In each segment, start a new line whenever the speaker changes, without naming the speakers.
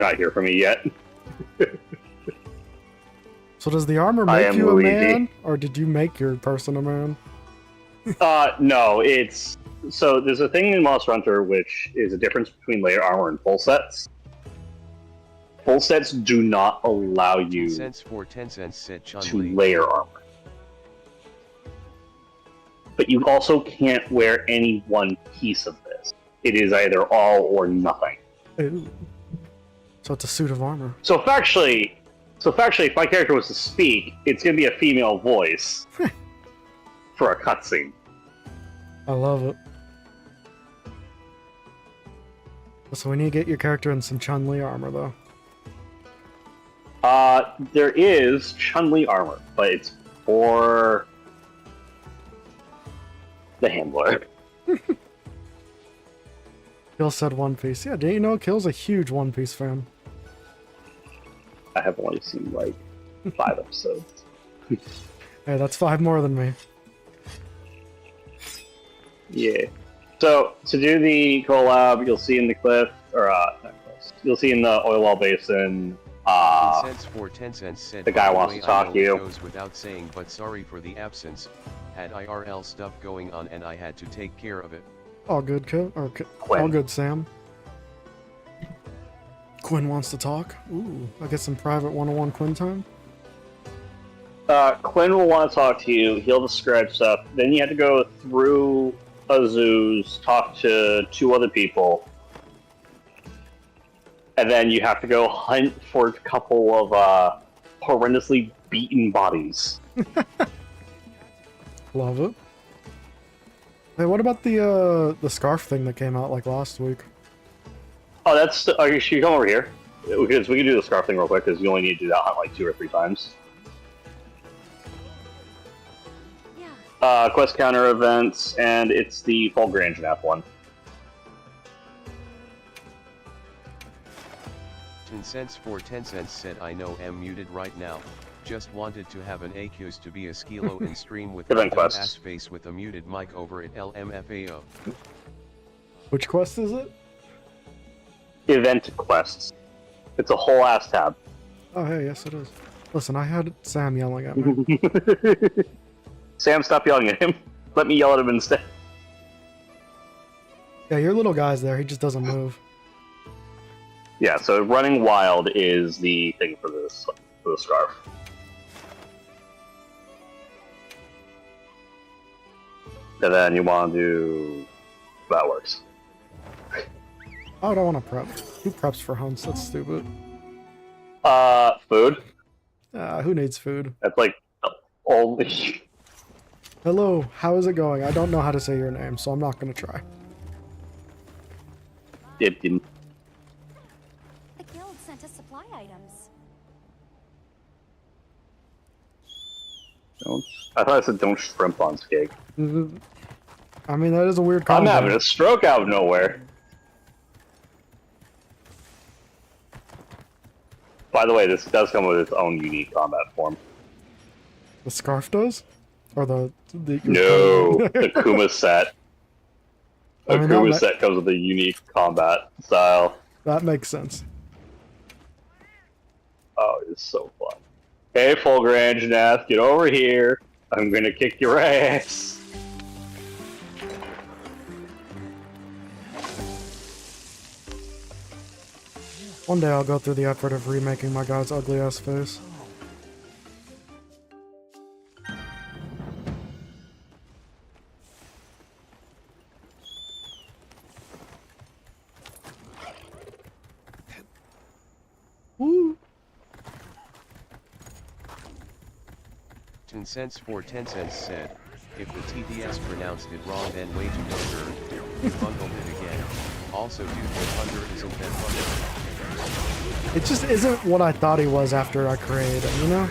Not hear from me yet.
So does the armor make you a man, or did you make your person a man?
No, it's... So there's a thing in Monster Hunter which is a difference between layer armor and full sets. Full sets do not allow you
10 cents for 10 cents, said
to layer armor. But you also can't wear any one piece of this. It is either all or nothing.
Ooh. So it's a suit of armor.
So factually, if my character was to speak, it's going to be a female voice for a cutscene.
I love it. So we need to get your character in some Chun-Li armor, though.
There is Chun-Li armor, but it's for the handler.
Kill said One Piece. Yeah, didn't you know Kill's a huge One Piece fan?
I have only seen, like, 5 episodes.
Hey, that's 5 more than me.
Yeah. So, to do the collab, you'll see in the cliff, or, not cliffs, you'll see in the oil well basin,
10 cents for 10 cents, said
the guy wants to talk to you.
Goes without saying, but sorry for the absence. Had IRL stuff going on and I had to take care of it.
All good, Kill. Or all good, Sam. Quinn wants to talk. Ooh, I get some private one-on-one Quinn time.
Quinn will want to talk to you. He'll describe stuff. Then you have to go through Azu's, talk to 2 other people. And then you have to go hunt for a couple of horrendously beaten bodies.
Love it. Hey, what about the scarf thing that came out like last week? Oh,
that's... should you come over here? Because we can do the scarf thing real quick, because you only need to do that hunt like 2 or 3 times. Yeah. Quest counter events, and it's the Full Grange Nap one.
10 cents for 10 cents, said I know I'm muted right now. Just wanted to have an accuse to be a skilo in stream with my ass face with a muted mic over at LMFAO.
Which quest is it?
Event quests. It's a whole ass tab.
Oh hey, yes it is. Listen, I had Sam yelling at me.
Sam, stop yelling at him. Let me yell at him instead.
Yeah, your little guy's there, he just doesn't move.
Yeah, so running wild is the thing for this, for the scarf. And then you want to do... That works.
Oh, I don't want to prep. Who preps for hunts? That's stupid.
Food.
Who needs food?
That's like only...
Hello, how is it going? I don't know how to say your name, so I'm not going to try.
Dibkin.
The guild sent us supply items.
Don't... I thought I said don't shrimp on skeg.
I mean, that is a weird combo.
I'm having a stroke out of nowhere. By the way, this does come with its own unique combat form.
The scarf does? Or the
no, the Kuma set. The Kuma set comes with a unique combat style.
That makes sense.
Oh, it's so fun. Hey, Fulgrange Nath, get over here. I'm gonna kick your ass.
One day I'll go through the effort of remaking my guy's ugly ass face. Woo!
10 cents for 10 cents, said, if the TDS pronounced it wrong then way to go nerd, you bungled it again. Also dude, Thunder isn't that funny.
It just isn't what I thought he was after I created him, you know?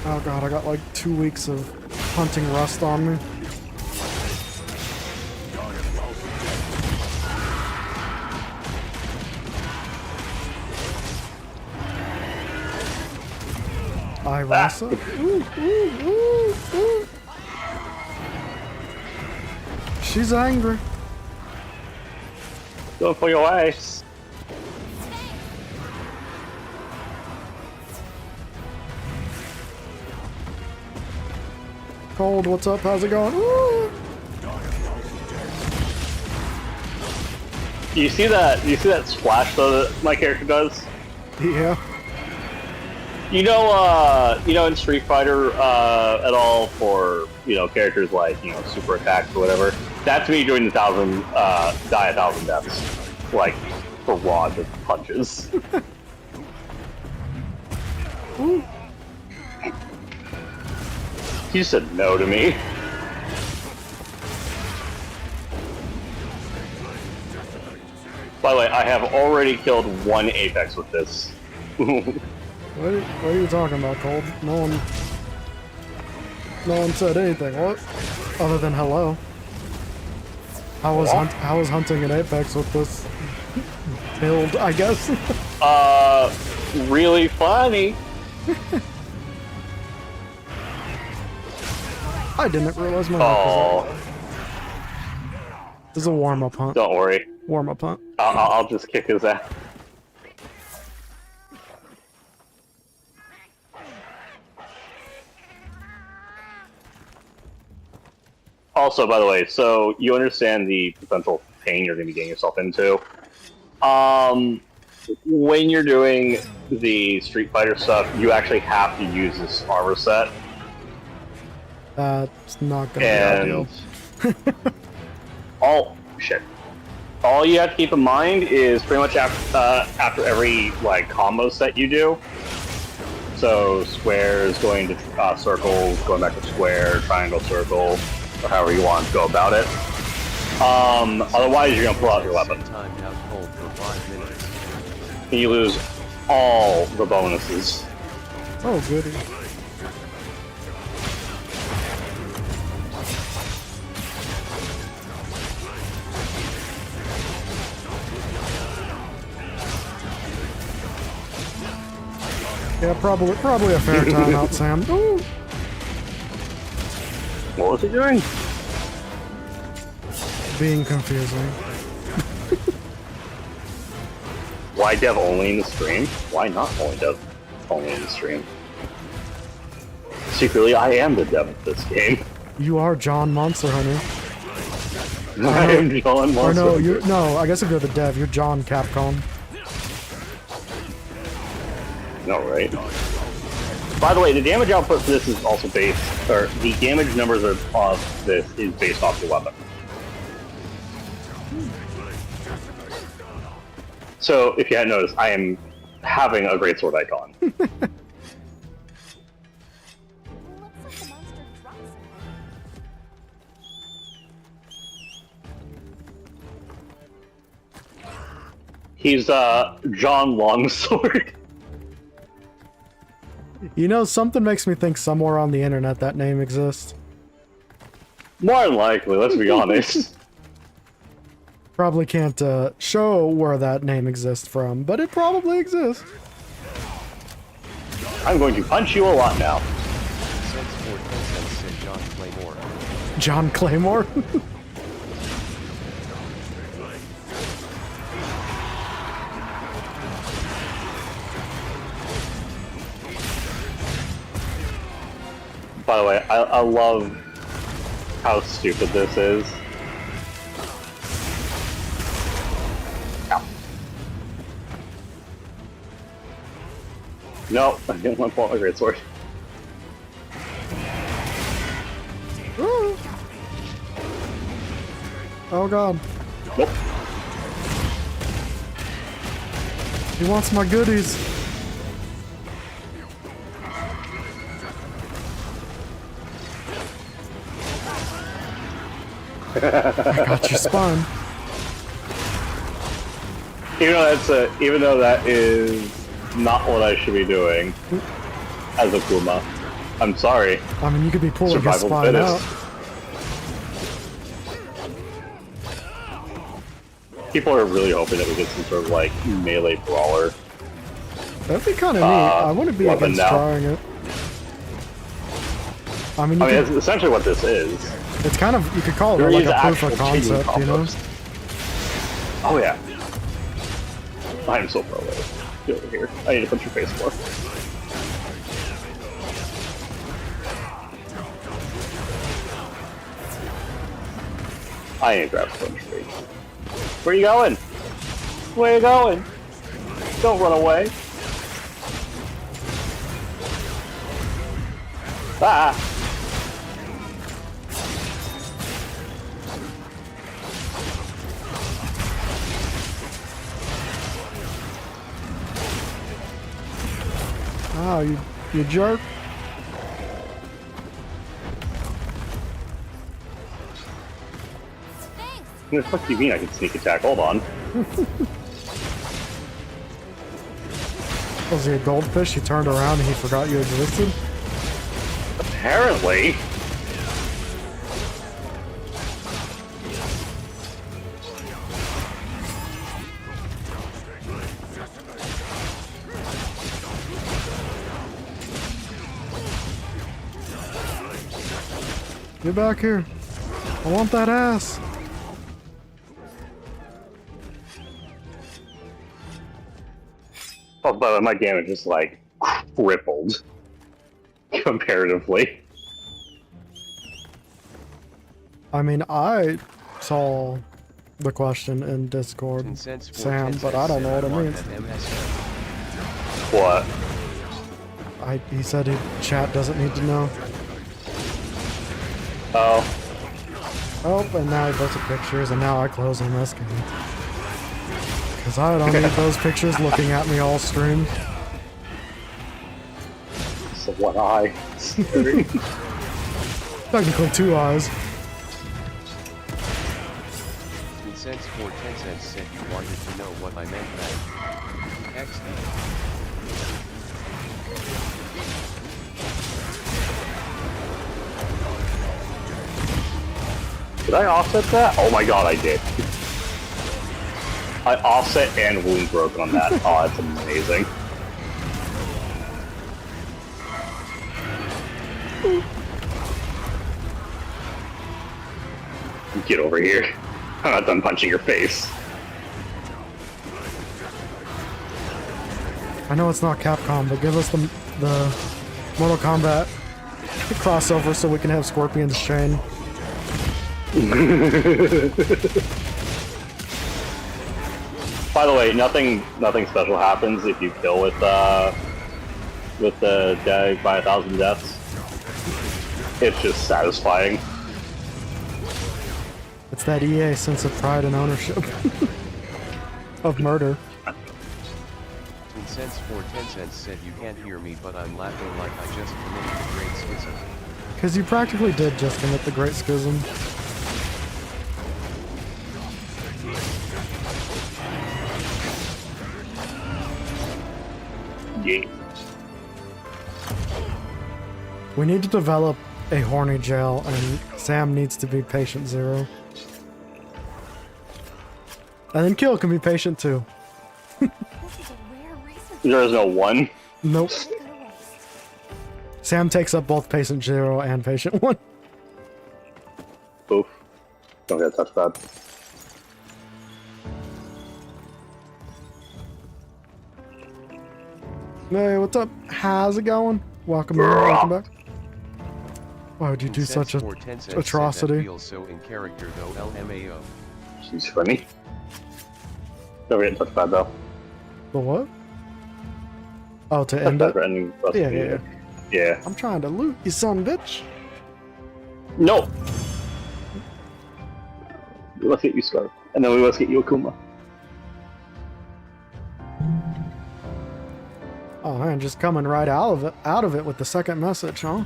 Oh god, I got like 2 weeks of hunting rust on me. Rasa? Ooh. She's angry.
Going for your ace.
Cold, what's up? How's it going? Woo!
You see that? You see that splash though that my character does?
Yeah.
You know, in Street Fighter at all for characters like super attacks or whatever. That's me doing the die 1,000 deaths, like for raw just punches.
Ooh.
He said no to me. By the way, I have already killed one Apex with this.
What are you talking about, Cold? No one said anything. What? Other than hello. How was hunting an Apex with this build, I guess?
Really funny.
I didn't realize my hunt was
Oh,
up. This is a warm-up hunt.
don't worry.
Warm-up hunt.
I'll just kick his ass. Also, by the way, so you understand the potential pain you're going to be getting yourself into. When you're doing the Street Fighter stuff, you actually have to use this armor set.
That's not gonna be ideal.
All you have to keep in mind is pretty much after every combo set you do. So squares going to circles, going back to square, triangle, circle, or however you want to go about it. Otherwise, you're gonna pull out your weapon.
Time out cold for 5 minutes.
And you lose all the bonuses.
Oh, goody. Yeah, probably a fair timeout, Sam. Ooh.
What was he doing?
Being confusing.
Why dev only in the stream? Why not dev only in the stream? Secretly, I am the dev of this game.
You are John Monster Hunter.
I am John
Or
Monster.
no, I guess if you're the dev, you're John Capcom.
No, right? By the way, the damage output for this is also based, or the damage numbers of this is based off the weapon. So, if you hadn't noticed, I am having a greatsword icon.
Looks like the monster drops it.
He's John Longsword.
You know, something makes me think somewhere on the internet that name exists.
More than likely, let's be honest.
Probably can't show where that name exists from, but it probably exists.
I'm going to punch you a lot now.
Cents for 10 cents said John Claymore.
John Claymore?
By the way, I love how stupid this is. Ow. No, I didn't want to pull out my greatsword.
Ooh. Oh god.
Nope.
He wants my goodies. I got your spine.
Even though that is not what I should be doing as a Kuma. I'm sorry.
I mean, you could be pulling his
Survival
spine out.
fittest. People are really hoping that we get some sort of melee brawler.
That'd be kind of neat. I wouldn't be
weapon
against
now.
trying it. I mean,
That's essentially what this is.
it's kind of, you could call it
There
like
is
a proof
actual
of concept,
cheating
you know?
combos. Oh yeah. I'm so far away. Get over here. I need to punch your face more. I need to grab some tree. Where you going? Where you going? Don't run away. Ah!
Oh, you jerk.
Thanks.
What the fuck do you mean I can sneak attack? Hold on.
Was he a goldfish? He turned around and he forgot you existed?
Apparently.
Get back here. I want that ass.
Oh, but my damage is like crippled comparatively.
I mean, I saw the question in Discord,
10 cents for
Sam,
10
but I don't know what it
cents
means.
on MSF.
What?
He said chat doesn't need to know.
Oh.
Oh, and now he posted pictures, and now I close on this game. Because I don't need those pictures looking at me all stream.
It's the one eye.
Technically 2 eyes.
10 cents for 10 cents said you wanted to know what I meant by XD.
Did I offset that? Oh my god, I did. I offset and wound broken on that. Oh, that's amazing. Get over here. I'm not done punching your face.
I know it's not Capcom, but give us the Mortal Kombat crossover so we can have Scorpion's chain.
By the way, nothing special happens if you kill with the dead by 1,000 deaths. It's just satisfying.
It's that EA sense of pride and ownership of murder.
10 cents for 10 cents said you can't hear me, but I'm laughing like I just committed the Great Schism.
Because you practically did just commit the Great Schism.
Yeah.
We need to develop a horny jail, and Sam needs to be patient 0. And then Kill can be patient 2.
This is a rare racer.
There is no one.
Nope.
Go to waste.
Sam takes up both patient 0 and patient 1.
Oof. Don't get touched bad.
Hey, what's up? How's it going? Welcome in, welcome back. Why would you
10
do
cents
such a
for 10 cents
atrocity?
Said that feels so in character though, LMAO.
She's funny. Don't get touched bad though.
The what? Oh, to
Touch
end
bad
it?
for ending.
Yeah.
Yeah.
I'm trying to loot you, son of a bitch.
No. Let's get you Scarf, and then we must get you Akuma.
Oh man, just coming right out of it with the second message, huh?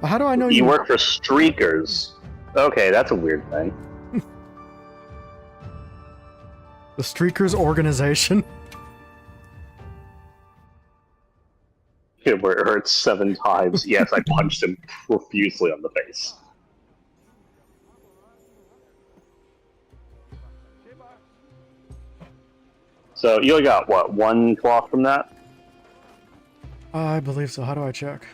How do I know
You work for Streakers. Okay, that's a weird thing.
the Streakers organization?
Yeah, where it hurts 7 times. Yes, I punched him profusely on the face. So you only got what, 1 cloth from that?
I believe so. How do I check?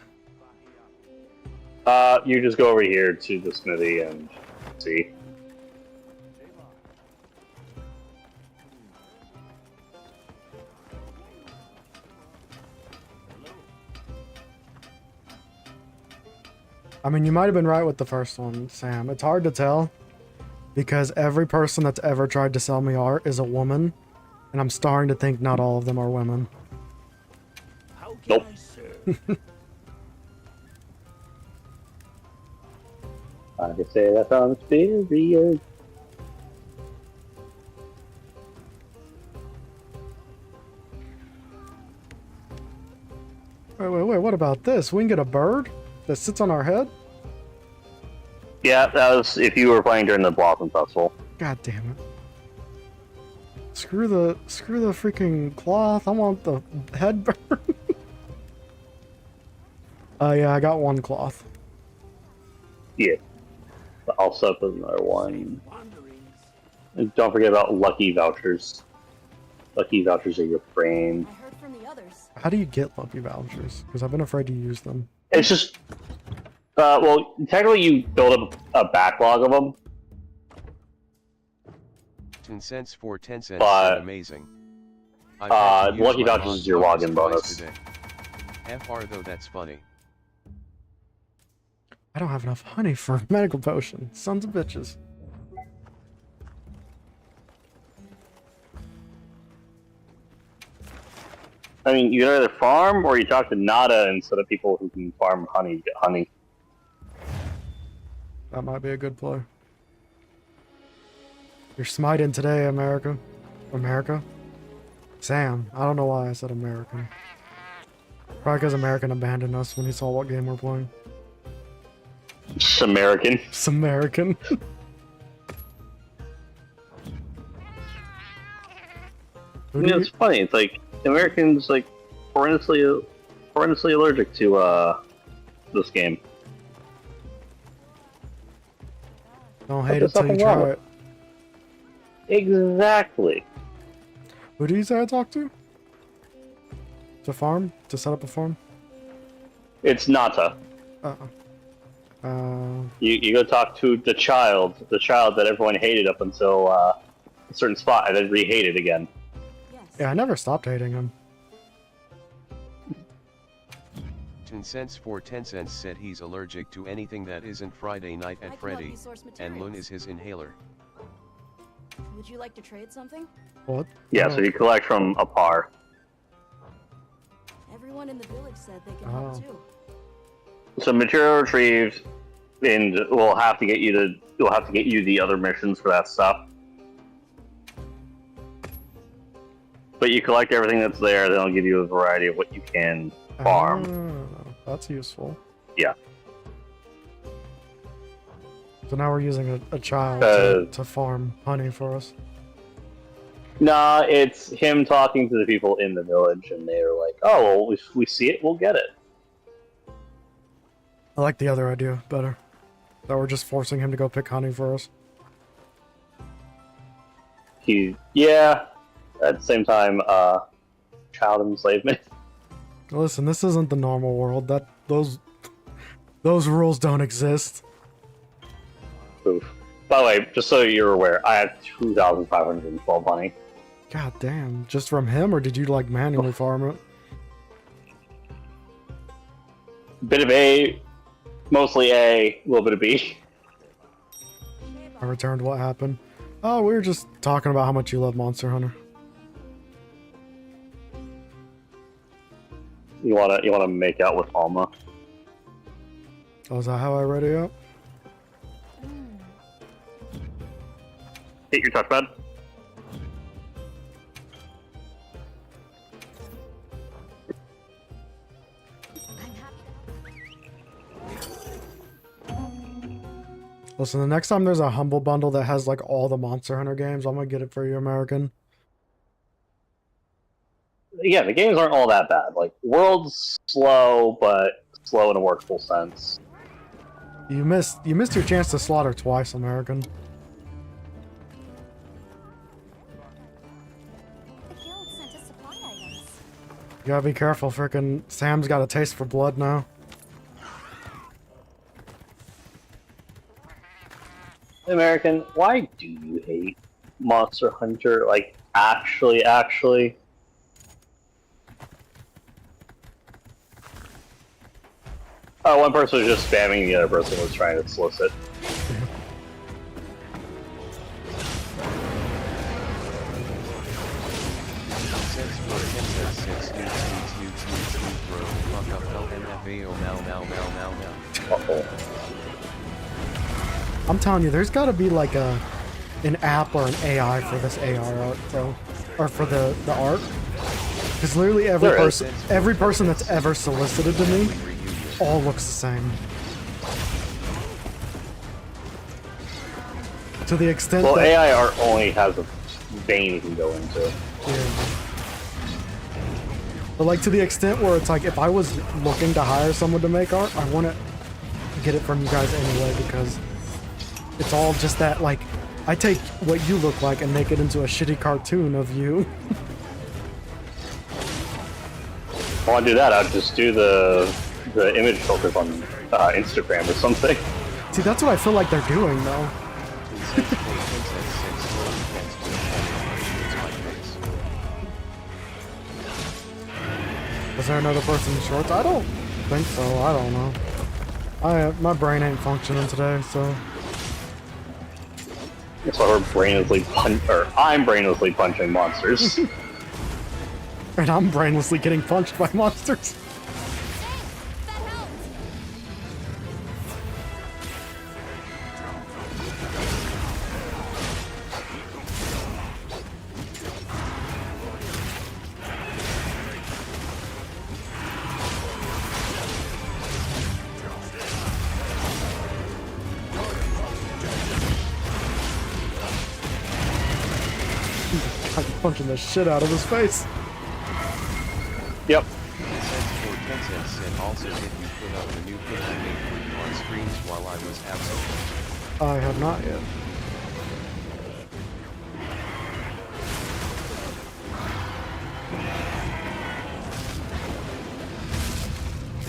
You just go over here to the smithy and see.
I mean, you might have been right with the first one, Sam. It's hard to tell because every person that's ever tried to sell me art is a woman, and I'm starting to think not all of them are women.
Nope. I can say that sounds very weird.
Wait, what about this? We can get a bird that sits on our head?
Yeah, that was if you were playing during the Blossom Festival.
God damn it. Screw the freaking cloth. I want the head bird. Yeah, I got one cloth.
Yeah. But also put another one. And don't forget about lucky vouchers. Lucky vouchers are your frame.
I heard from the others.
How do you get lucky vouchers? Because I've been afraid to use them.
It's just, well, technically you build up a backlog of them.
10 cents for 10 cents.
But,
amazing. I've had to use
lucky
my
vouchers is your login bonus.
today. FR though, that's funny.
I don't have enough honey for a medical potion. Sons of bitches.
I mean, you can either farm or you talk to Nada instead of people who can farm honey to get honey.
That might be a good play. You're smiting today, America. America? Sam. I don't know why I said American. Probably because American abandoned us when he saw what game we're playing.
American.
It's American.
You know, it's funny. It's like Americans like horrendously allergic to this game.
Don't hate it till you try it.
Exactly.
Who do you say I talk to? To farm? To set up a farm?
It's Nata. You go talk to the child that everyone hated up until a certain spot, and then re-hated again.
Yes.
Yeah, I never stopped hating him.
10 cents for 10 cents said he's allergic to anything that isn't Friday Night
I
at
can help
Freddy,
you source
and
materials.
Lun is his inhaler.
Would you like to trade something?
What?
Yeah, so you collect from a par.
Everyone in the village said they can
Oh.
help too.
So material retrieved, and we'll have to get you the other missions for that stuff. But you collect everything that's there, then I'll give you a variety of what you can farm.
That's useful.
Yeah.
So now we're using a child to farm honey for us.
Nah, it's him talking to the people in the village, and they're like, "Oh, well, if we see it, we'll get it."
I like the other idea better. That we're just forcing him to go pick honey for us.
Yeah. At the same time, child enslavement.
Listen, this isn't the normal world. Those rules don't exist.
Oof. By the way, just so you're aware, I have 2,512 honey.
God damn. Just from him, or did you like manually farm it?
Bit of A, mostly A, a little bit of B.
I returned what happened. Oh, we were just talking about how much you love Monster Hunter.
You wanna make out with Alma?
Oh, is that how I read it up?
Hit your touchpad.
I'm happy.
Listen, the next time there's a Humble Bundle that has like all the Monster Hunter games, I'm gonna get it for you, American.
Yeah, the games aren't all that bad. Like, World's slow, but slow in a workable sense.
You missed your chance to slaughter twice, American.
The guild sent us supply items.
You gotta be careful, frickin' Sam's got a taste for blood now.
American, why do you hate Monster Hunter? Like, actually? Oh, one person was just spamming, the other person was trying to solicit. Uh-oh.
I'm telling you, there's got to be like an app or an AI for this AR art, bro, or for the art. Because literally every person that's ever solicited to me, all looks the same. To the extent
well,
that
AI art only has a vein you can go into.
yeah. But like to the extent where it's like if I was looking to hire someone to make art, I want to get it from you guys anyway because it's all just that like I take what you look like and make it into a shitty cartoon of you.
If I want to do that, I'd just do the image filters on Instagram or something.
See, that's what I feel like they're doing though. Was there another person in shorts? I don't think so. I don't know. My brain ain't functioning today, so.
That's why I'm brainlessly punching monsters.
And I'm brainlessly getting punched by monsters. I'm punching the shit out of his face.
Yep.
Also, did you put up the new pin I made for you on screens while I was absent?
I have not yet.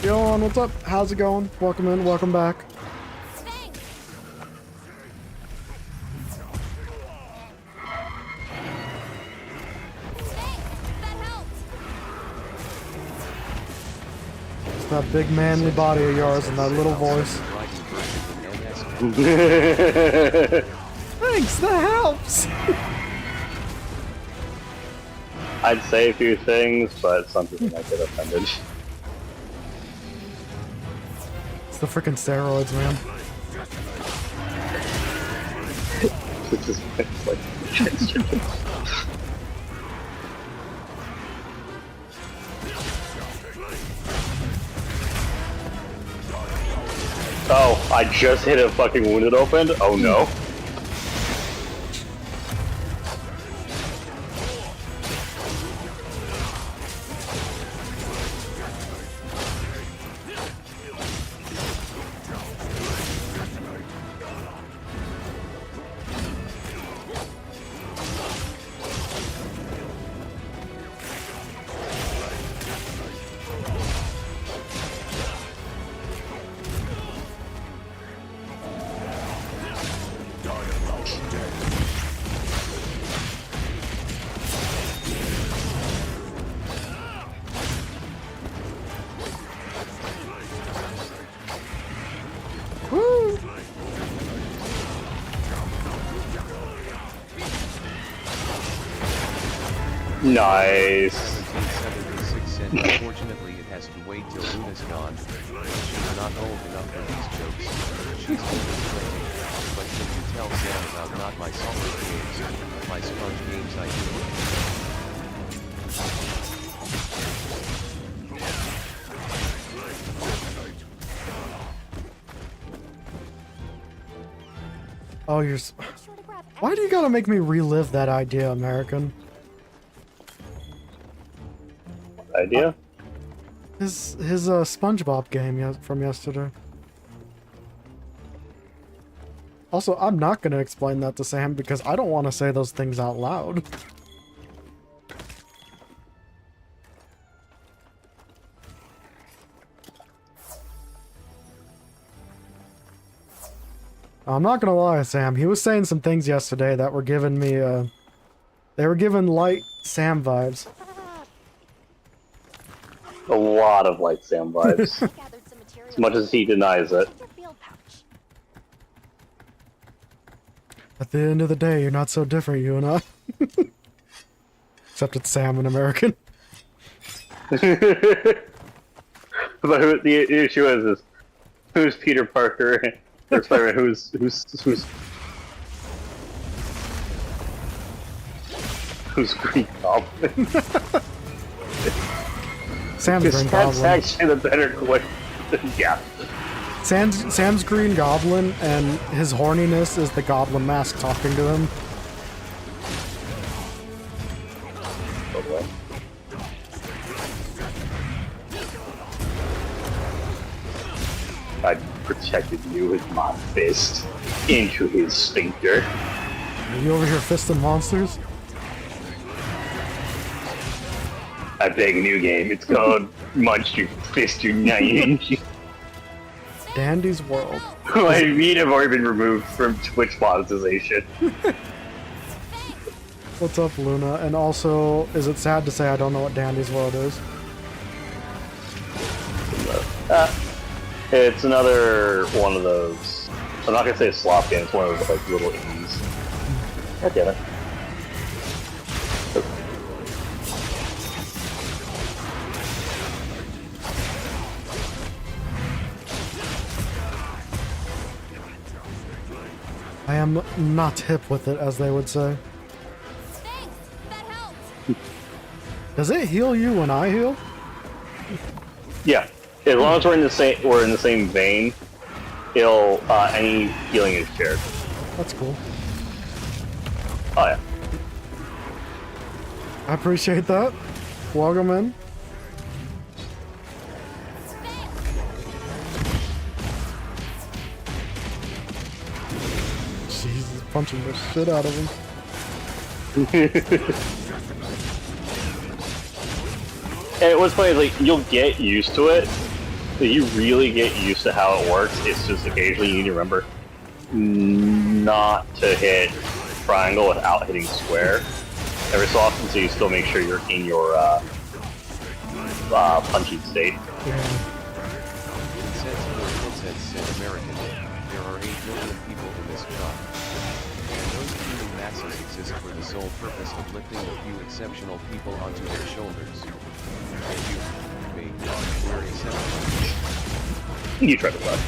Yo, what's up? How's it going? Welcome in, welcome back. That big manly body of yours and that little voice. Thanks, that helps!
I'd say a few things, but some people might get offended.
It's the freaking steroids, man.
It's like Oh, I just hit a fucking wound that opened? Oh no. Nice.
Unfortunately, it has to wait till Luna's gone. She's not old enough for these jokes. She's older playing. But can you tell Sam about not my summer games, my sponge games I do?
Oh, why do you gotta make me relive that idea, American?
Idea?
His SpongeBob game from yesterday. Also, I'm not gonna explain that to Sam because I don't want to say those things out loud. I'm not gonna lie, Sam. He was saying some things yesterday that were giving me, they were giving light Sam vibes.
A lot of Light Sam vibes.
Gathered some materials.
As much as he denies it.
Check your field pouch.
At the end of the day, you're not so different, you and I. Except it's Sam and American.
But the issue is who's Peter Parker? Or Spider-Man? Who's Green Goblin?
Sam's Green
That's
Goblin.
actually the better question. Yeah.
Sam's Green Goblin, and his horniness is the Goblin Mask talking to him.
I protected you with my fist into his sphincter.
Are you over here fisting monsters?
I beg a new game. It's called Monster Fister 9-inch.
Dandy's World.
My feet have already been removed from Twitch monetization.
What's up, Luna? And also, is it sad to say I don't know what Dandy's World is?
It's another one of those. I'm not gonna say slot game. It's one of those like little indies. God damn it.
I am not hip with it, as they would say.
Thanks. That helped.
Does it heal you when I heal?
Yeah. As long as we're in the same vein, it'll any healing is shared.
That's cool.
Oh yeah.
I appreciate that. Welcome in. Jesus, punching the shit out of him.
And what's funny is like you'll get used to it. You really get used to how it works. It's just occasionally you need to remember not to hit triangle without hitting square every so often, so you still make sure you're in your punching state.
Yeah.
Said American, there are 8 billion people in this job. And those human masses exist for the sole purpose of lifting a few exceptional people onto their shoulders. And you, me, we're exceptional.
You try to run.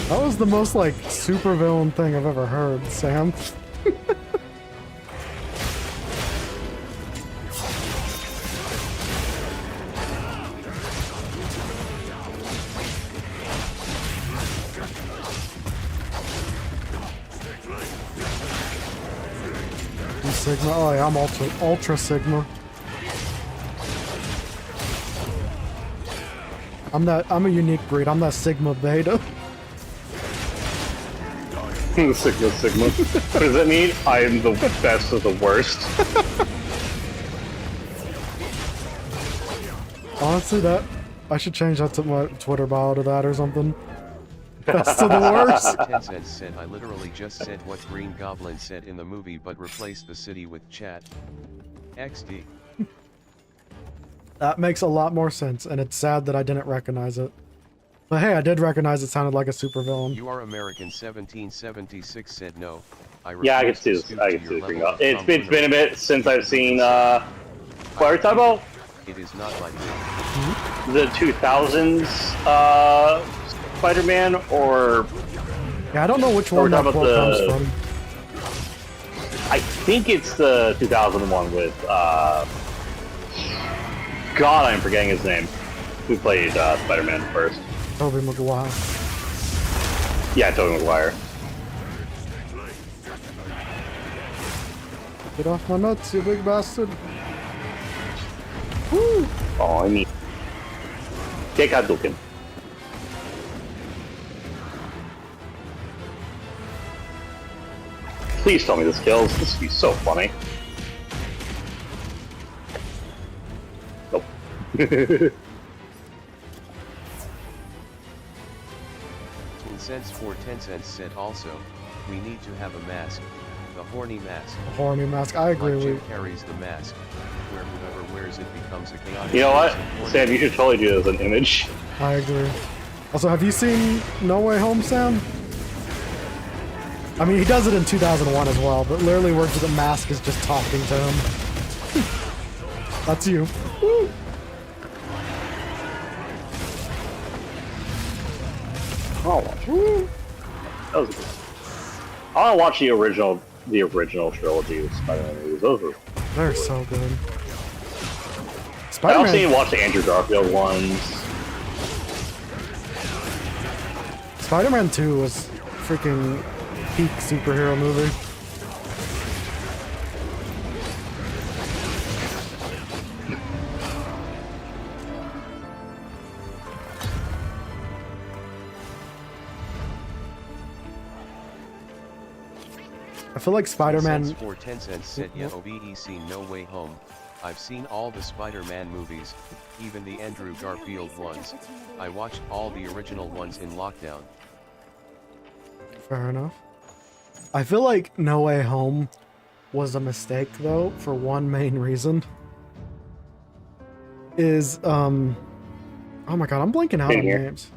That was the most, like, supervillain thing I've ever heard, Sam. You Sigma? Oh yeah, I'm Ultra Sigma. I'm a unique breed. I'm that Sigma Beta.
Sigma. What does that mean? I am the best of the worst.
Honestly, I should change that to my Twitter bio to that or something. Best of the worst.
Tencent said I literally just said what Green Goblin said in the movie but replaced the city with chat. XD.
That makes a lot more sense, and it's sad that I didn't recognize it. But hey, I did recognize it sounded like a supervillain.
You are American 1776 said no.
Yeah, I can see this. I can see this. It's been a bit since I've seen. What are we talking about?
It is not like
The 2000s Spider-Man, or
Yeah, I don't know which one
We're
that
talking
quote
about
comes
the-
from.
I think it's the 2001 with. God, I'm forgetting his name. Who played Spider-Man first?
Tobey Maguire.
Yeah, Tobey Maguire.
Get off my nuts, you big bastard. Woo!
Oh, I mean, take out Dukin. Please tell me this kills. This would be so funny. Nope.
Cents for 10 cents said also, we need to have a mask, the horny mask.
Horny mask. I agree
Like Jim
with.
carries the mask, where whoever wears it becomes a chaotic.
You know what,
force of horny
Sam? You should totally do this as an image.
I agree. Also, have you seen No Way Home, Sam? I mean, he does it in 2001 as well, but literally where the mask is just talking to him. That's you. Woo.
I'll watch it. That was good. I want to watch the original trilogy of Spider-Man movies. Those were.
They're so good.
I also
Spider-Man.
need to watch the Andrew Garfield ones.
Spider-Man 2 was freaking peak superhero movie. I feel like Spider-Man.
Cents for 10 cents said yeah, OBEC No Way Home. I've seen all the Spider-Man movies, even the Andrew Garfield ones. I watched all the original ones in lockdown.
Fair enough. I feel like No Way Home was a mistake though, for one main reason. Is oh my god, I'm blanking out
Same
on
here.
names.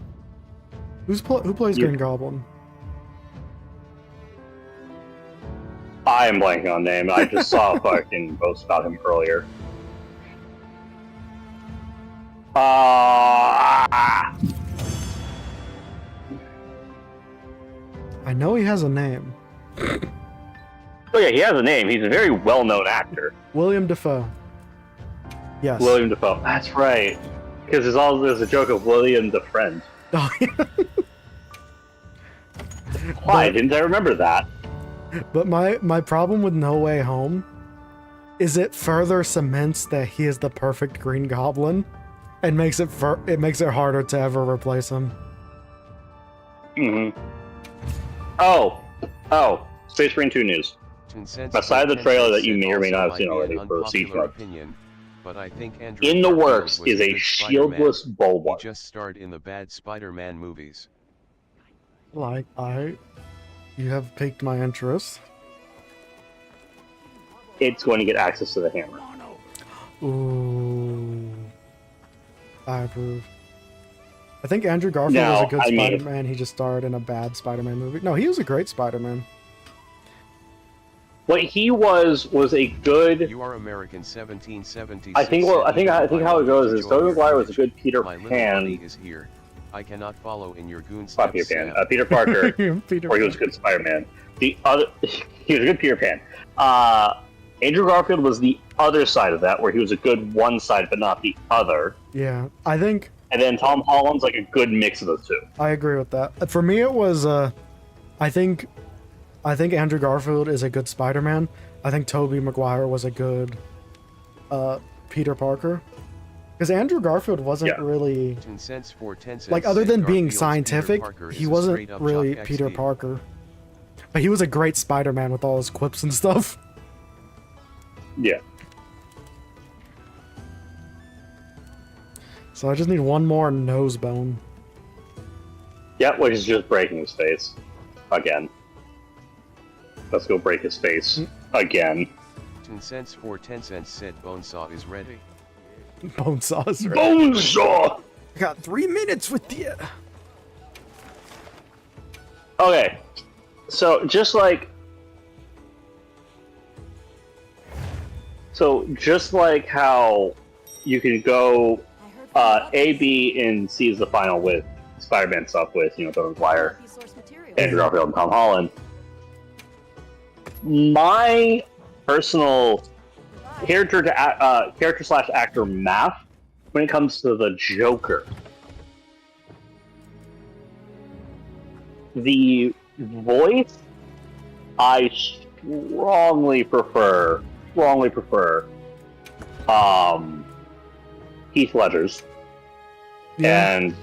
Who plays
You.
Green Goblin?
I am blanking on name. I just saw a fucking post about him earlier.
I know he has a name.
Oh yeah, he has a name. He's a very well-known actor.
William Dafoe. Yes.
William Dafoe. That's right. Because there's a joke of William the Friend.
Oh, yeah.
Why didn't I remember that?
But my problem with No Way Home is it further cements that he is the perfect Green Goblin and makes it harder to ever replace him.
Mm-hmm. Oh, Space Marine 2 news. Aside the trailer that you may or may not have seen already for Siege Mode.
Opinion, but I think Andrew
In the
Garfield
works
was
is
a
a
good Spider-Man.
shieldless
He
Bulwark.
just starred in the bad Spider-Man movies.
Like you have piqued my interest.
It's going to get access to the hammer.
Ooh. I approve. I think Andrew Garfield
Now,
was a good
I mean-
Spider-Man. He just starred in a bad Spider-Man movie. No, he was a great Spider-Man.
What he was a good.
You are American 1776.
I think how it goes is Tobey Maguire was a good Peter
My little buddy
Pan.
is here. I cannot follow in your goon
Not
steps.
Peter Pan.
Sam.
Peter Parker.
Peter
Or he was a good Spider-Man. The other, he was a good Peter Pan. Andrew Garfield was the other side of that, where he was a good one side, but not the other.
Yeah, I think
And then Tom Holland's like a good mix of those two.
I agree with that. For me, it was I think Andrew Garfield is a good Spider-Man. I think Tobey Maguire was a good Peter Parker. Because Andrew Garfield wasn't
Yeah.
really
10 cents for 10 cents
like, other
said
than being
Garfield's Peter
scientific,
Parker
he
is a
wasn't
straight-up
really
jock
Peter
XD.
Parker. But he was a great Spider-Man with all his quips and stuff.
Yeah.
So I just need one more nose bone.
Yeah, which is just breaking his face. Again. Let's go break his face. Again.
10 cents for 10 cents said Bonesaw is ready.
Bone saws. Right?
Bonesaw!
I got 3 minutes with you.
Okay. So, just like how you can go A, B, and C is the final with Spider-Man stuff with, Tobey Maguire, Andrew Garfield, and Tom Holland. My personal character/actor math when it comes to the Joker, the voice, I strongly prefer Heath Ledger's,
Yeah.
and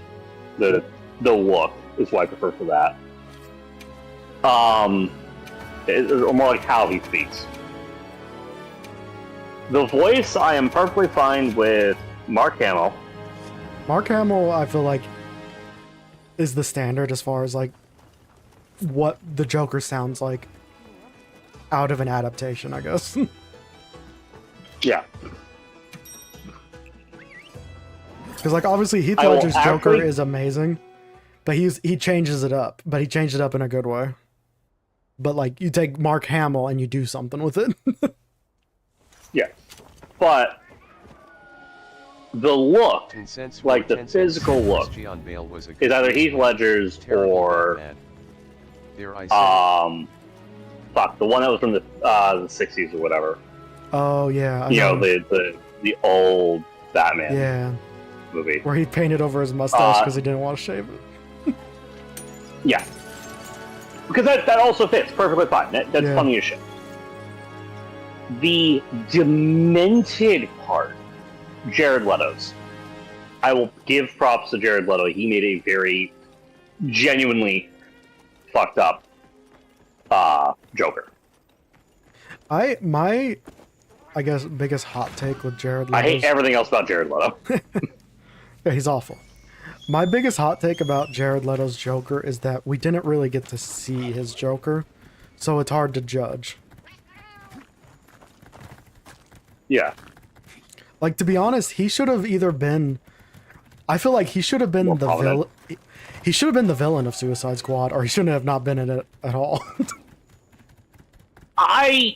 the look is what I prefer for that. Or more like how he speaks. The voice, I am perfectly fine with Mark Hamill.
Mark Hamill, I feel like, is the standard as far as like what the Joker sounds like out of an adaptation, I guess.
Yeah.
Because like obviously Heath
I will
Ledger's Joker
actually-
is amazing, but he changes it up, but he changed it up in a good way. But like you take Mark Hamill and you do something with it.
Yeah. But the look,
In sense
like
where
the
10 cents
physical look,
Christian Bale was a
is either
good
Heath Ledger's
terrible
or
Batman. There I said
fuck, the one that was from the 60s or whatever.
Oh yeah, I
You know,
know.
the old Batman
Yeah,
movie.
where he painted over his mustache because he didn't want to shave it.
Yeah. Because that also fits perfectly fine. That's
Yeah.
funny as shit. The demented part, Jared Leto's. I will give props to Jared Leto. He made a very genuinely fucked up Joker.
I guess biggest hot take with Jared Leto.
I hate everything else about Jared Leto.
Yeah, he's awful. My biggest hot take about Jared Leto's Joker is that we didn't really get to see his Joker, so it's hard to judge.
Yeah.
Like, to be honest, he should have either been... I feel like he should have been
More
the
prominent.
villain... He should have been the villain of Suicide Squad, or he shouldn't have not been in it at all.
I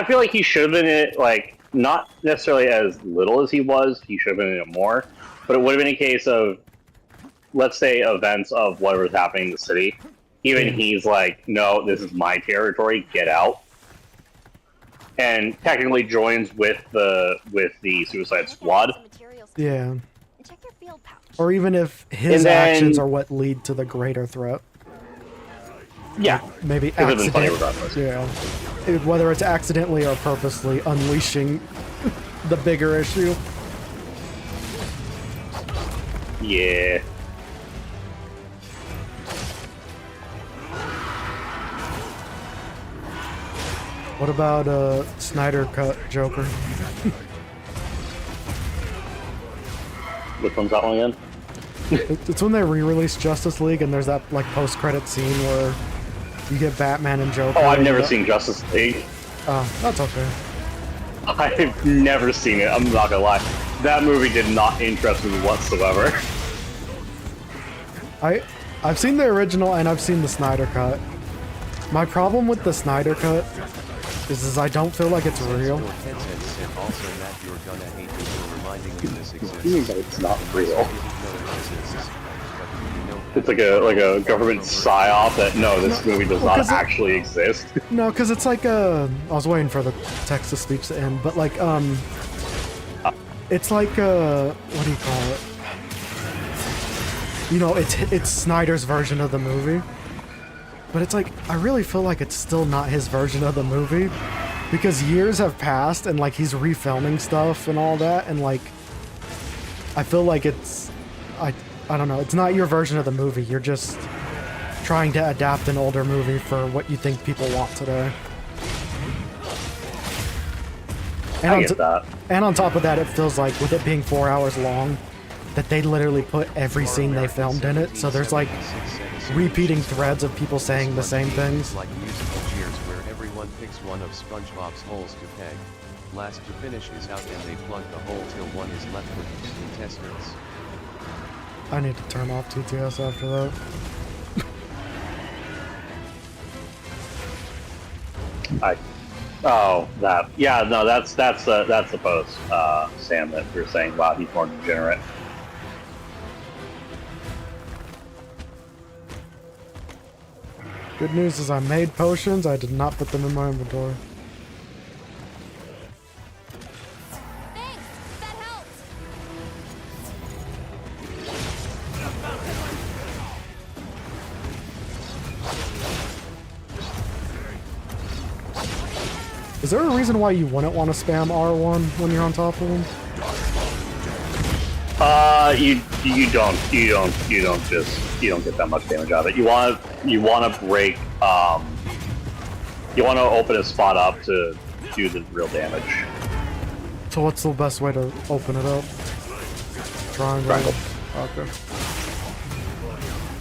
feel like he should have been in it, like, not necessarily as little as he was. He should have been in it more. But it would have been a case of, let's say, events of whatever's happening in the city. Even he's like, no, this is my territory, get out. And technically joins with the Suicide Squad.
Yeah.
Check your field pouch.
Or even if his
And then-
actions are what lead to the greater threat.
Yeah.
Maybe
It would have been funny
accident.
regardless.
Yeah. Whether it's accidentally or purposely unleashing the bigger issue.
Yeah.
What about Snyder Cut Joker?
Which one's that one again?
It's when they re-released Justice League and there's that like post-credit scene where you get Batman and Joker.
Oh, I've
and
never
the-
seen Justice League.
Oh, that's okay.
I've never seen it. I'm not gonna lie. That movie did not interest me whatsoever.
I've seen the original and I've seen the Snyder Cut. My problem with the Snyder Cut is I don't feel like it's real.
Your 10 cents said also that you're gonna hate me for reminding you this exists.
You mean that it's not real?
You know it exists, but you know
It's like a government psyop that no, this movie does
Well,
not
'cause it-
actually exist.
No, because it's like I was waiting for the text-to speech to end, but like it's like what do you call it? You know, it's Snyder's version of the movie, but it's like I really feel like it's still not his version of the movie because years have passed and like he's refilming stuff and all that, and like I feel like it's I don't know, it's not your version of the movie. You're just trying to adapt an older movie for what you think people want today. And
I
on
get that.
and on top of that, it feels like with it being 4 hours long, that they literally put every scene they filmed in it. So there's like repeating threads of people saying the same things.
Like musical cheers where everyone picks one of SpongeBob's holes to peg. Last to finish is out and they plug the hole till one is left with intestines.
I need to turn off TTS after that.
Yeah, no, that's the post, Sam, that you're saying. Wow, he's more degenerate.
Good news is I made potions. I did not put them in my inventory.
Thanks! That helps!
Is there a reason why you wouldn't want to spam R1 when you're on top of them?
You don't get that much damage out of it. You want to break, you want to open a spot up to do the real damage.
So what's the best way to open it up? Triangle.
Triangle.
Okay.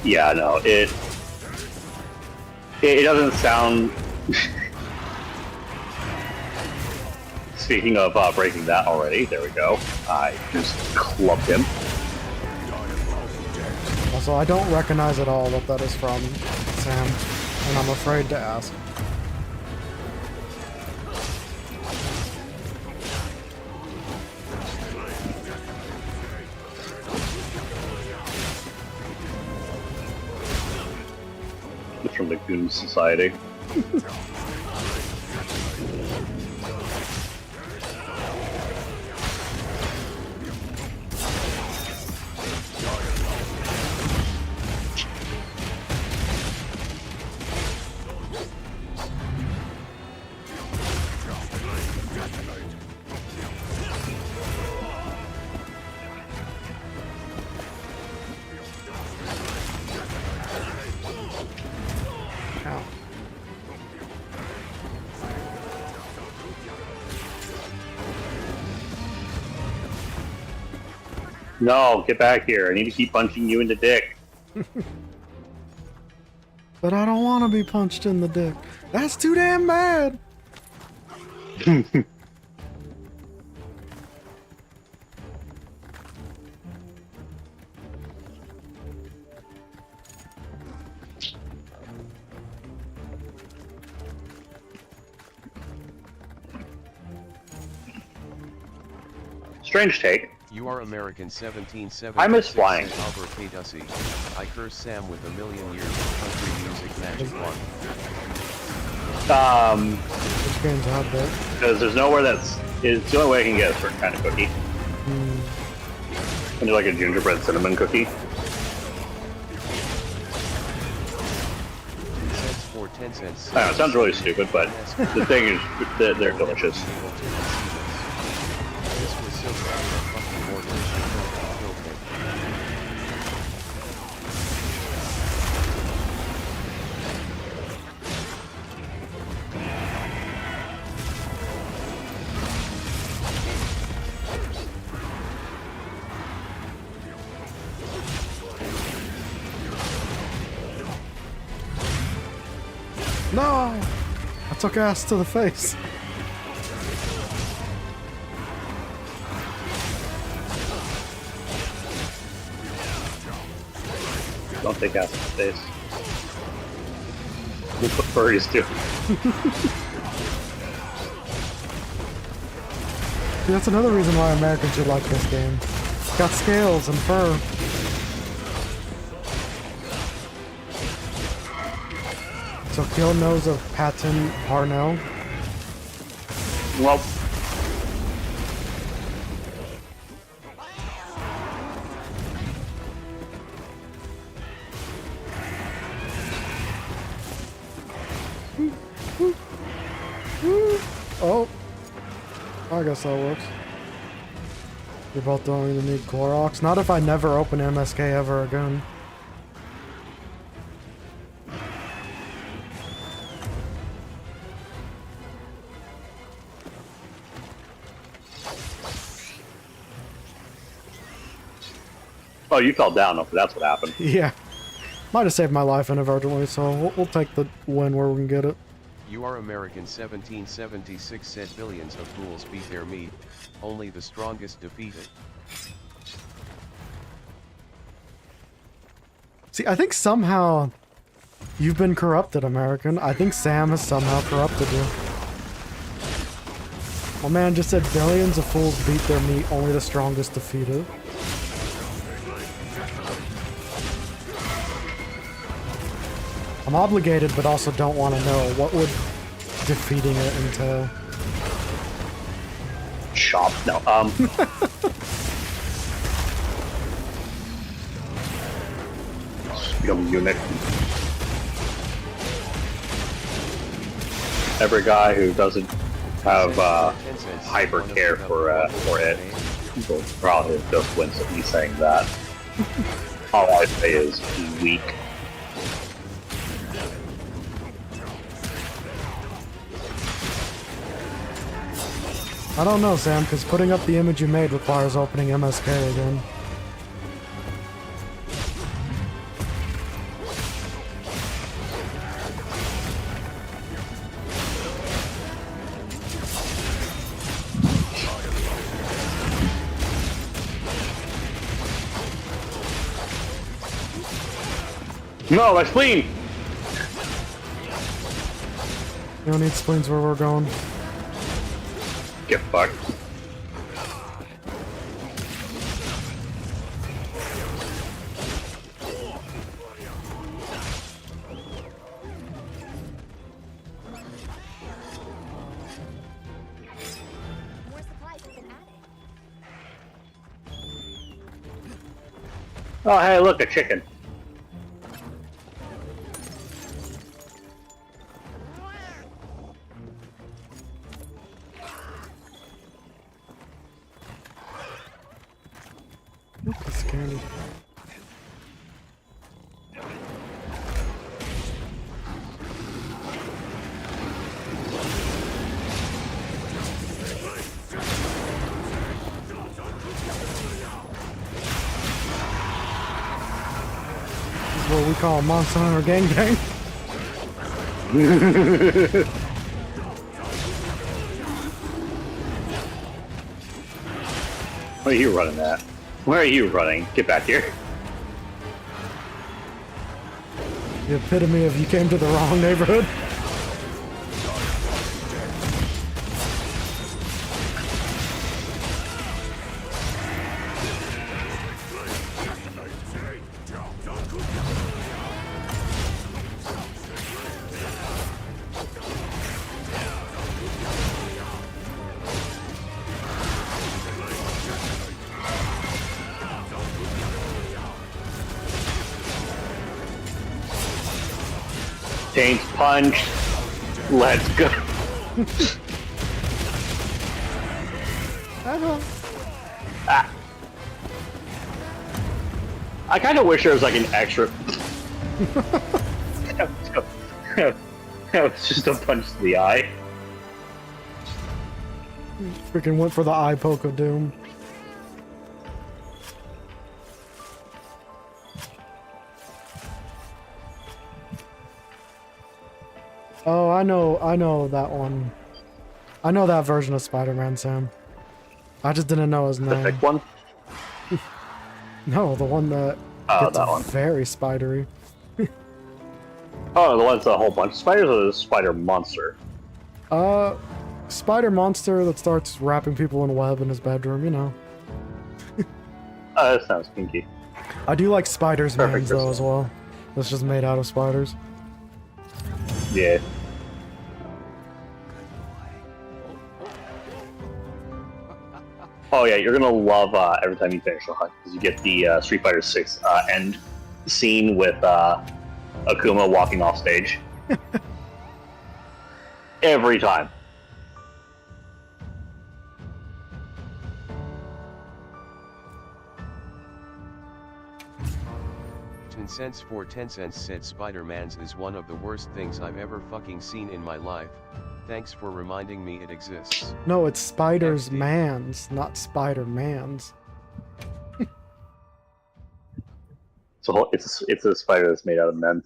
Yeah, no, It doesn't sound. Speaking of breaking that already, there we go. I just clubbed him.
Also, I don't recognize at all what that is from, Sam, and I'm afraid to ask.
It's from the Goon Society.
Ow.
No, get back here. I need to keep punching you in the dick.
But I don't want to be punched in the dick. That's too damn bad.
Strange take.
You are American 1776.
I miss flying.
Albert K. I curse Sam with a million years of country music magic one.
Which game's out there?
Because there's nowhere that's. It's the only way I can get a certain kind of cookie. And do like a gingerbread cinnamon cookie.
Cents for 10 cents.
I know, it sounds really stupid, but the thing is, they're delicious.
This was so bad that fucking Morgan should have killed him.
No! I took ass to the face.
Don't take out the face. That's what furries do.
See, that's another reason why Americans should like this game. It's got scales and fur. So Gil knows of Patton Parnell.
Well,
Oh, I guess that works. You're both don't even need Clorox. Not if I never open MSK ever again.
oh, you fell down. Okay, that's what happened.
Yeah. Might have saved my life inadvertently, so we'll take the win where we can get it.
You are American 1776 said billions of fools beat their meat, only the strongest defeat it.
See, I think somehow you've been corrupted, American. I think Sam has somehow corrupted you. My man just said billions of fools beat their meat, only the strongest defeat it. I'm obligated, but also don't want to know. What would defeating it entail?
Chop. No. Young eunuch. Every guy who doesn't have hyper care for it will probably just wince at me saying that. All I say is weak.
I don't know, Sam, because putting up the image you made requires opening MSK again.
No, my spleen!
You don't need spleens where we're going.
Get fucked.
More supplies have been added.
Oh, hey, look, a chicken.
It's candy. This is what we call Monster Hunter Gang Gang.
Where are you running at? Where are you running? Get back here.
The epitome of you came to the wrong neighborhood.
Taint's punched. Let's go. Ah. I kind of wish there was like an extra. That was just a punch to the eye.
Freaking went for the eye poke of doom. Oh, I know that one. I know that version of Spider-Man, Sam. I just didn't know his
The
name.
thick one?
No, the one that
Oh,
gets
that one.
very spidery.
Oh, the one's a whole bunch of spiders or the spider monster?
Spider monster that starts wrapping people in web in his bedroom, you know.
Oh, that sounds kinky.
I do like spiders
Perfect
mans though
crystal.
as well. That's just made out of spiders.
Yeah. Oh yeah, you're gonna love every time you finish the hunt because you get the Street Fighter 6 end scene with Akuma walking off stage. Every time.
Tencents for 10 cents said Spider-Man's is one of the worst things I've ever fucking seen in my life. Thanks for reminding me it exists.
No, it's spiders
FD.
mans, not Spider-Mans.
So it's a spider that's made out of men.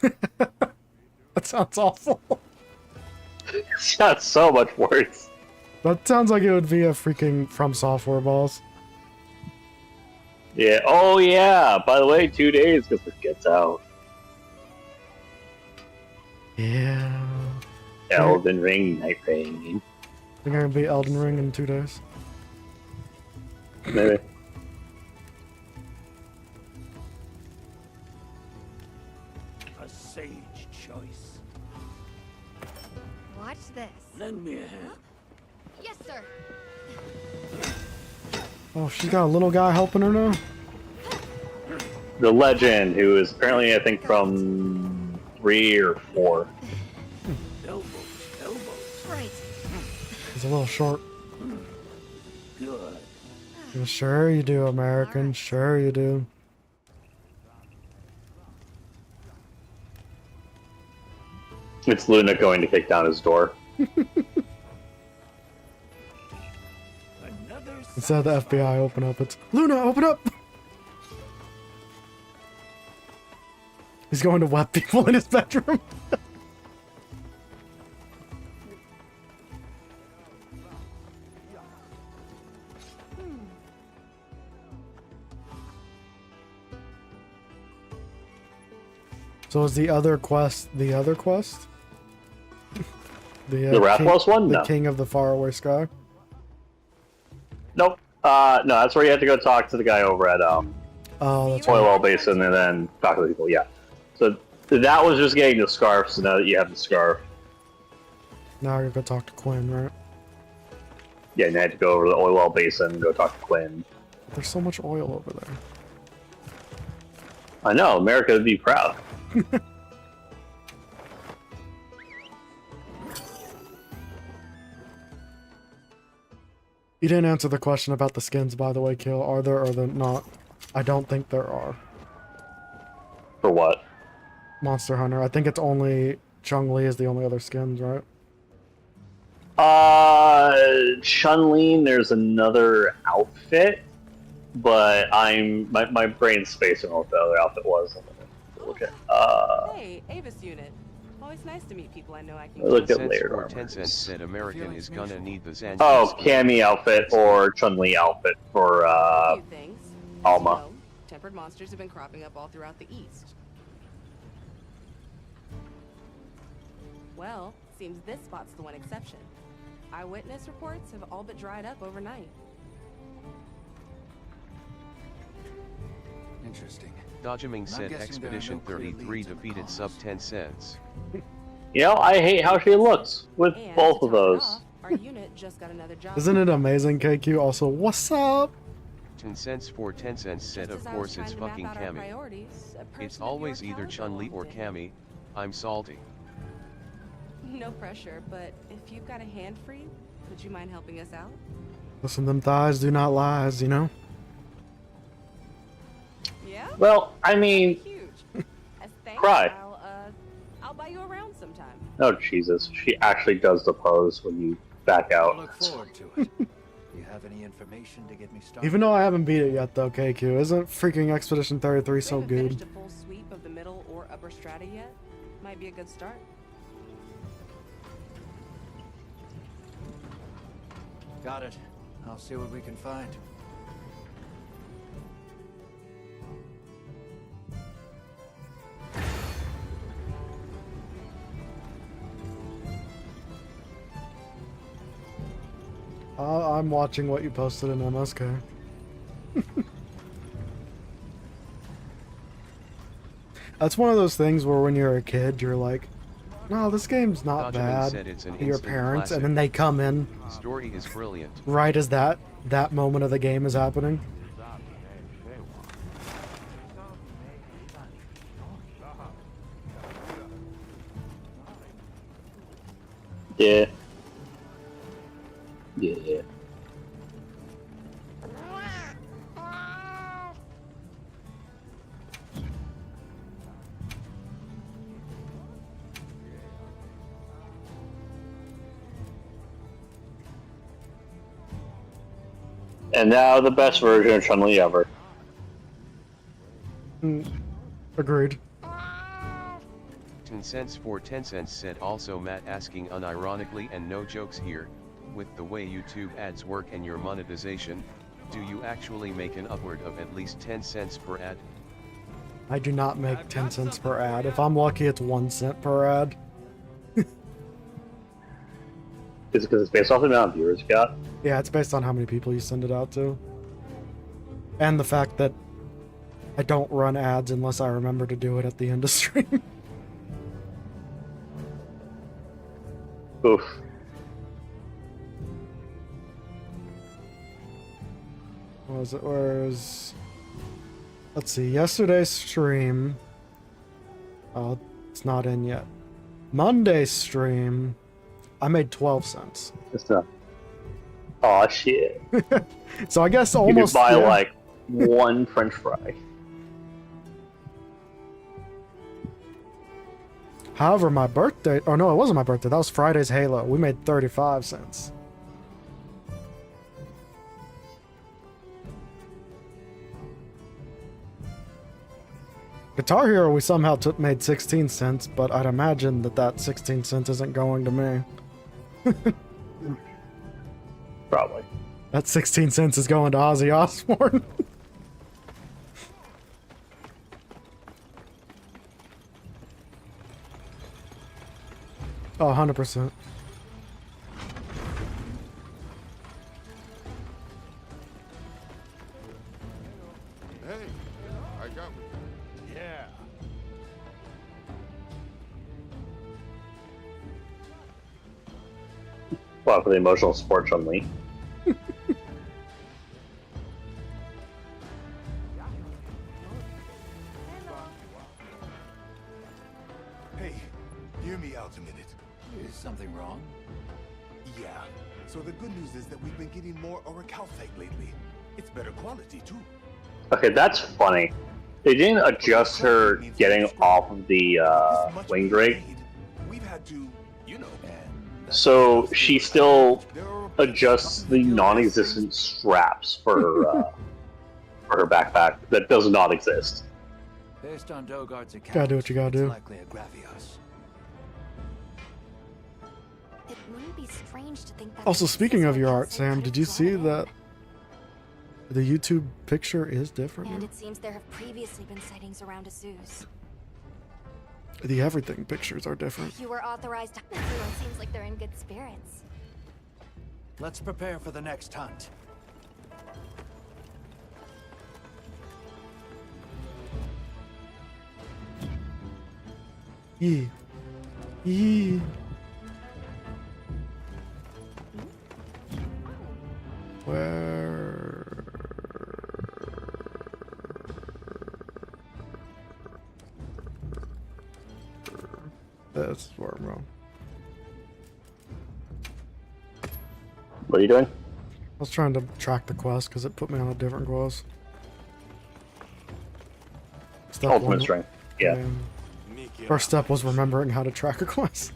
That sounds awful.
It's got so much worse.
That sounds like it would be a freaking From Software boss.
Yeah. Oh yeah. By the way, 2 days because it gets out.
Yeah.
Elden Ring, Night Rain.
I think I'm gonna beat Elden Ring in 2 days.
Maybe.
A sage choice.
Watch this.
Lend me a hand.
Yes, sir.
Oh, she's got a little guy helping her now?
The legend, who is apparently I think from 3 or 4.
Elbows, elbows.
Right.
He's a little short.
Good.
Well, sure you do, American. Sure you do.
It's Luna going to kick down his door.
Another
Instead of the FBI open up, it's Luna, open up! He's going to web people in his bedroom. So is the other quest the other quest?
The Rathalos one?
The
No.
King of the Faraway Sky?
Nope. No, that's where you have to go talk to the guy over at
Oh, that's
Oil
right.
Well Basin and then talk to the people, yeah. So that was just getting the scarf, so now that you have the scarf,
Now you're gonna talk to Quinn, right?
yeah, you had to go over to the Oil Well Basin and go talk to Quinn.
There's so much oil over there.
I know, America would be proud.
You didn't answer the question about the skins, by the way, Kill. Are there or there not? I don't think there are.
For what?
Monster Hunter. I think it's only Chun-Li is the only other skins, right?
Chun-Li, there's another outfit, but my brain's spacing on what the other outfit was. Look at
Hey, Avis unit. Always nice to meet people I know I can.
Look
10
at
cents
layered
for
armor.
10 cents said American is gonna need the Zan.
Oh, Cammy outfit or Chun-Li outfit for
A few things. As
Alma.
you know, tempered monsters have been cropping up all throughout the east. Well, seems this spot's the one exception. Eyewitness reports have all but dried up overnight.
Interesting.
Dodgeming said
guessing there are
Expedition
no clear
33
leads or
defeated
comms.
sub 10 cents.
You know, I hate how she looks with
And
both
to
of
top it
those.
off, our unit just got another job.
Isn't it amazing, KQ? Also, what's up?
10 cents for 10 cents said
Just
of
as I was
course it's
trying to
fucking
map out our
Cammy.
priorities, a person
It's
of your
always either
caliber
Chun-Li or
walked in.
Cammy. I'm salty.
No pressure, but if you've got a hand free, would you mind helping us out?
Listen, them thighs do not lies, you know?
Yeah?
Well, I mean,
Huge. As thanks,
Cry.
I'll buy you around sometime.
oh Jesus, she actually does the pose when you back
I
out.
look forward to it. Do you have any information to get me started?
Even though I haven't beat it yet, though, KQ, isn't freaking Expedition 33
We
so
haven't
good?
finished a full sweep of the middle or upper strata yet. Might be a good start.
Got it. I'll see what we can find.
I'm watching what you posted in MSK. That's one of those things where when you're a kid, you're like, no, this game's not
Dodgeming
bad.
said it's an
To your
instant
parents,
classic.
and then they come in
Story is brilliant.
right as that moment of the game is happening.
Yeah. Yeah. And now the best version of Chun-Li ever.
Agreed.
10 cents for 10 cents said also Matt asking unironically and no jokes here, with the way YouTube ads work and your monetization, do you actually make an upward of at least 10 cents per ad?
I do not make 10 cents per ad. If I'm lucky, it's 1 cent per ad.
Is it because it's based off the amount of viewers you got?
Yeah, it's based on how many people you send it out to. And the fact that I don't run ads unless I remember to do it at the end of stream.
Oof.
What was it? Where's... Let's see, yesterday's stream... Oh, it's not in yet. Monday's stream... I made 12 cents.
It's not. Aw, shit.
So I guess
You
almost...
could buy,
yeah.
like, one french fry.
However, my birthday... Oh, no, it wasn't my birthday. That was Friday's Halo. We made 35 cents. Guitar Hero, we somehow made 16 cents, but I'd imagine that 16 cents isn't going to me.
Probably.
That 16 cents is going to Ozzy Osbourne. Oh, 100%.
Hey, I got one. Yeah.
Well, for the emotional support, Chun-Li.
Hey, hear me out a minute. Is something wrong? Yeah. So the good news is that we've been getting more orichalcite lately. It's better quality too.
Okay, that's funny. They didn't adjust her getting off of the
This much
wing
we
drake,
need, we've had to, you know.
so she still
There are
adjusts the
something to deal with
non-existent straps for her backpack that does not exist.
Based on Dogard's account,
Gotta do what you gotta do.
it's likely a Gravios.
It wouldn't be strange to think that.
Also, speaking of your art,
Sam,
Sam, did you see that the YouTube picture is different?
And
now?
it seems there have previously been sightings around Azus.
The everything pictures are different.
You were authorized. Everyone seems like they're in good spirits.
Let's prepare for the next hunt.
Yee. Yee. Where? That's where I'm wrong.
What are you doing?
I was trying to track the quest because it put me on a different quest. Step
Ultimate
one-
strength. Yeah.
First step was remembering how to track a quest.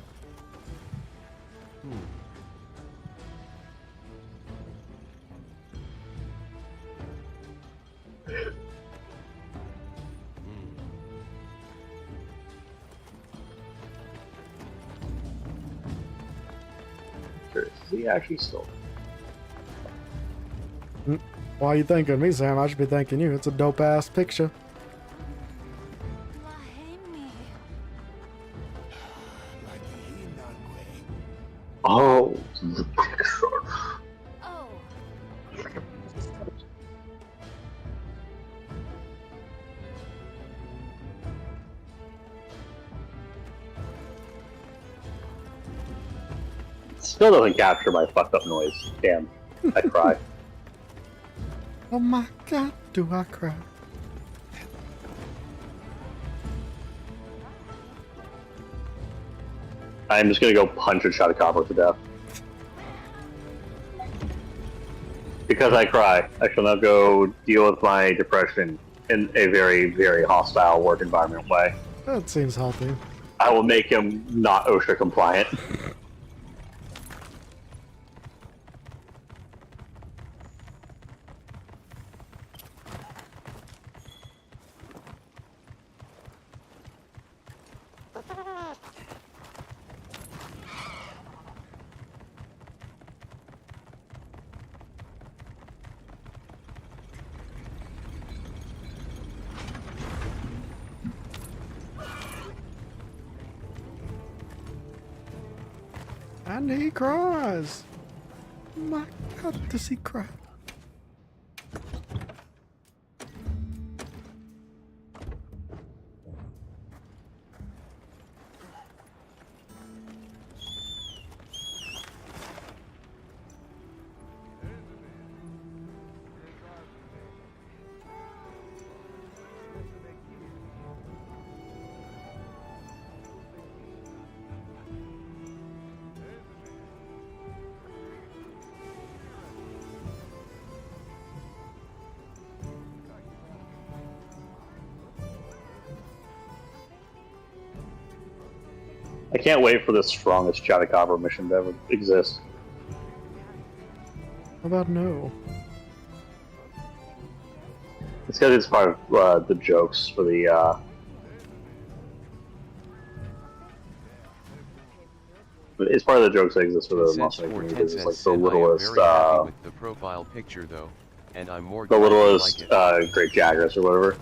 Is he actually still?
Why are you thanking me, Sam? I should be thanking you. It's a dope ass picture.
Oh, the picture.
Oh,
Still doesn't capture my fucked up noise. Damn, I cry.
Oh my god, do I cry?
I'm just gonna go punch a shot of copper to death. Because I cry, I shall now go deal with my depression in a very, very hostile work environment way.
That seems healthy.
I will make him not OSHA compliant.
And he cries. Oh my god, does he cry?
I can't wait for the strongest Chadacabra mission to ever exist.
How about no?
It's because it's part of the jokes for the. It's part of the jokes that exist for the
Cents
monster
for 10
community. It's like
cents,
the
and I am
littlest,
very happy with the profile picture though, and I'm more
the
glad you
littlest
like it.
Great Jagras or whatever.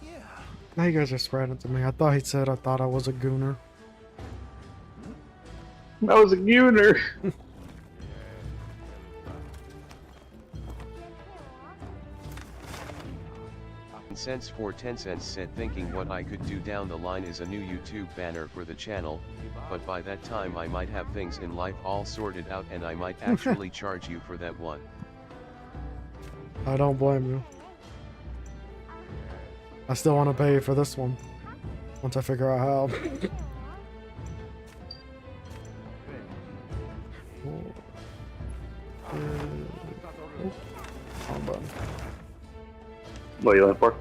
Yeah.
Now you guys are spreading it to me. I thought he said I thought I was a gooner.
That was a gooner.
Cents for 10 cents said thinking what I could do down the line is a new YouTube banner for the channel, but by that time I might have things in life all sorted out and I might actually charge you for that one.
I don't blame you. I still want to pay you for this one. Once I figure out how. Wrong button.
What are you looking for?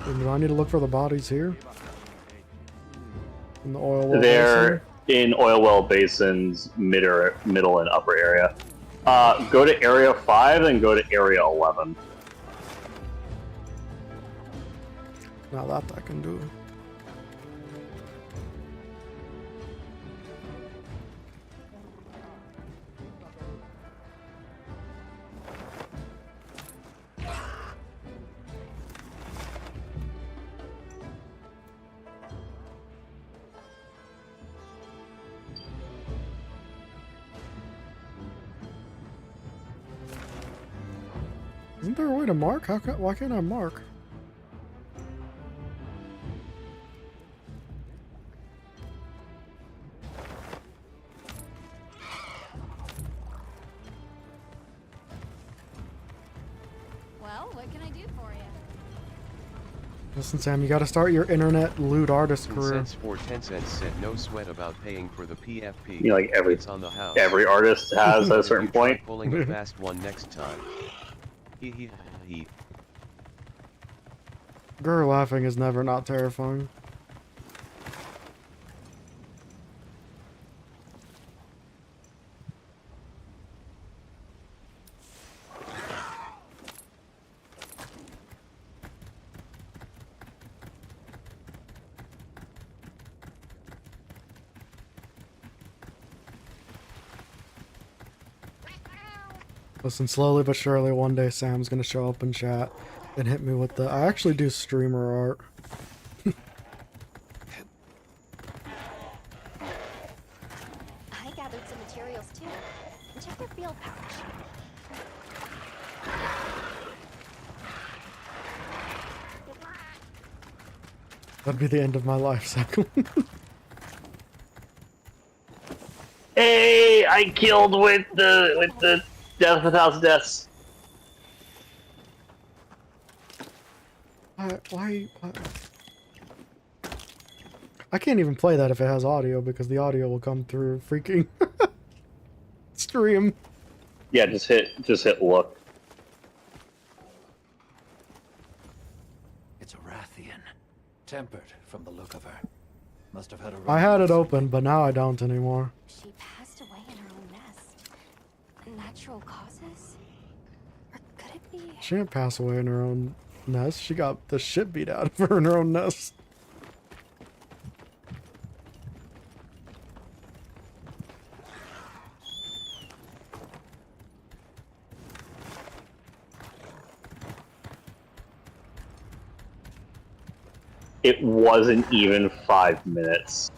Do I need to look for the bodies here? In the oil well
They're in oil well basins, middle and upper area. Go to area 5 and go to area 11.
Now that I can do. Isn't there a way to mark? Why can't I mark?
Well, what can I do for you?
Listen, Sam, you gotta start your internet lewd artist career.
Cents for 10 cents said no sweat about paying for the PFP.
You know, like
It's on the house.
every artist has at a certain
You try
point.
pulling a fast one next time. He.
Girl laughing is never not terrifying. Listen, slowly but surely, one day Sam's gonna show up in chat and hit me with the. I actually do streamer art.
I gathered some materials too. Check their field pouch.
That'd be the end of my life cycle.
Hey, I killed with the Death of a Thousand Deaths.
Why? I can't even play that if it has audio because the audio will come through freaking stream.
Yeah, just hit look.
It's a Rathian. Tempered from the look of her. Must have had a
I had it open, but now I don't anymore.
She passed away in her own nest. Natural causes? Or could it be?
She didn't pass away in her own nest. She got the shit beat out of her in her own nest.
It wasn't even 5 minutes.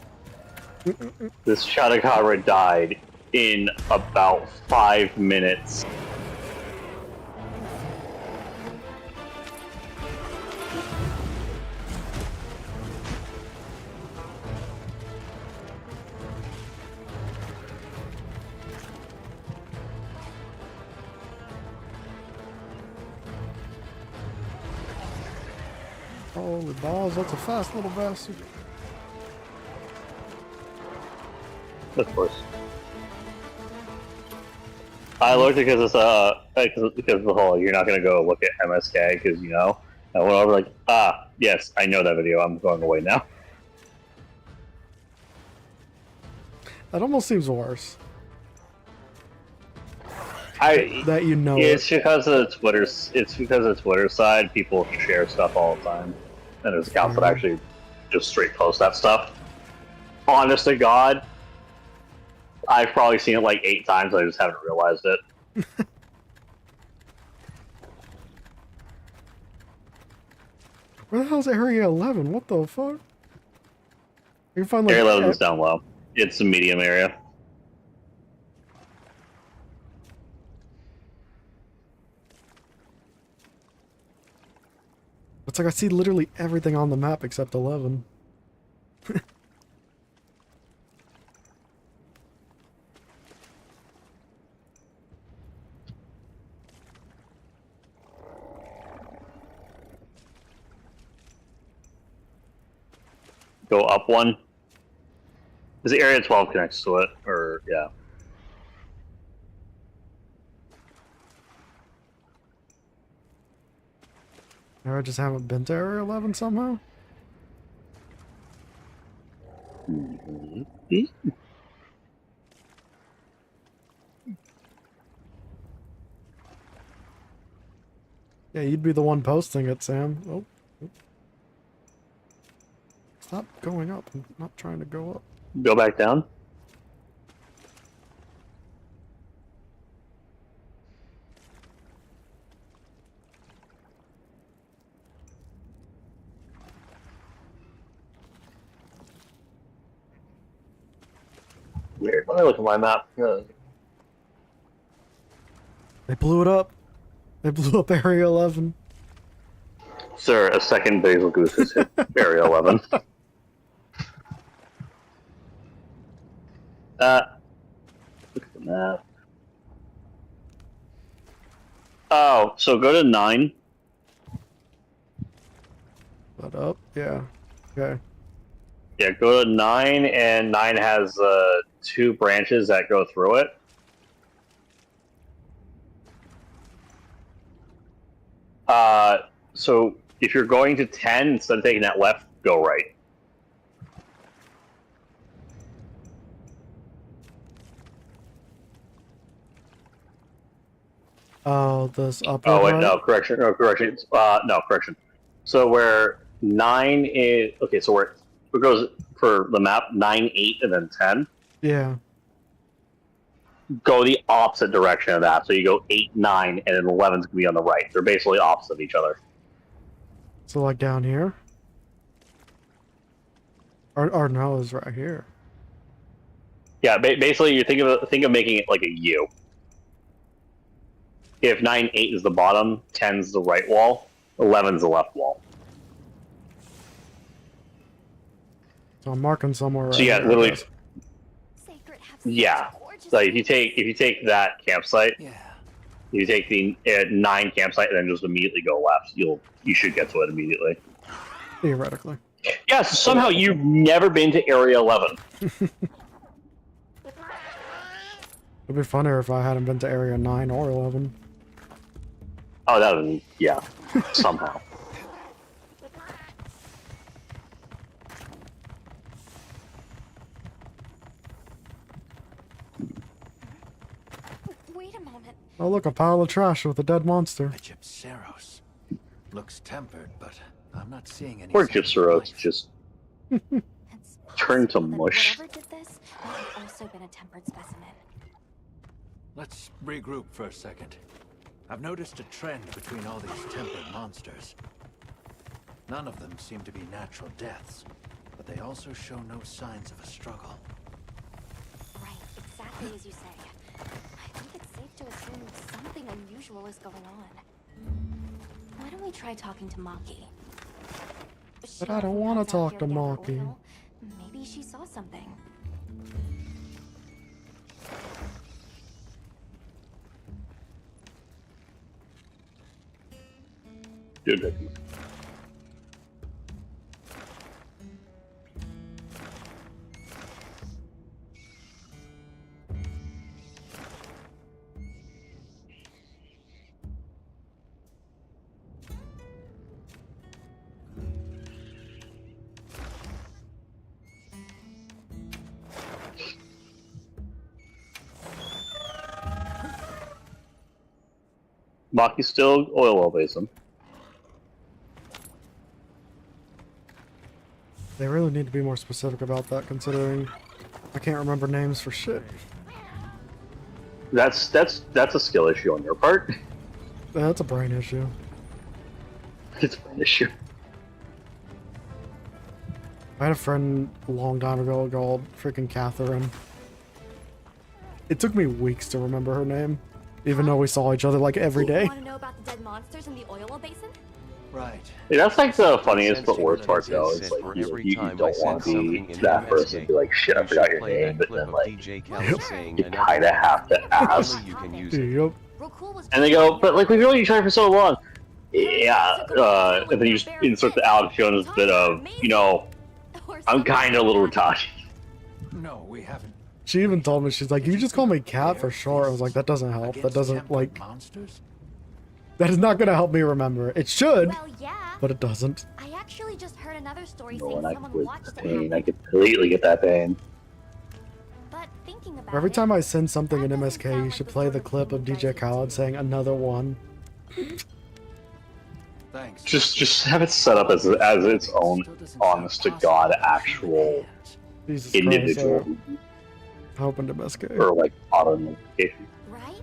This Chadakara died in about 5 minutes.
Holy balls, that's a fast little bastard.
Of course. I looked because it's because the whole you're not gonna go look at MSK because you know. I went over like yes, I know that video. I'm going away now.
That almost seems worse.
That
you know
it's because of the Twitter's. It's because of the Twitter side. People share stuff all the time, and there's accounts that actually just straight post that stuff. Honest to God, I've probably seen it like 8 times. I just haven't realized it.
Where the hell's Area 11? What the fuck? You can find like
Area 11 is down low. It's a medium area.
It's like I see literally everything on the map except 11.
Go up one. Is the area 12 connects to it? Or, yeah.
I just haven't been to Area 11 somehow. Yeah, you'd be the one posting it, Sam. Oh. Stop going up. I'm not trying to go up.
Go back down. Weird. Let me look at my map.
They blew it up. They blew up Area 11.
Sir, a second Basil Goose has hit Area 11. Look at the map. Oh, so go to 9.
But up? Yeah. Okay.
Yeah, go to 9, and 9 has 2 branches that go through it. So if you're going to 10, instead of taking that left, go right.
Oh, this upper
Oh, wait,
right?
no, correction. No, correction. No, correction. So where 9 is... Okay, so where it goes for the map, 9, 8, and then 10.
Yeah.
Go the opposite direction of that. So you go 8, 9, and then 11's going to be on the right. They're basically opposite of each other.
So like down here? Or no, it's right here.
Yeah, basically you think of making it like a U. If 9, 8 is the bottom, 10's the right wall, 11's the left wall.
So I'm marking somewhere right
So yeah,
here, I
literally,
guess.
yeah. So if you take that campsite,
Yeah.
you take the 9 campsite, and then just immediately go left. You should get to it immediately.
Theoretically.
Yeah, so somehow you've never been to Area 11.
It'd be funnier if I hadn't been to Area 9 or 11.
Oh, that was, yeah, somehow.
Wait a moment.
Oh look, a pile of trash with a dead monster.
A Gypceros. Looks tempered, but I'm not seeing any.
Poor
signs of
Gypceros
life.
just
It's
turned to
possible that
mush.
Whoever did this might have also been a tempered specimen.
Let's regroup for a second. I've noticed a trend between all these tempered monsters. None of them seem to be natural deaths, but they also show no signs of a struggle.
Right, exactly as you say. I think it's safe to assume something unusual is going on. Why don't we try talking to Maki?
But I don't want to talk to Maki.
Maybe she saw something.
Dude, Maki's still oil well basin.
They really need to be more specific about that, considering I can't remember names for shit.
That's a skill issue on your part.
That's a brain issue.
It's an issue.
I had a friend a long time ago called freaking Catherine. It took me weeks to remember her name, even though we saw each other like every day.
Want to know about the dead monsters in the oil well basin?
Right.
Yeah, that's like the funniest
Sense
but worst
you
part though.
said
It's like
for
you,
every
you
time I
don't want
said
to
something
be
in
that person
MSK,
be like, shit, I
you
forgot
should
your
play
name,
that
but
clip
then
of
like
DJ Khaled saying
you
another
kinda
one.
have to ask.
Only you can use it.
Yep.
Rokul was
And they go, but like we've only tried for so long. Yeah, and then you just insert the Alex Jones bit of, you know, I'm kinda a little retarded.
No, we haven't.
She even told me, she's like, you just call me Cat for short. I was like, that doesn't help. That
Against
doesn't,
tempered
like,
monsters?
that is not gonna help me remember. It should,
Well, yeah.
but it doesn't.
I actually just heard another story
No,
saying
and I
someone
completely
watched it
pain. I
happen.
completely get that pain.
But thinking about
Every
it,
time I send something in
that doesn't
MSK,
sound
you
like
should
the
play
sort
the
of
clip
thing
of
you guys
DJ
would
Khaled
do.
saying another one.
Thanks.
Just have it set up as its own honest to God actual
Jesus
individual
Christ, I opened MSK.
or like auto notification.
Right?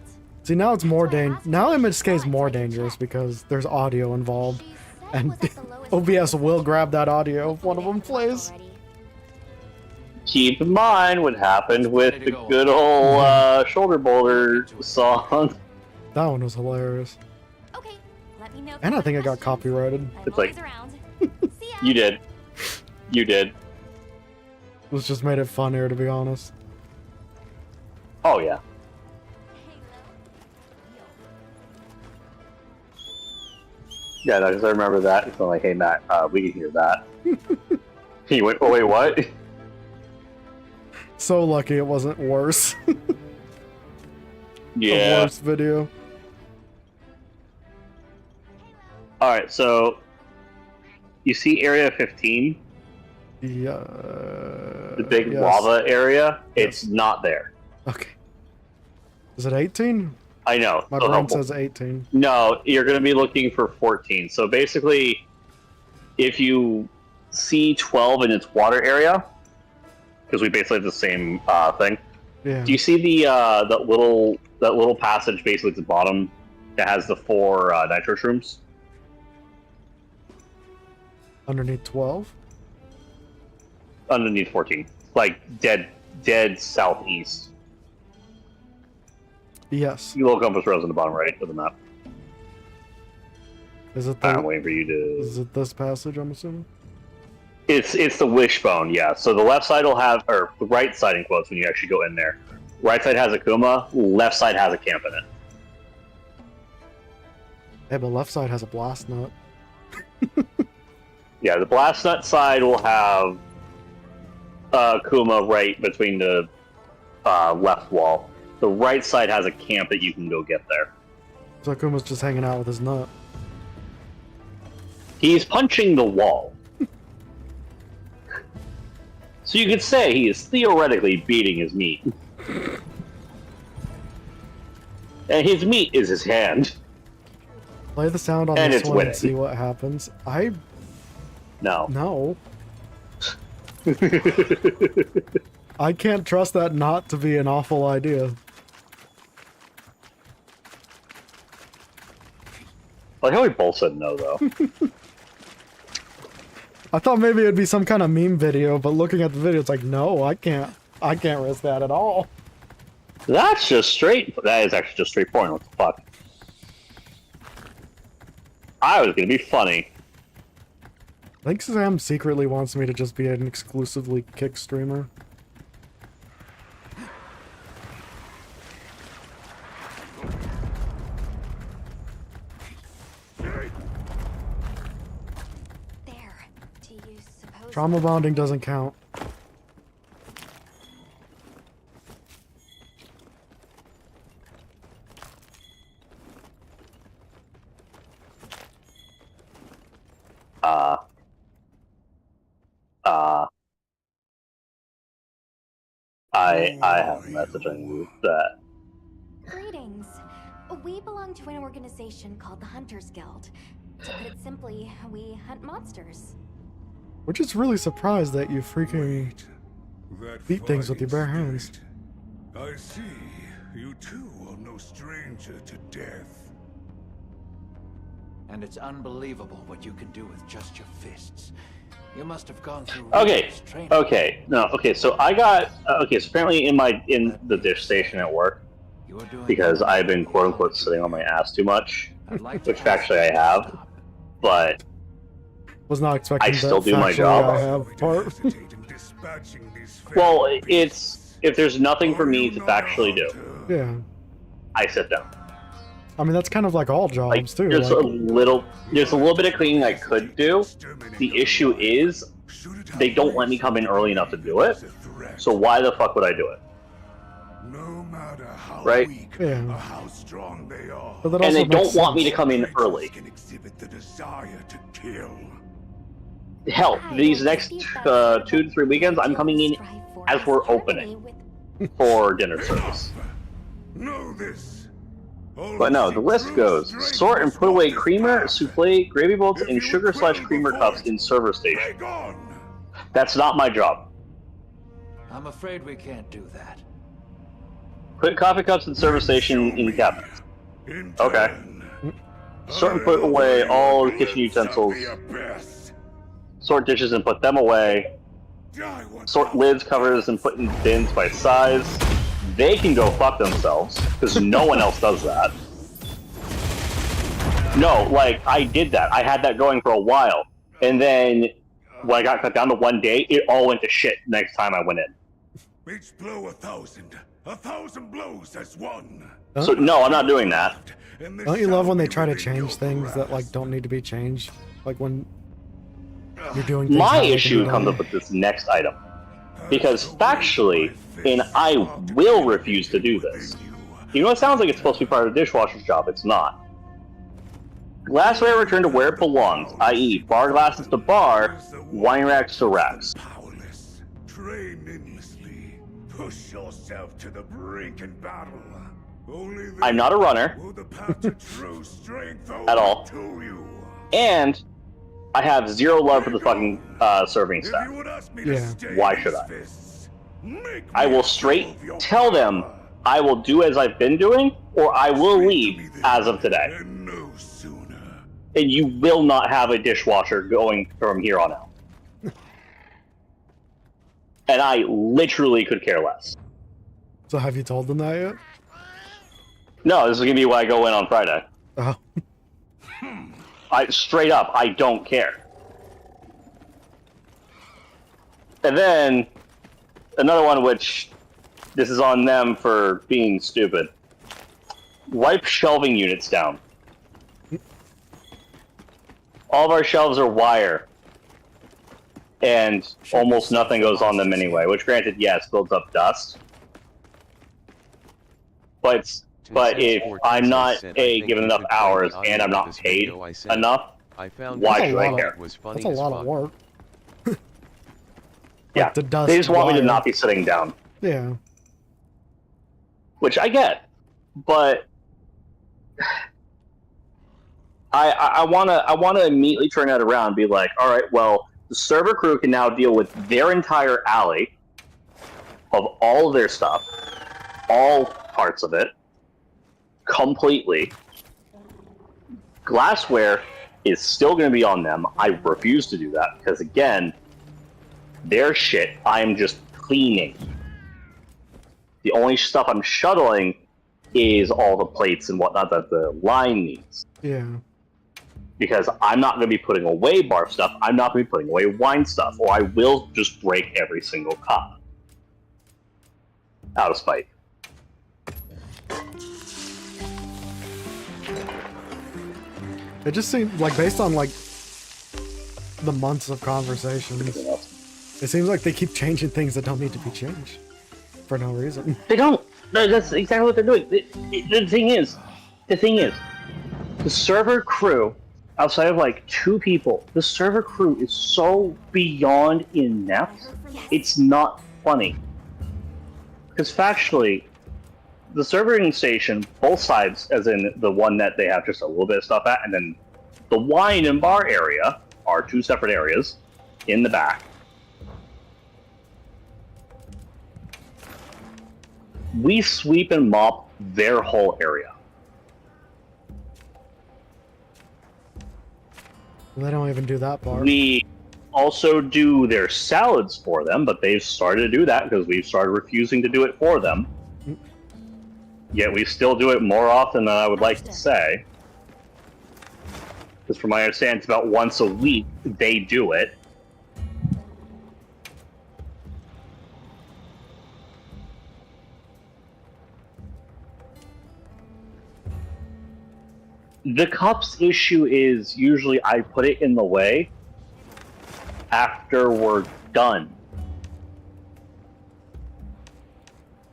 See, now it's more
That's why I
dan-
asked
now
her if she
MSK is
saw it,
more
so I could
dangerous
check.
because there's audio involved.
She said it
And
was at the lowest point
OBS
of the
will
search.
grab that audio if one of
Hopefully
them
they had enough
plays.
already.
Keep in mind what happened with
Ready
the
to go.
good old shoulder boulder song.
That one was hilarious.
Okay, let me know if
And
you
I
have
think it got
questions.
copyrighted.
I'm
It's like-
always around. See ya.
You did. You did.
It was just made it funnier, to be honest.
Oh yeah. Yeah, no, because I remember that. It's like, hey Matt, we can hear that. He went, oh wait, what?
So lucky it wasn't worse. The
Yeah.
worst video.
Alright, so you see Area 15,
Yeah.
the big
yes.
lava area?
Yes.
It's not there.
Okay. Is it 18?
I know.
My
so
brain
helpful.
says 18.
No, you're going to be looking for 14. So basically, if you see 12 in its water area, because we basically have the same thing.
Yeah.
Do you see the that little passage basically at the bottom that has the 4 nitro shrooms?
Underneath 12?
Underneath 14, like dead southeast.
Yes.
You little compass rose on the bottom right of the map.
Is it
I'm
the,
waiting for you to.
is it this passage, I'm assuming?
It's the wishbone, yeah. So the left side will have, or the right side in quotes when you actually go in there. Right side has a Kuma, left side has a camp in it.
Hey, but left side has a blast nut.
Yeah, the blast nut side will have Kuma right between the left wall. The right side has a camp that you can go get there.
So Kuma's just hanging out with his nut.
He's punching the wall. So you could say he is theoretically beating his meat. And his meat is his hand.
Play the sound on
And
this
it's
one and
winning.
see what happens.
No.
No. I can't trust that not to be an awful idea.
I like how we both said no, though.
I thought maybe it'd be some kind of meme video, but looking at the video, it's like, no, I can't risk that at all.
That's just straight. That is actually just straight porn. What the fuck? I was gonna be funny.
I think Sam secretly wants me to just be an exclusively kick streamer.
There. Do you suppose?
Trauma bonding doesn't count.
I have a message on you that
Greetings. We belong to an organization called the Hunters Guild. To put it simply, we hunt monsters.
We're just really surprised that you freaking beat things with your bare hands.
I see. You too are no stranger to death.
And it's unbelievable what you can do with just your fists. You must have gone through
Okay.
rigorous training.
Okay. No. Okay. So I got. Okay. So apparently in the dish station at work,
You are doing
because
all
I've been
you
quote unquote
can
sitting on my ass too much,
I'd like to
which
ask
factually I
you to
have,
stop.
but
Was not expecting
I still
that
do my
factually
job.
I have part.
well, it's if there's nothing for me to factually do,
Yeah.
I sit down.
I mean, that's kind of like all
Like
jobs, too.
there's
Like,
there's a little bit of cleaning I could do. The issue is they don't let me come in early enough to do it. So why the fuck would I do it?
No matter how
Right?
weak
Yeah.
or how strong they are,
but that
And
also
they don't
makes
want me to
sense.
come in early.
can exhibit the desire to kill.
Hell, these next 2 to 3 weekends, I'm coming in as we're opening for dinner service.
Know this.
But no, the list goes: sort and put away creamer, souffle, gravy bolts, and sugar/creamer cups in server station. That's not my job.
I'm afraid we can't do that.
Put coffee cups in server station in cabinets. Okay. Sort and put away all kitchen utensils. Sort dishes and put them away. Sort lids, covers, and put in bins by size. They can go fuck themselves, because no one else does that. No, like, I did that. I had that going for a while. And then, when I got cut down to 1 day, it all went to shit next time I went in.
Each blow 1,000 blows as one.
So, no, I'm not doing that.
Don't you love when they try to change things that, like, don't need to be changed? Like, when you're doing things
My
how they can
issue
be
comes
done.
up with this next item. Because factually, and I will refuse to do this. You know, it sounds like it's supposed to be part of the dishwasher's job. It's not. Glassware returned to where it belongs, i.e. bar glasses to bar, wine racks to racks.
Powerless. Train endlessly. Push yourself to the brink in battle. Only then
I'm not a runner
will the path to true strength
at all.
to you.
And I have zero love for the fucking serving
If
staff.
you would ask me
Yeah.
to stay
Why
in
should
these
I?
fists, make
I
me
will
a
straight
show of your
tell them
power.
I will do as I've been doing, or I will leave as of today.
And no sooner.
And you will not have a dishwasher going from here on out. And I literally could care less.
So have you told them that yet?
No, this is gonna be why I go in on Friday.
Oh.
Straight up, I don't care. And then, another one which, this is on them for being stupid. Wipe shelving units down. All of our shelves are wire. And almost nothing goes on them anyway, which granted, yes, builds up dust. But if I'm not given enough hours and I'm not paid enough,
I found
why
That's a
should I
lot.
care?
was funny
That's a
as
lot
fuck.
of work.
Yeah,
the dust
they just want me to
wire.
not be sitting down,
Yeah.
which I get, but I wanna immediately turn that around and be like, all right, well, the server crew can now deal with their entire alley of all of their stuff, all parts of it, completely. Glassware is still going to be on them. I refuse to do that because, again, their shit I'm just cleaning. The only stuff I'm shuttling is all the plates and whatnot that the line needs.
Yeah.
Because I'm not going to be putting away bar stuff, I'm not going to be putting away wine stuff, or I will just break every single cup. Out of spite.
It just seems like, based on like the months of conversations, it seems like they keep changing things that don't need to be changed for no reason.
They don't. No, that's exactly what they're doing. The thing is, the server crew, outside of like 2 people, the server crew is so beyond inept, it's not funny. Because factually, the serving station, both sides, as in the one that they have just a little bit of stuff at, and then the wine and bar area are 2 separate areas in the back. We sweep and mop their whole area.
They don't even do that part.
We also do their salads for them, but they've started to do that because we've started refusing to do it for them. Yet we still do it more often than I would like to say. Because from my understanding, it's about once a week they do it. The cups issue is usually I put it in the way after we're done.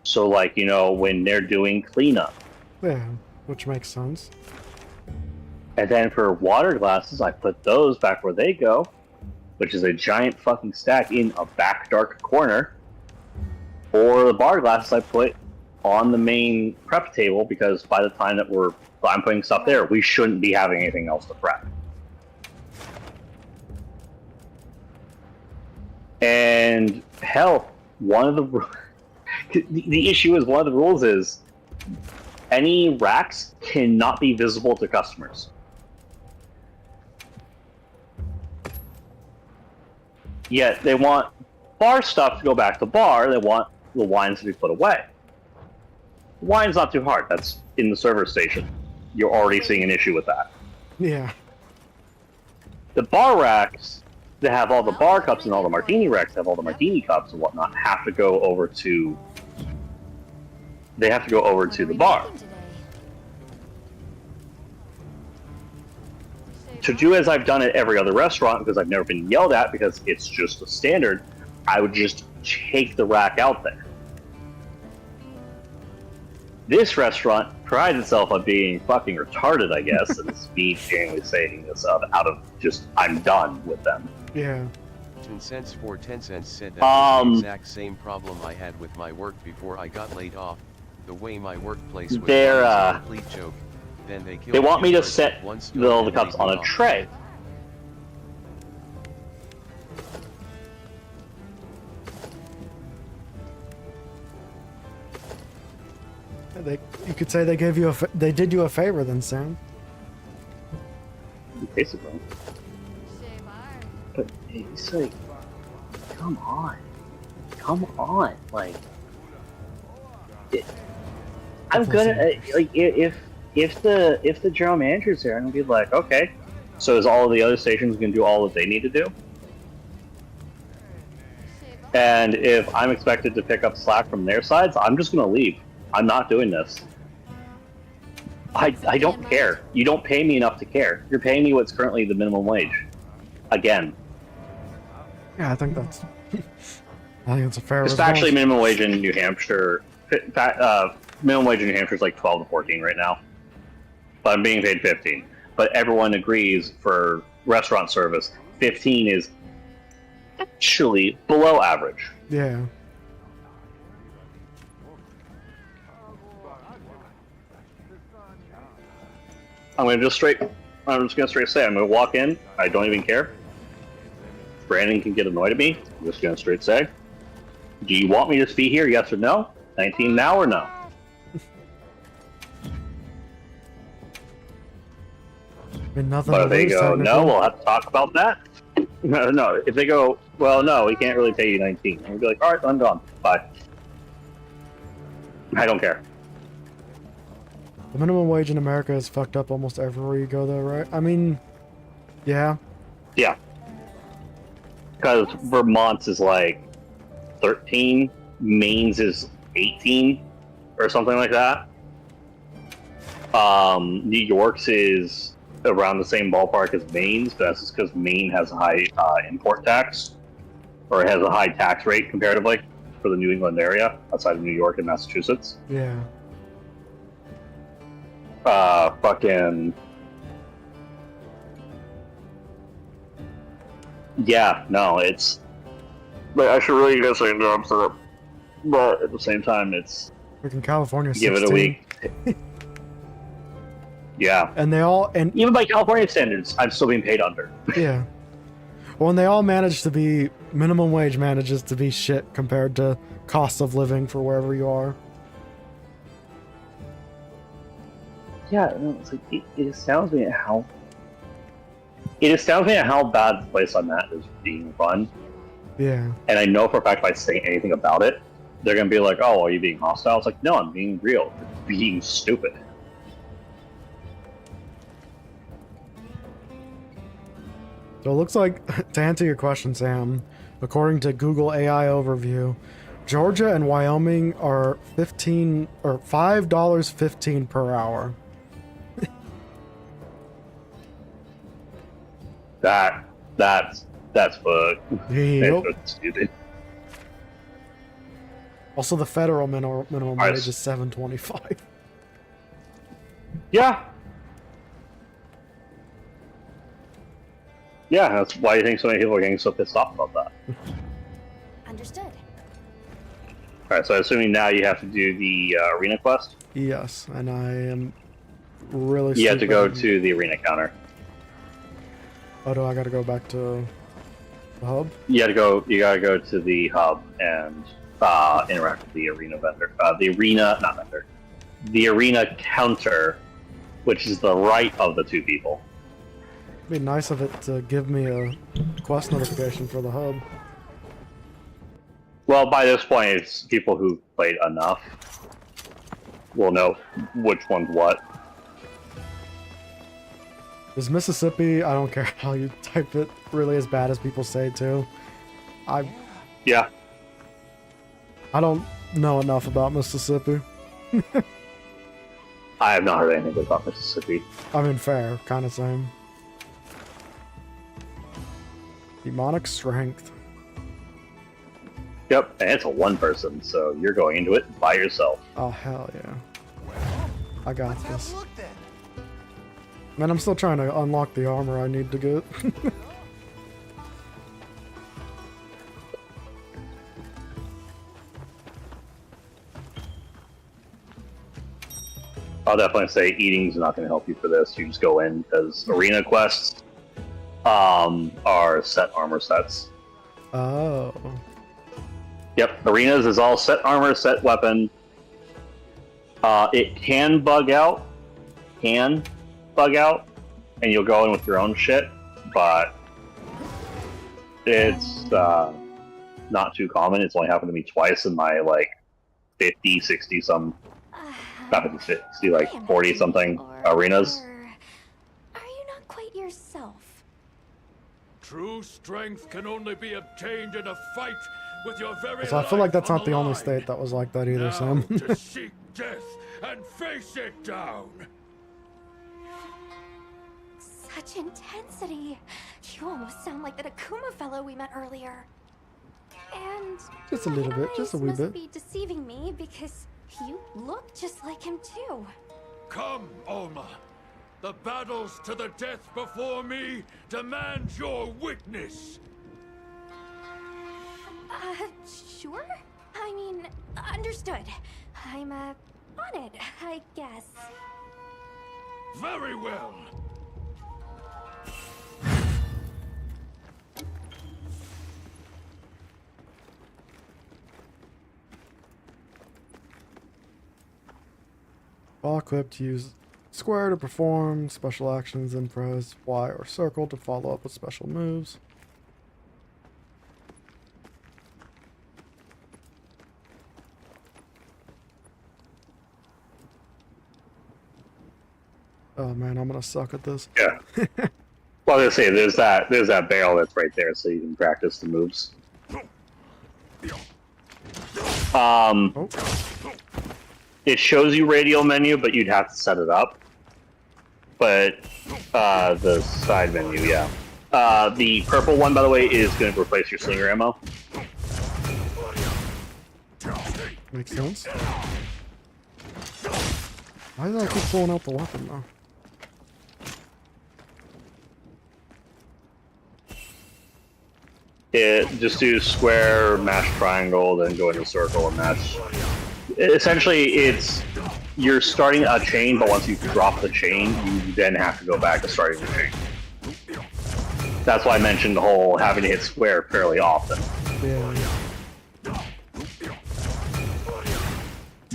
So, like, you know, when they're doing cleanup.
Yeah, which makes sense.
And then for water glasses, I put those back where they go, which is a giant fucking stack in a back dark corner. Or the bar glasses I put on the main prep table, because by the time that I'm putting stuff there, we shouldn't be having anything else to prep. And hell, one of the issue is, one of the rules is any racks cannot be visible to customers. Yet they want bar stuff to go back to bar, they want the wines to be put away. Wine's not too hard, that's in the server station. You're already seeing an issue with that.
Yeah.
The bar racks that have all the bar cups and all the martini racks that have all the martini cups and whatnot have to go over to the bar. To do as I've done at every other restaurant, because I've never been yelled at because it's just a standard, I would just take the rack out there. This restaurant prides itself on being fucking retarded, I guess, and it's me genuinely saying this out of just, I'm done with them.
Yeah.
10 cents for 10 cents said that was the exact same problem I had with my work before I got laid off. The way my workplace was a complete joke. Then they
want me to set all the cups on a tray.
You could say they gave you they did you a favor then, Sam.
Basically. But it's like, come on, like, I'm gonna like if the general manager's there, I'm gonna be like, okay, so is all of the other stations gonna do all that they need to do? And if I'm expected to pick up slack from their sides, I'm just gonna leave. I'm not doing this. I don't care. You don't pay me enough to care. You're paying me what's currently the minimum wage. Again.
Yeah, I think that's a fair
It's
response.
actually minimum wage in New Hampshire. Minimum wage in New Hampshire is like 12 to 14 right now. But I'm being paid 15. But everyone agrees for restaurant service, 15 is actually below average.
Yeah.
I'm just gonna straight say, I'm gonna walk in, I don't even care. Brandon can get annoyed at me, I'm just gonna straight say, do you want me to be here, yes or no? 19 now or no?
Nothing
But if they go, no, we'll have to talk about that. No, if they go, well, no, we can't really pay you 19. I'll be like, alright, I'm gone, bye. I don't care.
The minimum wage in America is fucked up almost everywhere you go, though, right? I mean, yeah.
Yeah. Because Vermont's is like 13, Maine's is 18, or something like that. New York's is around the same ballpark as Maine's, but that's just because Maine has a high import tax, or it has a high tax rate comparatively for the New England area, outside of New York and Massachusetts.
Yeah.
Fucking... Yeah, no, it's... Like, I should really get something to set up, but at the same time, it's...
Freaking California,
give it a week. Yeah.
And they all... and
even by California standards, I'm still being paid under.
Yeah. Well, and they all manage to be... minimum wage manages to be shit compared to cost of living for wherever you are.
Yeah, no, it's like, it astounds me at how It astounds me at how bad the place I'm at is being run.
Yeah.
And I know for a fact if I say anything about it, they're gonna be like, "Oh, are you being hostile?" It's like, no, I'm being real. You're being stupid.
So it looks like, to answer your question, Sam, according to Google AI overview, Georgia and Wyoming are $5.15 per hour.
That's fuck.
Yep.
That's stupid.
Also, the federal minimum
Alright.
wage is $7.25.
Yeah. Yeah, that's why you think so many people are getting so pissed off about that.
Understood.
Alright, so assuming now you have to do the arena quest.
Yes, and I am really.
You have to go
stupid.
to the arena counter.
Oh, do I gotta go back to the hub?
You gotta go to the hub and interact with the arena vendor. The arena counter, which is the right of the two people.
It'd be nice of it to give me a quest notification for the hub.
Well, by this point, it's people who've played enough will know which one's what.
Is Mississippi, I don't care how you type it, really as bad as people say too?
Yeah.
I don't know enough about Mississippi.
I have not heard anything good about Mississippi.
I mean, fair, kind of same. Demonic strength.
Yep, and it's a one person, so you're going into it by yourself.
Oh, hell yeah. I got
Let's have
this.
a look then.
Man, I'm still trying to unlock the armor I need to get.
I'll definitely say eating's not going to help you for this. You just go in because arena quests are set armor sets.
Oh.
Yep, arenas is all set armor, set weapon. It can bug out, and you'll go in with your own shit, but it's not too common. It's only happened to me twice in my, like, 50, 60 some, not 50, 60, like 40 something arenas.
Are you not quite yourself?
True strength can only be obtained in a fight with your very
So I feel like
life
that's
on
not the only
line.
state that was like that either,
Now
Sam.
to seek death and face it down.
Such intensity. You almost sound like that Akuma fellow we met earlier. And
Just a little
my
bit, just a
eyes
wee
must
bit.
be deceiving me because you look just like him too.
Come, Alma. The battles to the death before me demand your witness.
Sure? I mean, understood. I'm, on it, I guess.
Very well.
While equipped, use square to perform special actions and press Y or circle to follow up with special moves. Oh man, I'm gonna suck at this.
Yeah. Well, I was gonna say there's that barrel that's right there, so you can practice the moves.
Oh,
It shows you radio menu, but you'd have to set it up. But the side menu, yeah. The purple one, by the way, is going to replace your slinger ammo.
makes sense. Why did I keep pulling out the weapon though?
Just do square, mash triangle, then go into circle and mash. Essentially, you're starting a chain, but once you drop the chain, you then have to go back to starting the chain. That's why I mentioned the whole having to hit square fairly often.
Yeah.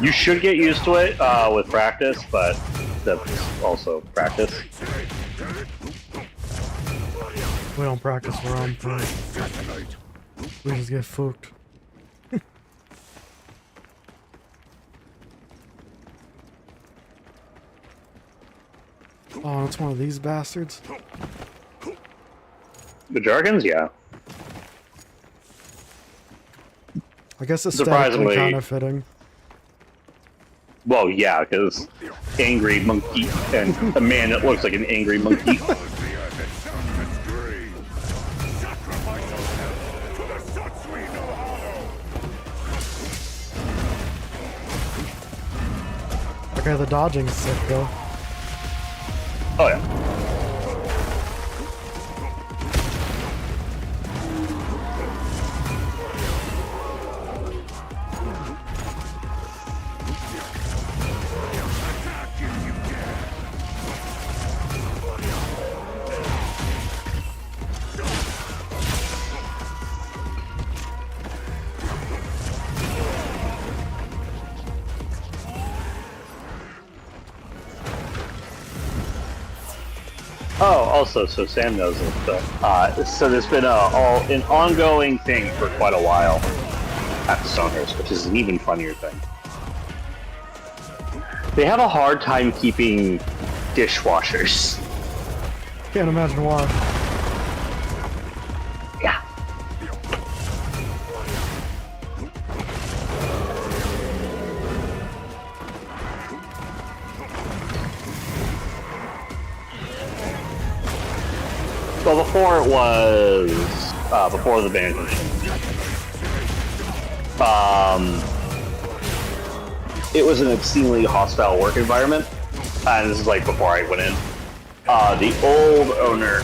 You should get used to it with practice, but that's also practice.
We don't practice where I'm from. We just get fucked. Oh, it's one of these bastards.
The Jargons, yeah.
I guess aesthetically
Surprisingly-
kind of fitting.
Well, yeah, because angry monkey and a man that looks like an angry monkey.
Okay, the dodging's sick though.
Oh yeah. Oh, also, so Sam knows this, but so there's been an ongoing thing for quite a while at Stonehurst, which is an even funnier thing. They have a hard time keeping dishwashers.
Can't imagine why.
Yeah. Well, before it was, before the ban, it was an obscenely hostile work environment, and this is like before I went in. The old owner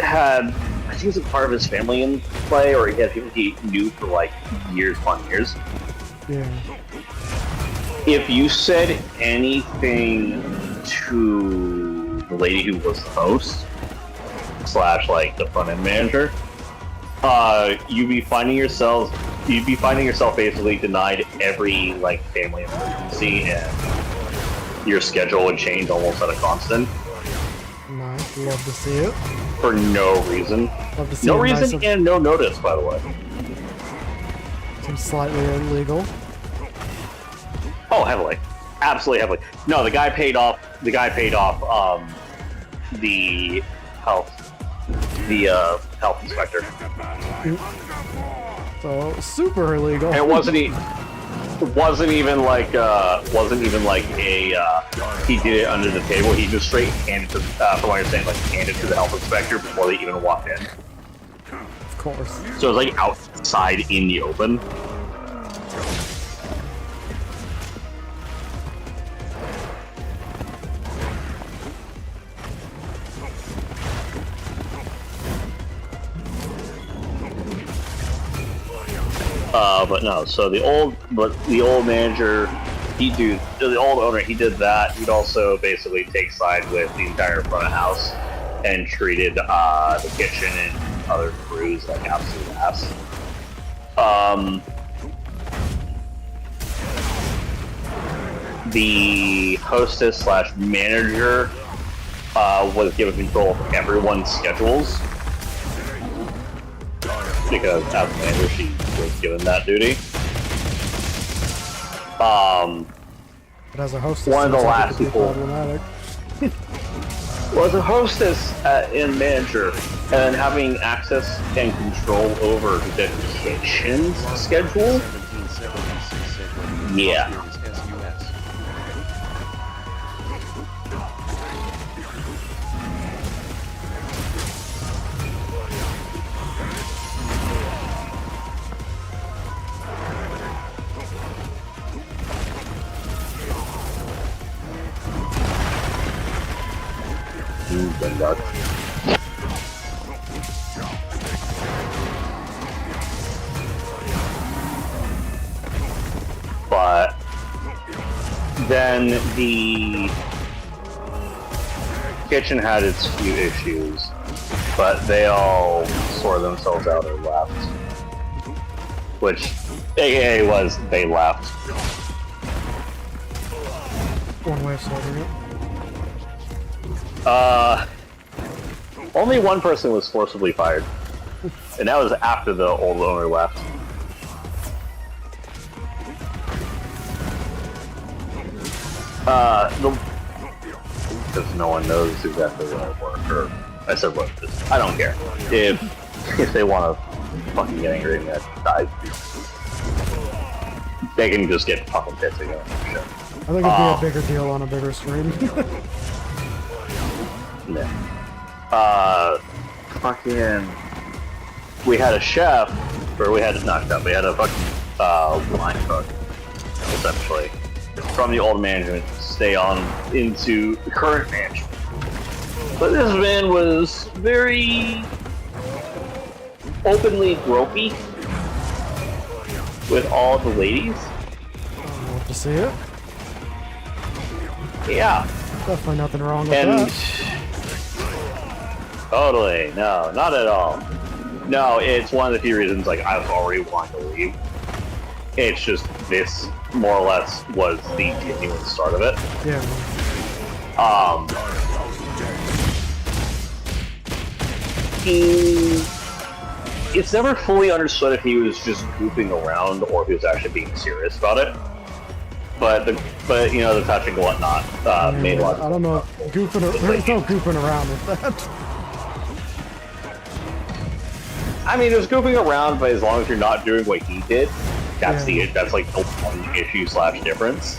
had, I think it was a part of his family in play, or he had people he knew for like years upon years.
Yeah.
If you said anything to the lady who was the host, / like the front end manager, you'd be finding yourself basically denied every like family emergency, and your schedule would change almost at a constant
Nice. Love to see it.
for no reason.
Love to see
No
a nice
reason and no notice, by the way.
Seems slightly illegal.
Oh, heavily, absolutely heavily. No, the guy paid off. The health inspector.
So super illegal.
And it wasn't even like a he did it under the table. He just straight handed to from what I understand, like handed to the health inspector before they even walked in.
Of course.
So it was like outside in the open. But no, so the old manager, the old owner, he did that. He'd also basically take side with the entire front of house and treated the kitchen and other crews like absolute ass. The hostess / manager was given control of everyone's schedules, because as manager she was given that duty.
But as a hostess,
One of the
seems like it
last
could be
people-
problematic.
Was a hostess and manager, and then having access and control over the kitchen's schedule.
1776 said when the
Yeah.
appeared as SUS.
Good luck. But then the kitchen had its few issues, but they all sorted themselves out or left. Which, AKA was, they left.
One way of solving it.
Only one person was forcibly fired, and that was after the old owner left. Because no one knows exactly what I work, or I said, look, I don't care. If they want to fucking get angry at me, they can just get fucking pissed again. Shit.
I think it'd be a bigger deal on a bigger screen.
Yeah. Fucking. We had a chef, or we had a not chef, we had a fucking line cook, essentially, from the old management stay on into the current management. But this man was very openly gropey with all the ladies.
I'll love to see it.
Yeah.
Definitely nothing wrong with
And
that.
totally, no, not at all. No, it's one of the few reasons like I've already wanted to leave. It's just this more or less was the genuine start of it.
Yeah.
It's never fully understood if he was just goofing around or if he was actually being serious about it. But you know, the touching and whatnot made a lot of
I don't know. There's no goofing around with that.
I mean, there's goofing around, but as long as you're not doing what he did, that's that's like the one issue / difference.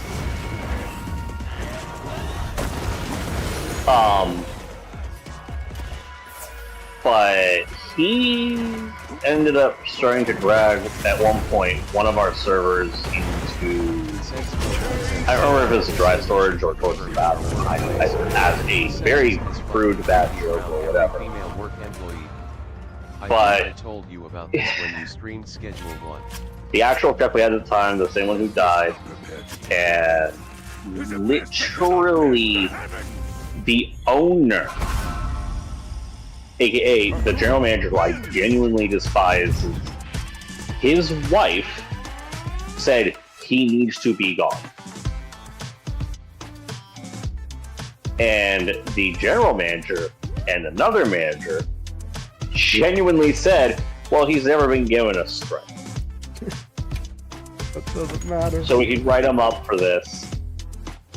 But he ended up starting to drag at one point one of our servers into, I don't remember if it was a dry storage or towards the bathroom, as a very crude bad joke or whatever. But
I told you about this when you streamed Schedule 1.
The actual chef we had at the time, the same one who died, and literally the owner, aka the general manager, who I genuinely despise, his wife said he needs to be gone. And the general manager and another manager genuinely said, well, he's never been given a strike.
That doesn't matter.
So we could write him up for this.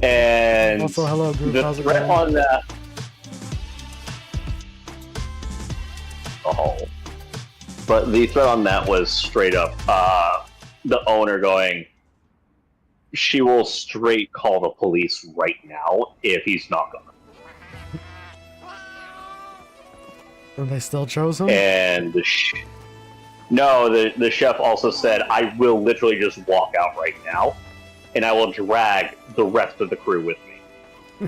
And
Also, hello, group.
the
How's it
threat
going?
on that. Oh. But the threat on that was straight up the owner going, she will straight call the police right now if he's not gonna.
And they still chose him?
And the chef also said, I will literally just walk out right now, and I will drag the rest of the crew with me.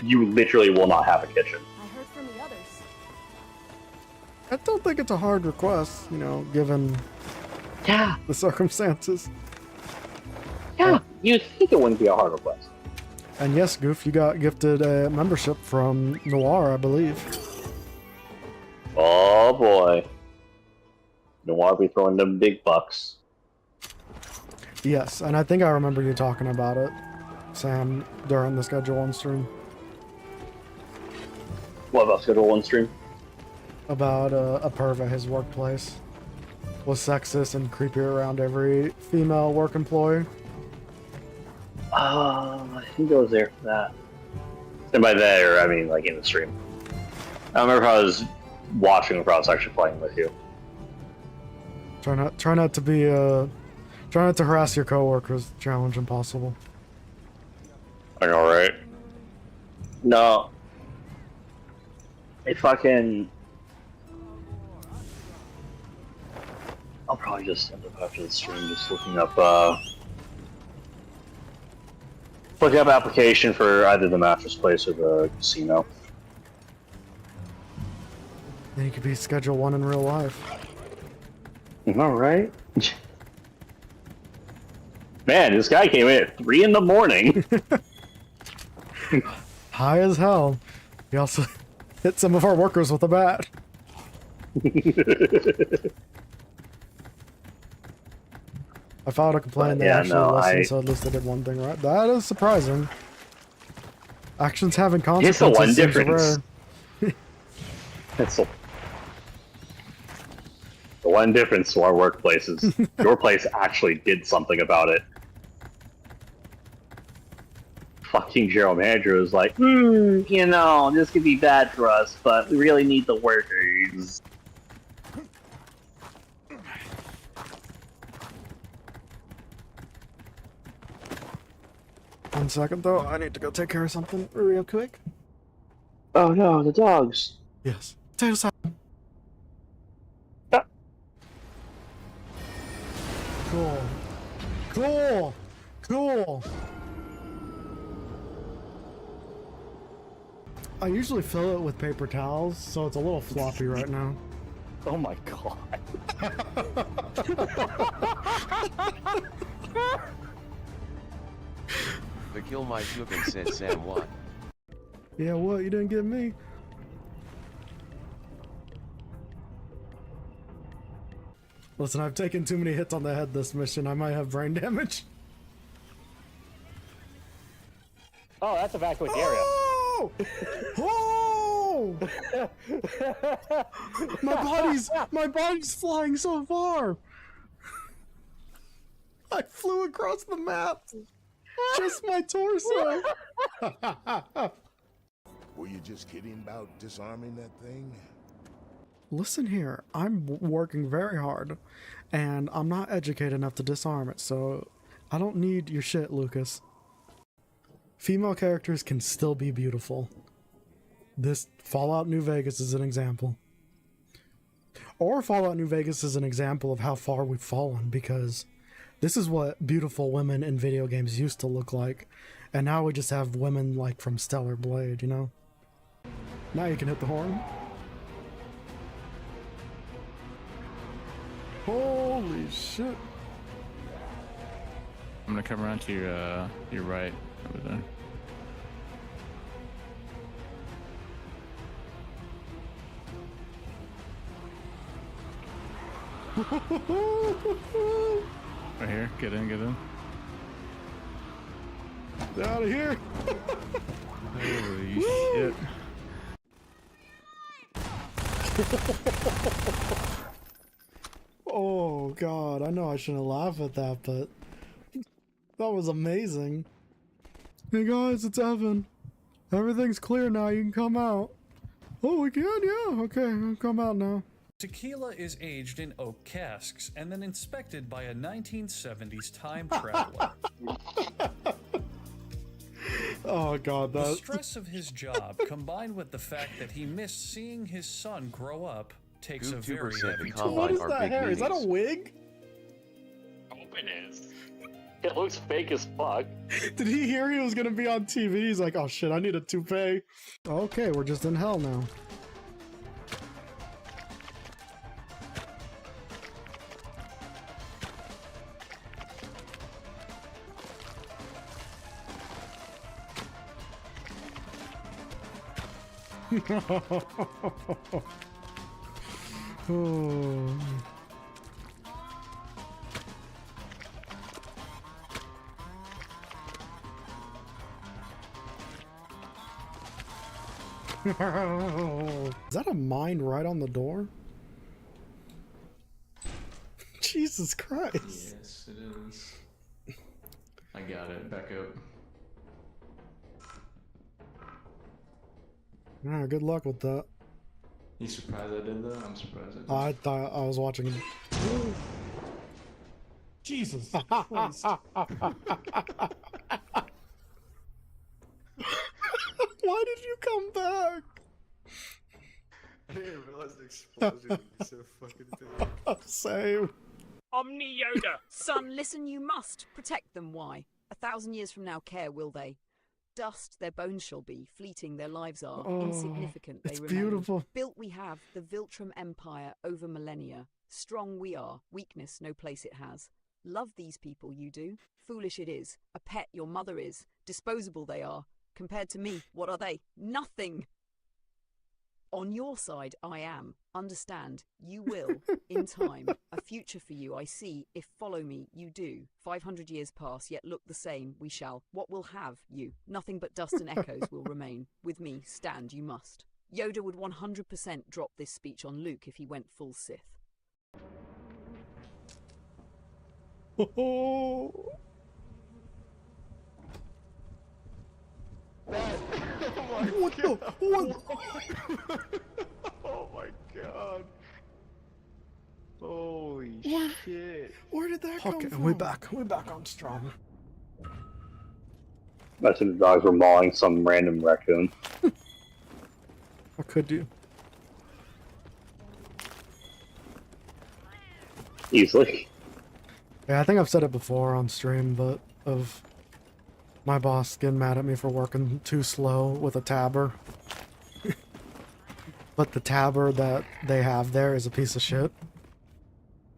You literally will not have a kitchen.
I heard from the others.
I don't think it's a hard request, you know, given the circumstances.
Yeah, you'd think it wouldn't be a hard request.
And yes, Goof, you got gifted a membership from Noir, I believe.
Oh boy. Noir be throwing them big bucks.
Yes, and I think I remember you talking about it, Sam, during the Schedule 1 stream.
What about Schedule 1 stream?
About a perv at his workplace. Was sexist and creepy around every female work employee.
I think I was there for that. And by there, I mean like in the stream. I don't remember if I was watching or if I was actually playing with you.
Try not to be try not to harass your coworkers. Challenge impossible.
I know, right? No. If I can, I'll probably just end up after the stream just looking up application for either the mattress place or the casino.
Then you could be Schedule 1 in real life.
All right. Man, this guy came in at 3 in the morning.
High as hell. He also hit some of our workers with a bat. I filed a complaint. They actually listened, so at least they did one thing right. That is surprising. Actions having consequences.
Here's the one
seems
difference.
rare.
one difference to our workplaces. Your place actually did something about it. Fucking general manager was like, you know, this could be bad for us, but we really need the workers.
One second though, I need to go take care of something real quick.
Oh no, the dogs.
Yes. Potato salad. Cool. Cool. Cool. I usually fill it with paper towels, so it's a little floppy right now.
Oh my god.
The kill my token, said Sam what?
Yeah, what? You didn't get me? Listen, I've taken too many hits on the head this mission. I might have brain damage.
Oh, that's evacuate the area.
Oh! Oh! my body's flying so far. I flew across the map. Just my torso.
Were you just kidding about disarming that thing?
Listen here, I'm working very hard, and I'm not educated enough to disarm it, so I don't need your shit, Lucas. Female characters can still be beautiful. This Fallout New Vegas is an example. Or Fallout New Vegas is an example of how far we've fallen, because this is what beautiful women in video games used to look like, and now we just have women like from Stellar Blade, you know? Now you can hit the horn. Holy shit.
I'm gonna come around to your right over there. Right here, get in, get in.
Get out of here!
Holy shit.
Oh god, I know I shouldn't laugh at that, but that was amazing. Hey guys, it's Evan. Everything's clear now, you can come out. Oh, we can? Yeah, okay, I'll come out now.
Tequila is aged in oak casks and then inspected by a 1970s time traveler.
Oh god,
The
that...
stress of his job, combined with the fact that he missed seeing his son grow up, takes a
Gootuber
very
said the
heavy toll.
What
combine
is
are
that
big
hair? Is that a
meanies.
wig?
I hope it is. It looks fake as fuck.
Did he hear he was gonna be on TV? He's like, oh shit, I need a toupee. Okay, we're just in hell now. Oh. Is that a mine right on the door? Jesus Christ.
Yes, it is. I got it. Back up.
Ah, good luck with that.
You surprised I did that? I'm surprised I did.
I thought I was watching.
Jesus
Christ. Why did you come back?
I didn't realize the explosion would be so fucking big.
Same.
Omni Yoda! Son, listen, you must. Protect them, why? 1,000 years from now, care will they? Dust their bones shall be, fleeting their lives are,
Oh,
insignificant they
it's
remain.
beautiful.
Built we have the Viltrum Empire over millennia. Strong we are, weakness no place it has. Love these people you do, foolish it is. A pet your mother is, disposable they are. Compared to me, what are they? Nothing! On your side I am. Understand, you will, in time. A future for you I see, if follow me you do. 500 years pass, yet look the same, we shall. What will have you? Nothing but dust and echoes will remain. With me, stand you must. Yoda would 100% drop this speech on Luke if he went full Sith.
What the? What?
Oh my god. Holy shit.
Where did that come from? We're back on strong.
Imagine the dogs were mauling some random raccoon.
What could you?
Easily.
Yeah, I think I've said it before on stream, but of my boss getting mad at me for working too slow with a tabber. But the tabber that they have there is a piece of shit.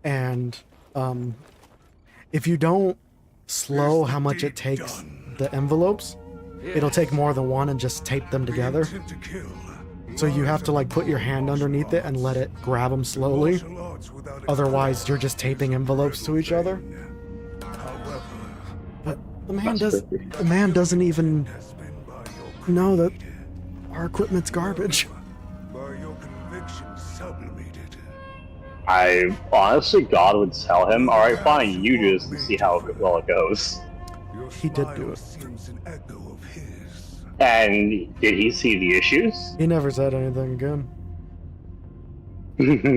And if you don't slow how much it takes the envelopes, it'll take more than one and just tape them together. So you have to like put your hand underneath it and let it grab them slowly. Otherwise, you're just taping envelopes to each other. But the man doesn't even know that our equipment's garbage.
I honestly, God would tell him, alright, fine, you do this and see how well it goes.
He did do it.
And did he see the issues?
He never said anything again.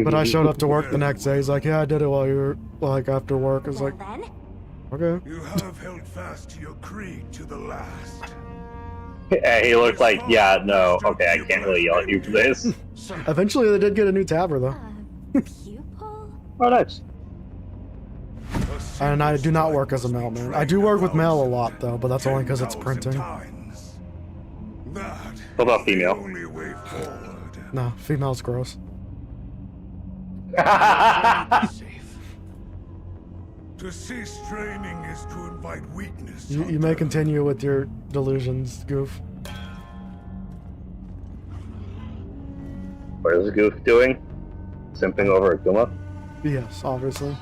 But I showed up to work the next day. He's like, yeah, I did it while you were, like, after work. I was like, okay.
You have held fast to your creed to the last.
And he looked like, yeah, no, okay, I can't really yell at you for this.
Eventually, they did get a new tabber, though.
Oh, nice.
And I do not work as a mailman. I do work with mail a lot, though, but that's only because it's printing.
What about female?
No, female's gross.
To cease straining is to invite weakness.
You may continue with your delusions, Goof.
What is Goof doing? Simping over Akuma?
Yes, obviously.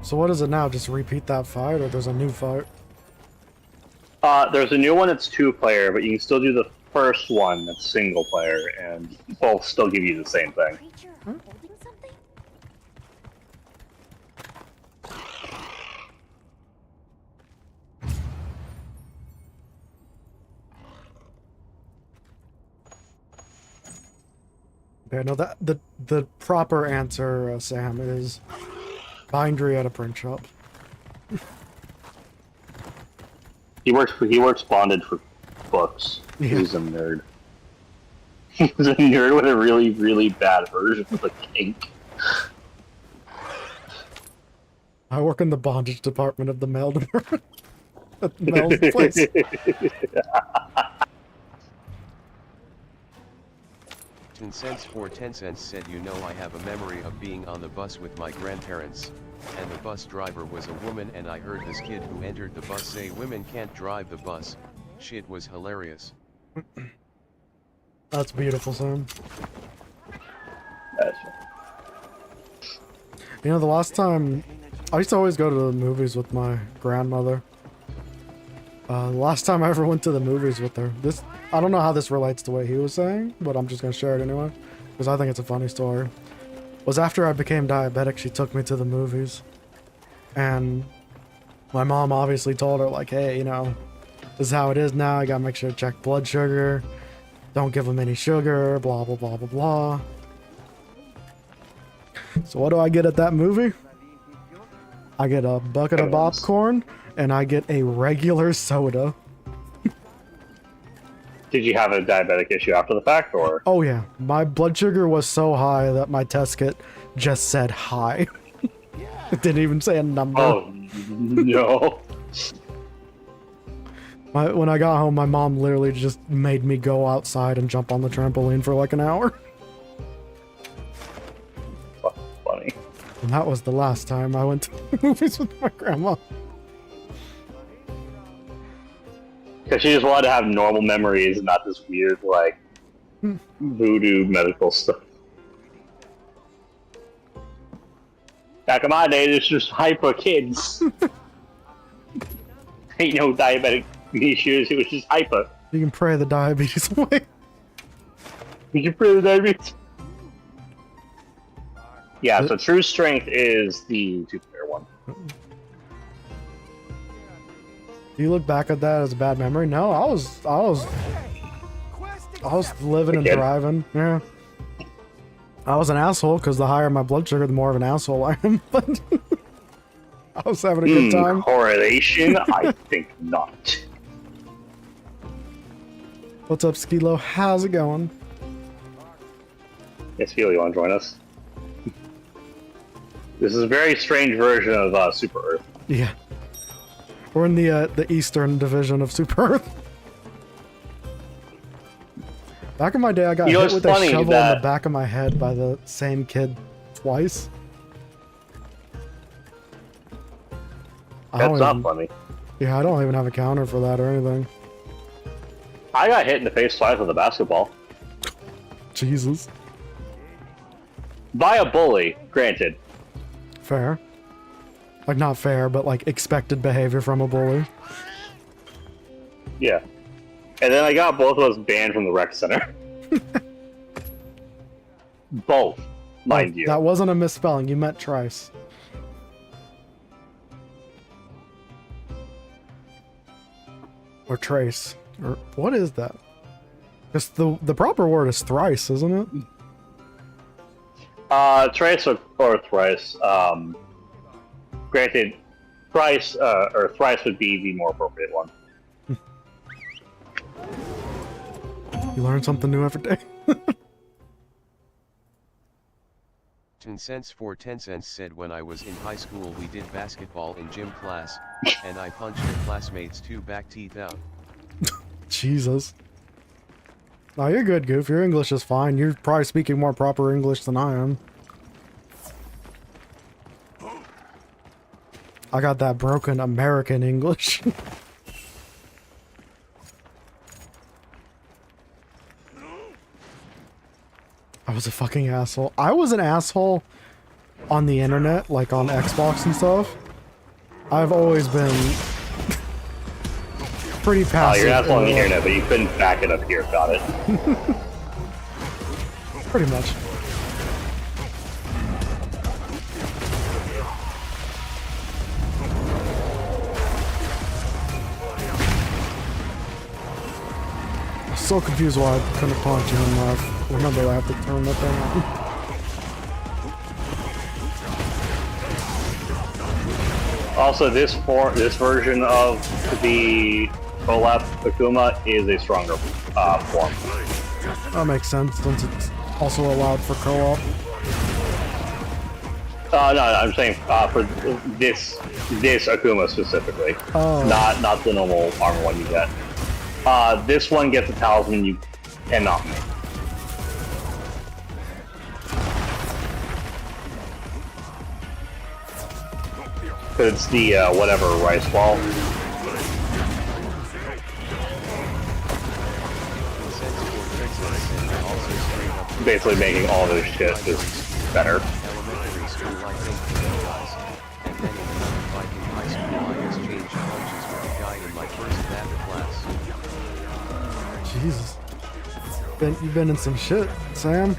So what is it now? Just repeat that fight, or there's a new fight?
There's a new one that's 2-player, but you can still do the first one that's single player, and both still give you the same thing.
Okay, no, the proper answer, Sam, is bindery at a print shop.
He works bonded for books.
Yeah.
He's a nerd. He's a nerd with a really, really bad version of a kink.
I work in the bondage department of the mail department. At the mail place.
$0.10 for 10 cents said, you know, I have a memory of being on the bus with my grandparents, and the bus driver was a woman, and I heard this kid who entered the bus say women can't drive the bus. Shit was hilarious.
That's beautiful, Sam. You know, the last time I used to always go to the movies with my grandmother. The last time I ever went to the movies with her, I don't know how this relates to what he was saying, but I'm just gonna share it anyway, because I think it's a funny story. Was after I became diabetic, she took me to the movies, and my mom obviously told her, like, hey, you know, this is how it is now, you gotta make sure to check blood sugar, don't give them any sugar, blah blah blah blah blah. So what do I get at that movie? I get a bucket of popcorn, and I get a regular soda.
Did you have a diabetic issue after the fact, or?
Oh yeah, my blood sugar was so high that my test kit just said high. It didn't even say a number.
Oh, no.
When I got home, my mom literally just made me go outside and jump on the trampoline for like an hour.
Funny.
And that was the last time I went to the movies with my grandma.
Because she just wanted to have normal memories and not this weird, like, voodoo medical stuff. Back in my day, it's just hyper kids. Ain't no diabetic issues, it was just hyper.
You can pray the diabetes away.
You can pray the diabetes. Yeah, so true strength is the two-player one.
Do you look back at that as a bad memory? No, I was living and thriving. Yeah. I was an asshole because the higher my blood sugar, the more of an asshole I am. But I was having a good time.
Correlation? I think not.
What's up, Skilo? How's it going?
Yes, Phil, you want to join us? This is a very strange version of Super Earth.
Yeah. We're in the Eastern division of Super Earth. Back in my day, I got hit with a shovel in the back of my head by the same kid twice.
That's not funny.
Yeah, I don't even have a counter for that or anything.
I got hit in the face twice with a basketball.
Jesus.
By a bully, granted.
Fair. Like, not fair, but like expected behavior from a bully.
Yeah. And then I got both of us banned from the rec center. Both, mind you.
That wasn't a misspelling, you meant trice. Or trace. Or what is that? It's the proper word is thrice, isn't it?
Trace or thrice. Granted, thrice or thrice would be the more appropriate one.
You learn something new every day.
10 cents for 10 cents said when I was in high school we did basketball in gym class, and I punched a classmate's two back teeth out.
Jesus. No, you're good, Goof. Your English is fine. You're probably speaking more proper English than I am. I got that broken American English. I was a fucking asshole. I was an asshole on the internet, like on Xbox and stuff. I've always been pretty passive.
Oh, you're an asshole on the internet, but you couldn't back it up here. Got it.
Pretty much. I'm so confused why I couldn't punch you enough. Remember, I have to turn that thing on.
Also, this version of the Prolap Akuma is a stronger form.
That makes sense, since it's also allowed for co-op.
No, I'm saying for this Akuma specifically.
Oh.
Not the normal armor one you get. This one gets a talisman you cannot make. It's the whatever rice ball. Basically making all this shit just better.
Elementary school I think guys, and then in another Viking high school I exchanged punches with a guy in my first battle class.
Jesus. You've been in some shit, Sam.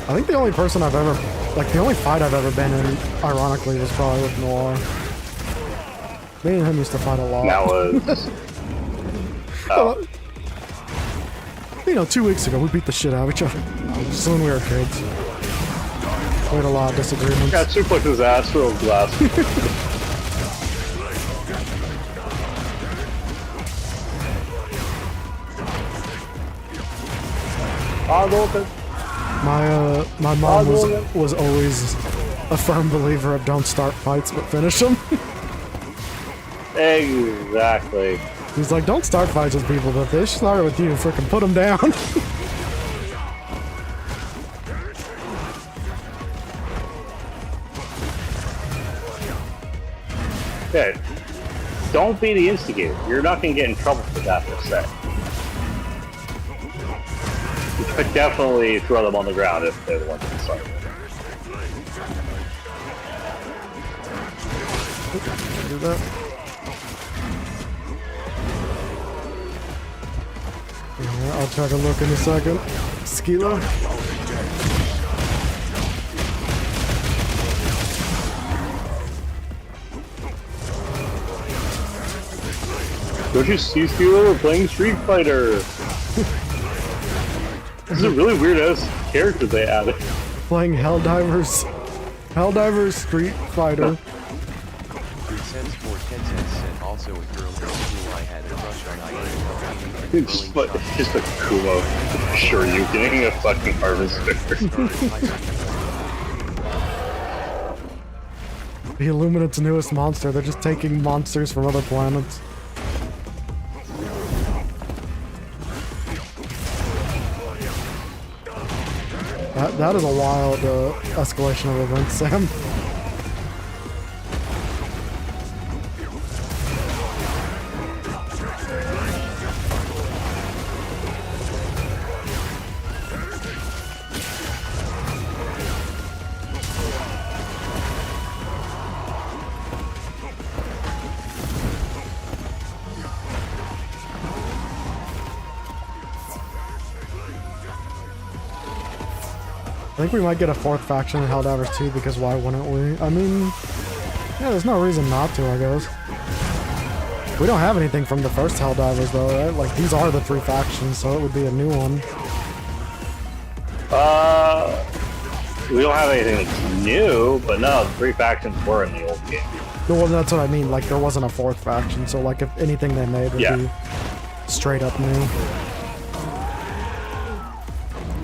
I think the only person I've ever, like the only fight I've ever been in, ironically, was probably with Noir. Me and him used to fight a lot.
That was...
Well, you know, 2 weeks ago, we beat the shit out of each other. Just when we were kids. We had a lot of disagreements.
Got suplex his ass through a glass.
My mom was always a firm believer of don't start fights but finish them.
Exactly.
He's like, don't start fights with people, but if they start with you, freaking put them down.
Okay. Don't be the instigator. You're not gonna get in trouble for that per se. You could definitely throw them on the ground if they're the ones that start.
Do that. Yeah, I'll try to look in a second. Skilo.
Don't you see, Steeler? We're playing Street Fighter. This is a really weird ass character they added.
Playing Helldivers Street Fighter.
3 cents for 10 cents, and also a girl in school I had a crush on. I
It's just a Kumo. Sure, you getting a fucking harvester.
The Illuminate's newest monster. They're just taking monsters from other planets. That is a wild escalation of events, Sam. I think we might get a 4th faction in Helldivers 2 because why wouldn't we? I mean, yeah, there's no reason not to, I guess. We don't have anything from the first Helldivers though, right? Like, these are the 3 factions, so it would be a new one.
We don't have anything that's new, but no, the 3 factions were in the old game.
Well, that's what I mean, like, there wasn't a 4th faction, so like, if anything they made would be straight up new.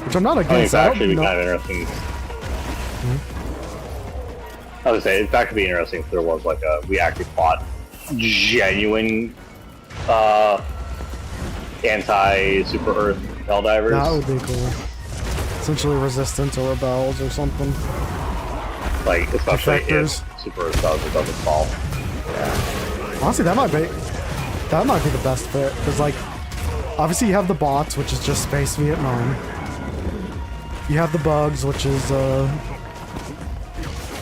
Which I'm not against.
I think that would actually be kind of interesting. I would say that could be interesting if there was like we actually fought genuine anti-Super Earth Helldivers.
That would be cool. Essentially resistance or rebels or something.
Like, especially
Defectors.
if Super Earth doesn't fall.
Yeah. Honestly, that might be the best fit, because like, obviously you have the bots, which is just Space Vietnam. You have the bugs, which is oh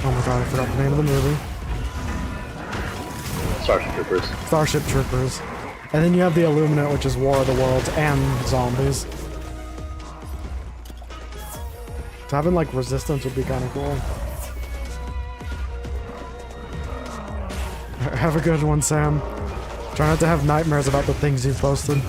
my god, I forgot the name of the movie.
Starship Troopers.
Starship Troopers. And then you have the Illuminate, which is War of the Worlds and zombies. So having like resistance would be kind of cool. Have a good one, Sam. Try not to have nightmares about the things you've posted.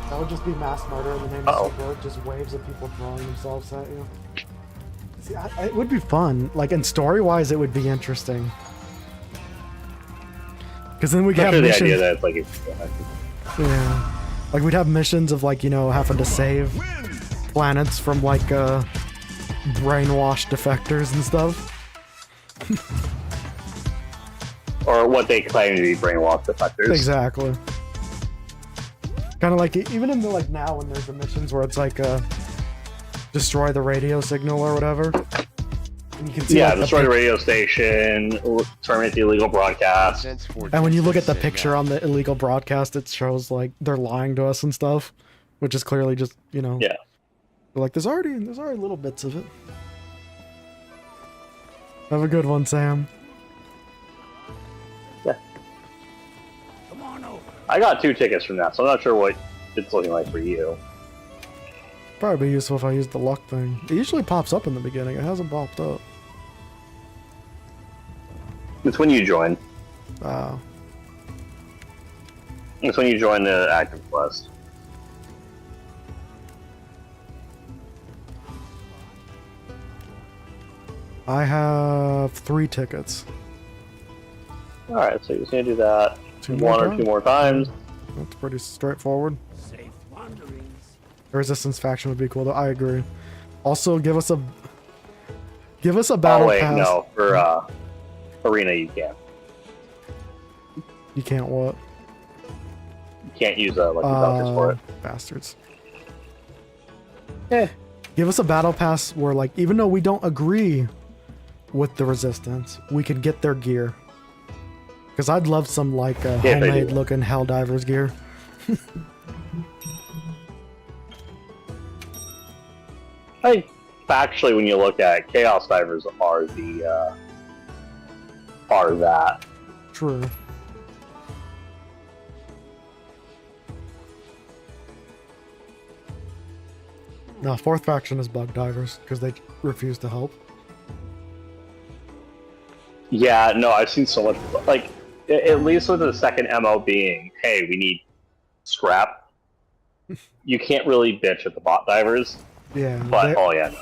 That would just be mass murder in the name of support, just waves of people throwing themselves at you. See, it would be fun. Like, and story-wise, it would be interesting. Because then we have missions. The idea that it's like, yeah, like we'd have missions of like, you know, having to save planets from like brainwashed defectors and stuff.
Or what they claim to be brainwashed defectors.
Exactly. Kind of like, even in the, like, now when there's the missions where it's like destroy the radio signal or whatever. And you can see, like,
destroy the radio station, terminate the illegal broadcast.
And when you look at the picture on the illegal broadcast, it shows like they're lying to us and stuff, which is clearly just, you know.
Yeah.
Like, there's already little bits of it. Have a good one, Sam.
Yeah. Come on over. I got 2 tickets from that, so I'm not sure what it's looking like for you.
Probably be useful if I use the luck thing. It usually pops up in the beginning. It hasn't popped up.
It's when you join.
Oh.
It's when you join the active quest.
I have 3 tickets.
Alright, so you just need to do that 1 or 2 more times.
That's pretty straightforward. The Resistance faction would be cool, though. I agree. Also, give us a battle pass.
No, for arena you can't.
You can't what?
You can't use lucky vouchers for it.
Bastards.
Yeah.
Give us a battle pass where, like, even though we don't agree with the Resistance, we can get their gear. Because I'd love some, like, homemade looking Helldivers gear.
I think factually, when you look at it, Chaos Divers are that.
True. No, fourth faction is bug divers because they refuse to help.
Yeah, no, I've seen so much. Like, at least with the second MO being, hey, we need scrap. You can't really bitch at the bot divers.
Yeah.
But oh yeah, no.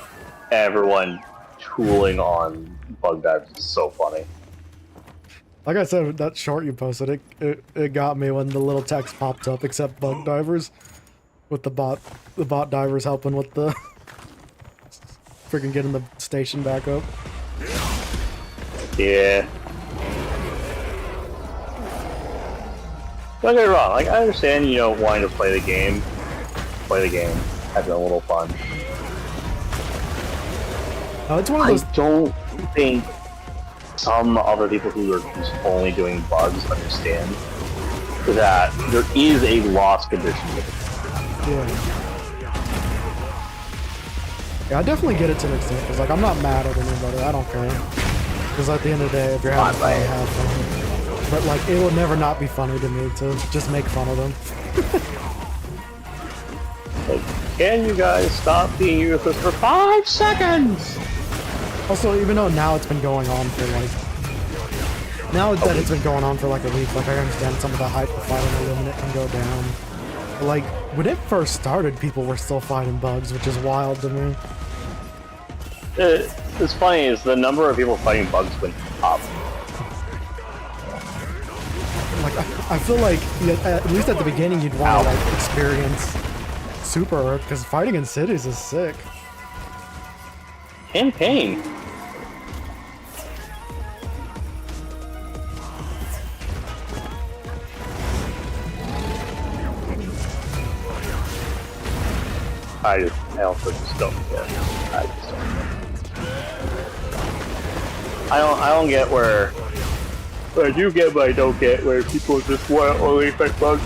Everyone tooling on bug divers is so funny.
Like I said, that short you posted, it got me when the little text popped up, except bug divers, with the bot divers helping with the freaking getting the station back up.
Yeah. Don't get me wrong, like I understand, you know, wanting to play the game, having a little fun.
It's one of those.
I don't think some other people who are just only doing bugs understand that there is a loss condition with it.
Yeah, I definitely get it to an extent, because like I'm not mad at anybody, I don't care. Because at the end of the day, if you're having fun, have fun. But like, it will never not be funny to me to just make fun of them.
Like, can you guys stop being useless for 5 seconds?
Also, even though now it's been going on for like... Now that it's been going on for like a week, like I understand some of the hype of fighting Illuminate can go down. But like, when it first started, people were still fighting bugs, which is wild to me.
It's funny is the number of people fighting bugs went up.
Like, I feel like, at least at the beginning, you'd want to like experience Super Earth, because fighting in cities is sick.
And pain. I also just don't get. I just don't get. I don't get where. I do get, but I don't get where people just want to only fight bugs.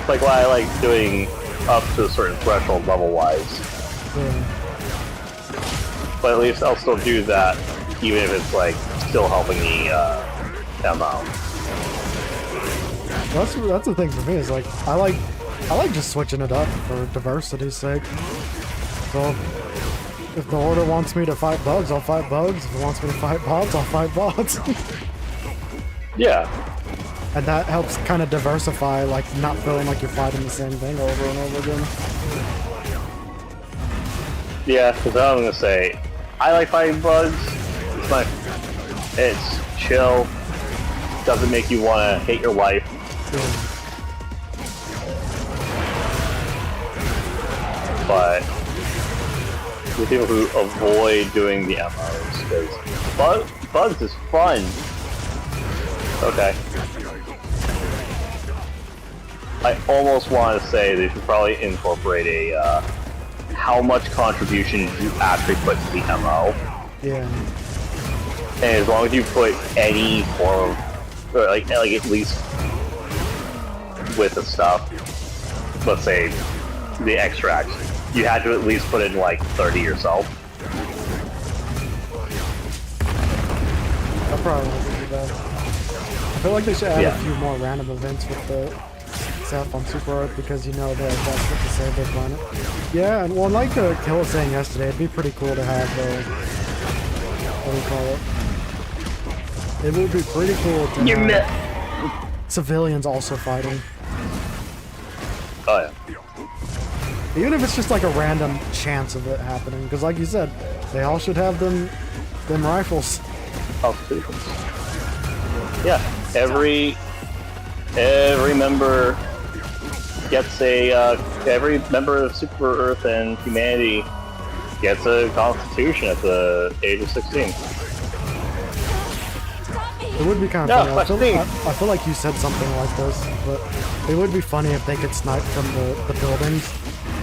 Like why I like doing up to a certain threshold level-wise. But at least I'll still do that, even if it's like still helping the MO.
That's the thing for me is like I like just switching it up for diversity's sake. So if the order wants me to fight bugs, I'll fight bugs. If it wants me to fight bots, I'll fight bots.
Yeah.
And that helps kind of diversify, like not feeling like you're fighting the same thing over and over again.
Yeah, because I'm gonna say, I like fighting bugs. It's chill. Doesn't make you want to hate your life. But the people who avoid doing the MOs, because bugs is fun. Okay. I almost want to say they should probably incorporate a how much contribution you actually put to the MO.
Yeah.
And as long as you put any form of, or like at least with the stuff, let's say the extracts, you had to at least put in like 30 yourself.
That probably won't be bad. I feel like they should add a few more random events with the stuff on Super Earth because you know they're desperate to save their planet. Yeah, and well, like Kill was saying yesterday, it'd be pretty cool to have the what do you call it? It would be pretty cool to have civilians also fighting.
Oh yeah.
Even if it's just like a random chance of it happening, because like you said, they all should have them rifles.
Yeah, every member gets a every member of Super Earth and humanity gets a constitution at the age of 16.
It would be kind of funny. I feel like you said something like this, but it would be funny if they could snipe from the buildings.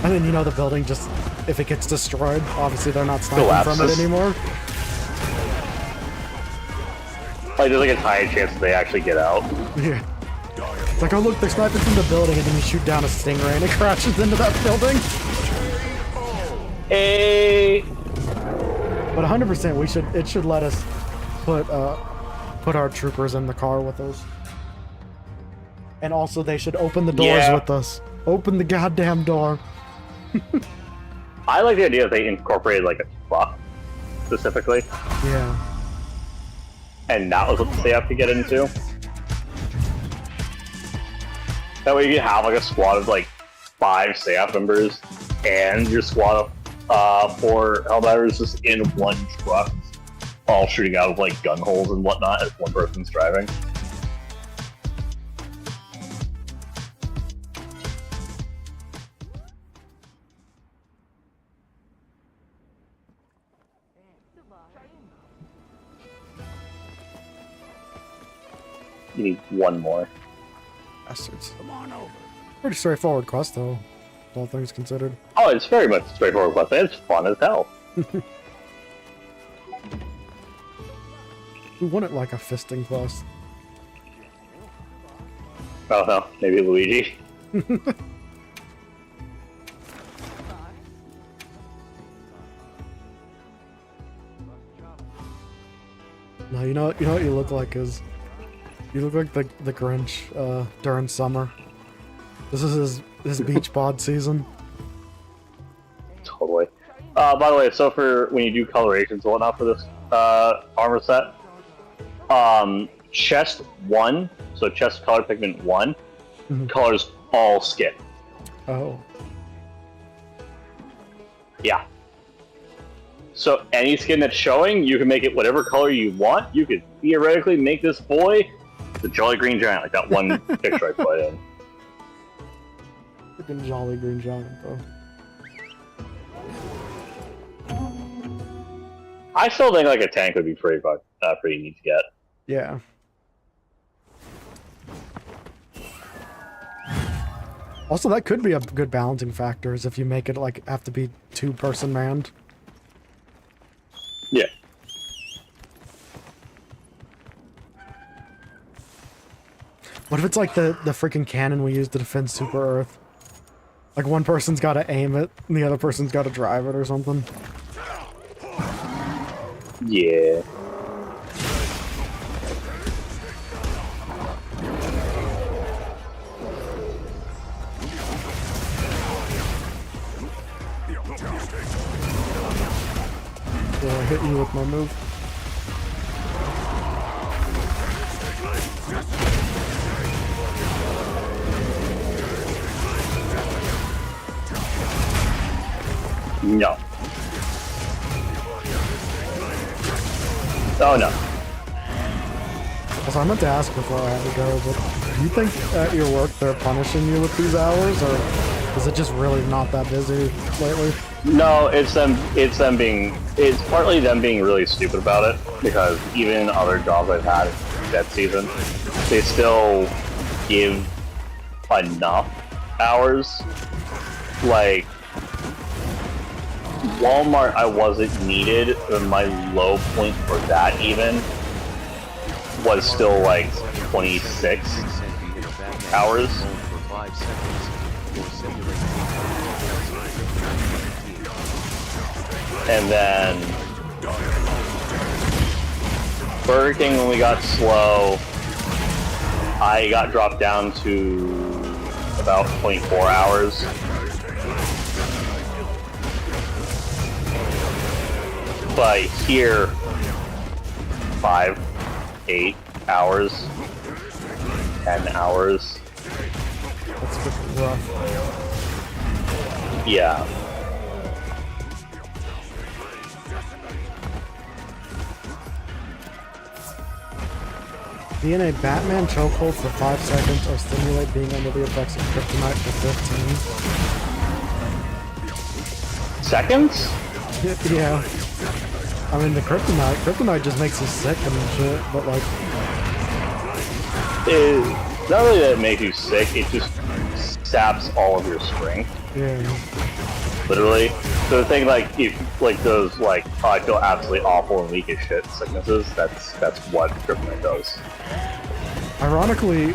And then, you know, the building just, if it gets destroyed, obviously they're not sniping from it anymore.
Like, there's like a tiny chance that they actually get out.
Yeah. It's like, oh look, they're sniping from the building, and then you shoot down a stingray and it crashes into that building.
Hey.
But 100%, it should let us put our troopers in the car with us. And also, they should open the doors with us. Open the goddamn door.
I like the idea that they incorporated like a truck specifically,
Yeah.
and that was what they have to get into. That way you can have like a squad of like 5 staff members and your squad of 4 Helldivers just in one truck, all shooting out of like gun holes and whatnot as one person's driving. You need one more.
Bastards.
Come on over.
Pretty straightforward quest, though, all things considered.
Oh, it's very much straightforward quest. It's fun as hell.
We want it like a fisting quest.
Oh no, maybe Luigi.
No, you know what you look like is you look like the Grinch during summer. This is his beach bod season.
Totally. By the way, so for when you do colorations and whatnot for this armor set, chest 1, so chest color pigment 1, colors all skin.
Oh.
Yeah. So any skin that's showing, you can make it whatever color you want. You could theoretically make this boy the Jolly Green Giant, like that one picture I put in.
Freaking Jolly Green Giant, bro.
I still think like a tank would be pretty neat to get.
Yeah. Also, that could be a good balancing factor, is if you make it like have to be 2-person manned.
Yeah.
What if it's like the freaking cannon we use to defend Super Earth? Like one person's got to aim it, and the other person's got to drive it or something.
Yeah.
So I hit you with my move.
No. Oh no.
Also, I meant to ask before I had to go, but do you think at your work they're punishing you with these hours, or is it just really not that busy lately?
No, it's partly them being really stupid about it, because even other jobs I've had that season, they still give enough hours. Like, Walmart, I wasn't needed, and my low point for that even was still like 26 hours. And then Burger King, when we got slow, I got dropped down to about 24 hours. But here, 5, 8 hours, 10 hours.
That's freaking rough.
Yeah.
Be in a Batman chokehold for 5 seconds or stimulate being under the effects of kryptonite for 15.
Seconds?
Yeah. I mean, the kryptonite just makes you sick and shit, but like...
It's not really that it makes you sick, it just saps all of your strength.
Yeah.
Literally. So the thing, like, if, like, those, like, oh, I feel absolutely awful and weak as shit sicknesses, that's what kryptonite does.
Ironically,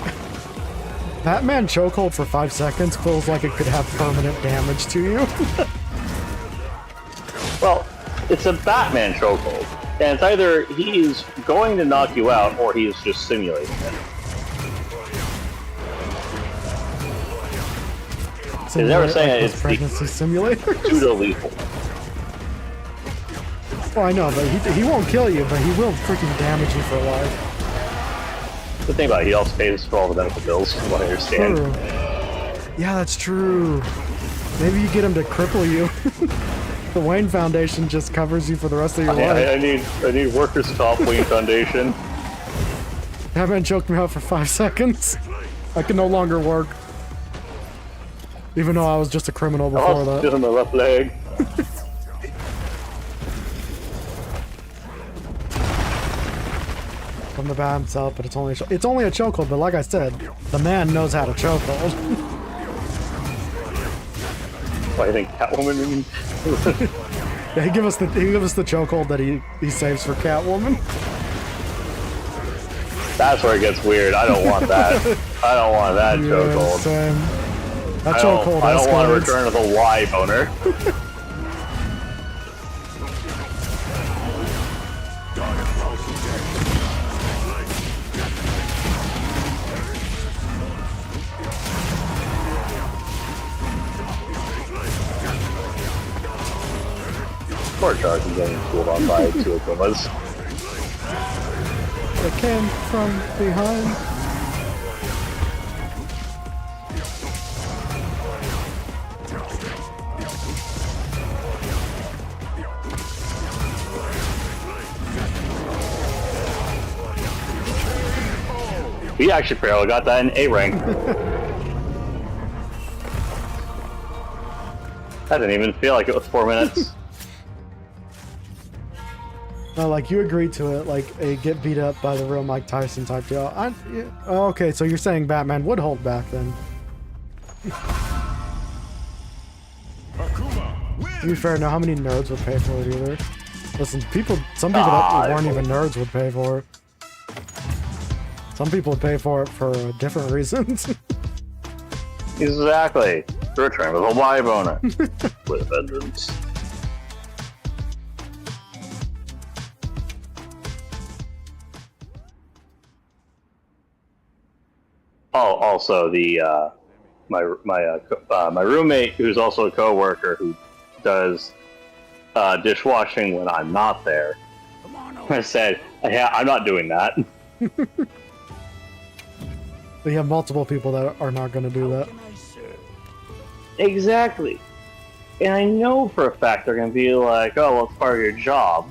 Batman chokehold for 5 seconds feels like it could have permanent damage to you.
Well, it's a Batman chokehold, and it's either he's going to knock you out or he's just simulating it.
simulate
saying
like,
it's
those pregnancy simulators.
pseudo lethal.
Well, I know, but he won't kill you, but he will freaking damage you for life.
The thing about it, he also pays for all the medical bills, from what I understand.
True. Yeah, that's true. Maybe you get him to cripple you. The Wayne Foundation just covers you for the rest of your life.
I need workers' comp, Wayne Foundation.
That man choked me out for 5 seconds. I can no longer work. Even though I was just a criminal before that.
Just on my left leg.
From the bat himself, but it's only a chokehold. But like I said, the man knows how to chokehold.
Why, I think Catwoman?
Yeah, he give us the chokehold that he saves for Catwoman.
That's where it gets weird. I don't want that. I don't want that chokehold.
That chokehold.
I don't want to return to the Y boner. Poor Charge is getting fooled on by two Akumas.
They came from behind.
We actually barely got that in A rank. That didn't even feel like it was 4 minutes.
No, like you agreed to it, like a get beat up by the real Mike Tyson type deal. Oh, okay, so you're saying Batman would hold back then. To be fair, now how many nerds would pay for it either? Listen, some people that weren't even nerds would pay for it. Some people would pay for it for different reasons.
Exactly. Return with a Y boner. With vengeance. Oh, also the my roommate, who's also a coworker, who does dishwashing when I'm not there. I said, "Yeah, I'm not doing that."
We have multiple people that are not going to do that.
Exactly. And I know for a fact they're going to be like, "Oh, well, it's part of your job."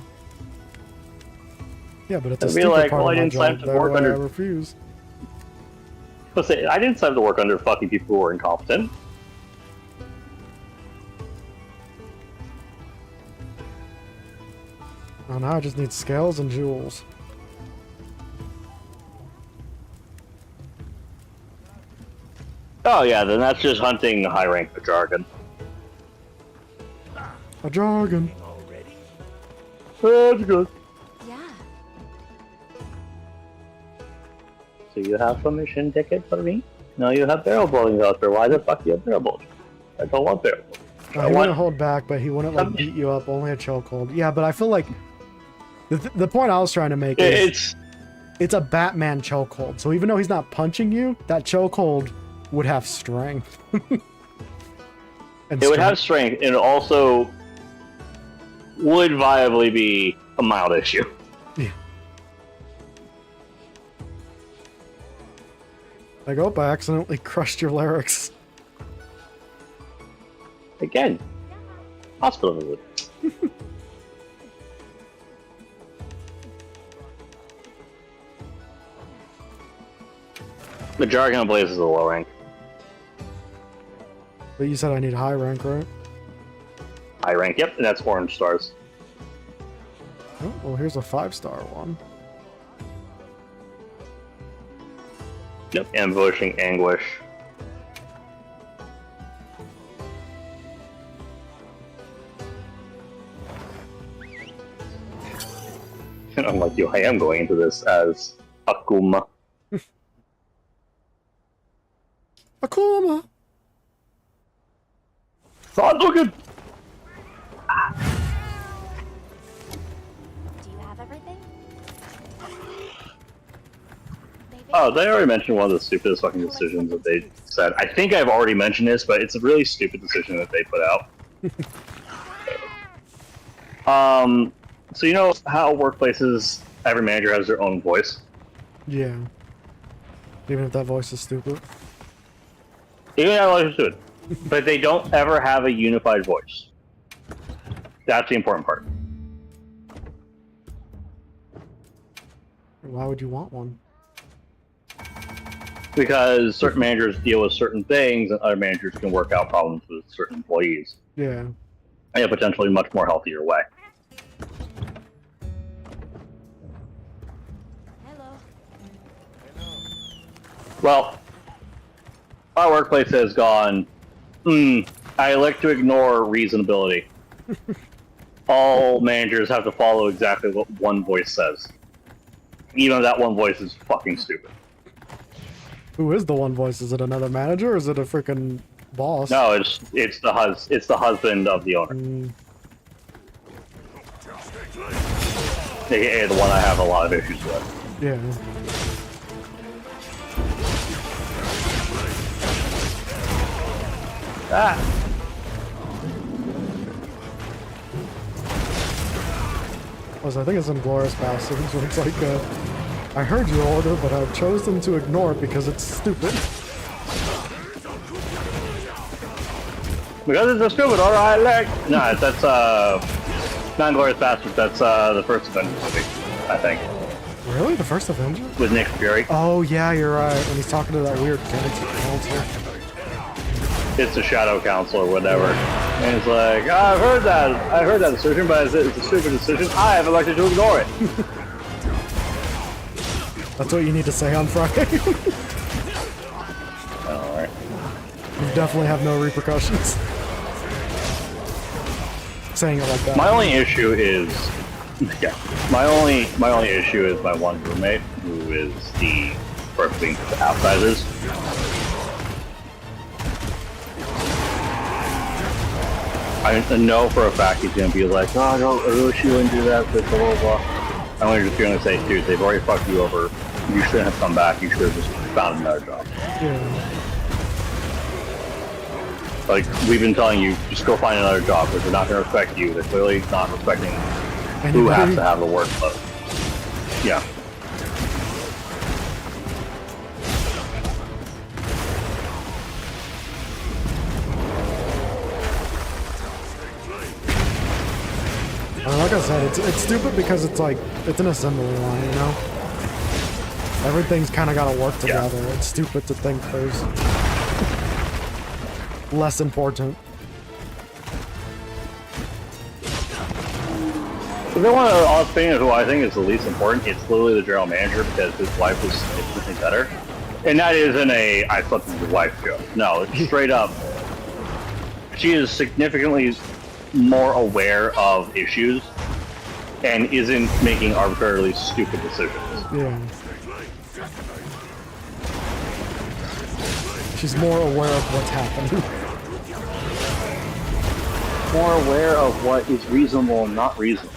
Yeah, but it's a
They'll be
stupid
like,
part
"Well, I
of my
didn't sign
job.
up to work
I
under."
refuse.
I didn't sign up to work under fucking people who are incompetent.
Oh, now I just need scales and jewels.
Oh yeah, then that's just hunting high rank for jargon.
A jargon.
That's good.
Yeah.
So you have a mission ticket for me? No, you have barrel bowling voucher. Why the fuck do you have barrel bowling? I don't want barrel bowling.
He wouldn't hold back, but he wouldn't like beat you up. Only a chokehold. Yeah, but I feel like the point I was trying to make is it's a Batman chokehold. So even though he's not punching you, that chokehold would have strength.
It would have strength, and it also would viably be a mild issue.
Yeah. Like, oh, I accidentally crushed your larynx.
Again, hospital visit. The Jargon Blaze is a low rank.
But you said I need high rank, right?
High rank, yep, and that's orange stars.
Oh, well, here's a 5-star one.
Yep, ambushing anguish. And unlike you, I am going into this as Akuma.
Akuma!
Not looking!
Do you have everything?
Oh, they already mentioned one of the stupidest fucking decisions that they said. I think I've already mentioned this, but it's a really stupid decision that they put out. So you know how workplaces, every manager has their own voice?
Yeah. Even if that voice is stupid.
Even if that voice is stupid. But they don't ever have a unified voice. That's the important part.
Why would you want one?
Because certain managers deal with certain things, and other managers can work out problems with certain employees.
Yeah.
In a potentially much more healthier way.
Hello.
Well, our workplace has gone, I like to ignore reasonability. All managers have to follow exactly what one voice says. Even though that one voice is fucking stupid.
Who is the one voice? Is it another manager or is it a freaking boss?
No, it's the husband of the owner. AKA the one I have a lot of issues with.
Yeah.
Ah!
I think it's Inglourious Basterds, where it's like, I heard your order, but I've chosen to ignore it because it's stupid.
Because it's a stupid order I like. No, that's not Inglourious Basterds, that's the first Avengers movie, I think.
Really? The first Avenger?
With Nick Fury.
Oh yeah, you're right. When he's talking to that weird counselor.
It's the Shadow Council or whatever. And it's like, I've heard that decision, but it's a stupid decision. I have elected to ignore it.
That's what you need to say on Friday.
Alright.
You definitely have no repercussions. Saying it like that.
My only issue is my only issue is my one roommate, who is the first thing for the outsiders. I know for a fact he's gonna be like, oh, I wish you wouldn't do that, blah, blah, blah. I'm just gonna say, dude, they've already fucked you over. You shouldn't have come back. You should have just found another job.
Yeah.
Like, we've been telling you, just go find another job, because they're not gonna respect you. They're clearly not respecting who has to have the workload. Yeah.
Like I said, it's stupid because it's like, it's an assembly line, you know? Everything's kind of got to work together. Yeah. It's stupid to think there's less important.
If they want to honest opinion who I think is the least important, it's literally the general manager, because his wife was significantly better. And that isn't a I slept with your wife joke. No, it's straight up. She is significantly more aware of issues and isn't making arbitrarily stupid decisions.
Yeah. She's more aware of what's happening.
More aware of what is reasonable and not reasonable.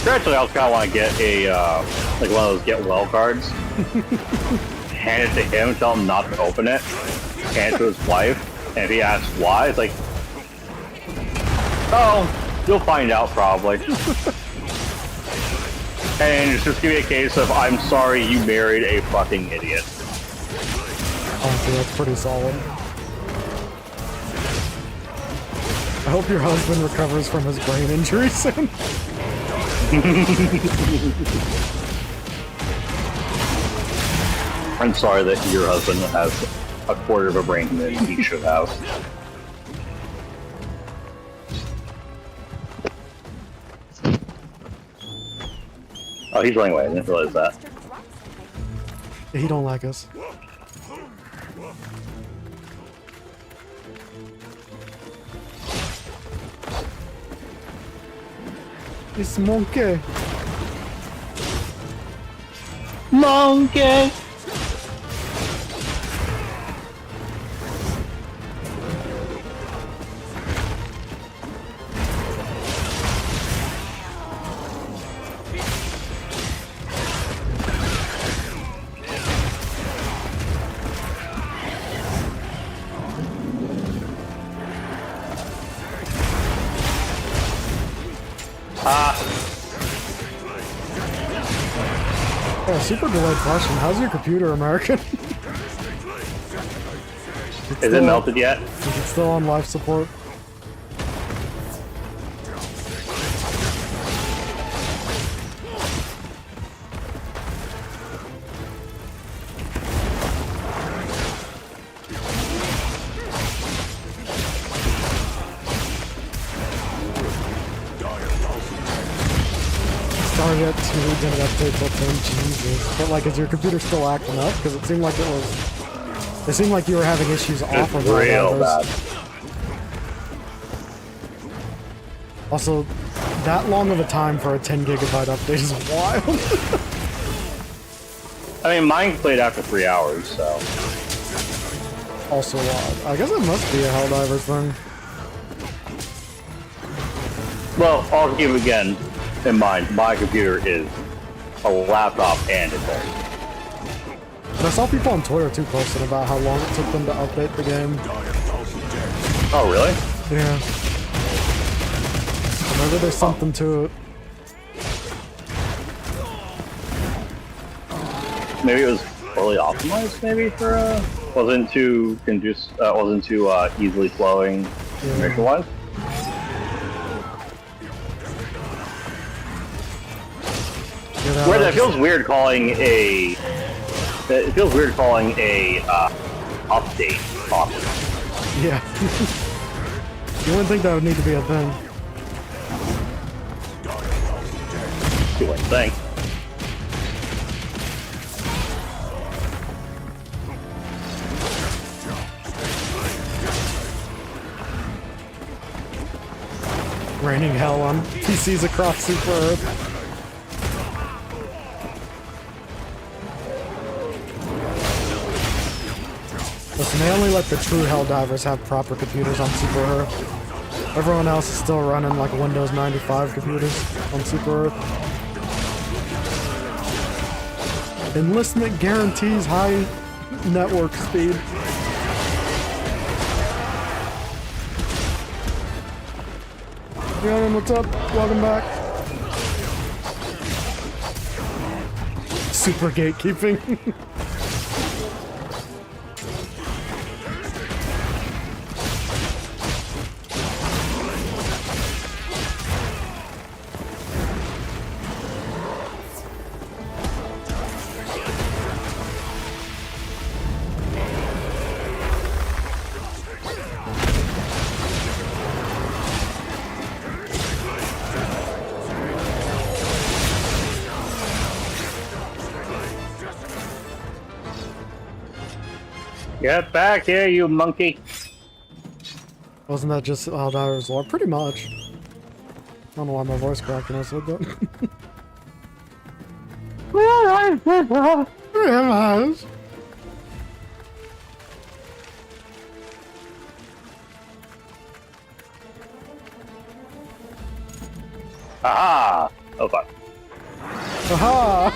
Actually, I kind of want to get a, like one of those get well cards. Hand it to him, tell him not to open it. Hand it to his wife, and if he asks why, it's like, oh, you'll find out probably. And it's just gonna be a case of, I'm sorry you married a fucking idiot.
Honestly, that's pretty solid. I hope your husband recovers from his brain injury soon.
I'm sorry that your husband has a quarter of a brain than he should have. Oh, he's running away. I didn't realize that.
He don't like us. It's monkey.
Monkey.
Oh, super delayed question. How's your computer, American?
Is it melted yet?
Is it still on life support? Target 2 didn't update till 10. Jesus. But like, is your computer still acting up? Because it seemed like it was. It seemed like you were having issues off of
real bad.
Also, that long of a time for a 10 gigabyte update is wild.
I mean, mine played after 3 hours, so.
Also wild. I guess it must be a Helldivers thing.
Well, I'll keep again in mind, my computer is a laptop and a phone.
But I saw people on Twitter too posting about how long it took them to update the game.
Oh, really?
Yeah. Maybe there's something to it.
Maybe it was fully optimized, maybe for wasn't too wasn't too easily flowing information-wise. Weird, it feels weird calling a. It feels weird calling a update option.
Yeah. You wouldn't think that would need to be a thing.
You wouldn't think.
Raining hell on PCs across Super Earth. Listen, they only let the true Helldivers have proper computers on Super Earth. Everyone else is still running like Windows 95 computers on Super Earth. Enlistment guarantees high network speed. Rhiannon, what's up? Welcome back. Super gatekeeping.
Get back here, you monkey!
Wasn't that just Helldivers lore? Pretty much. I don't know why my voice cracked when I said that.
Aha! Oh fuck.
Aha!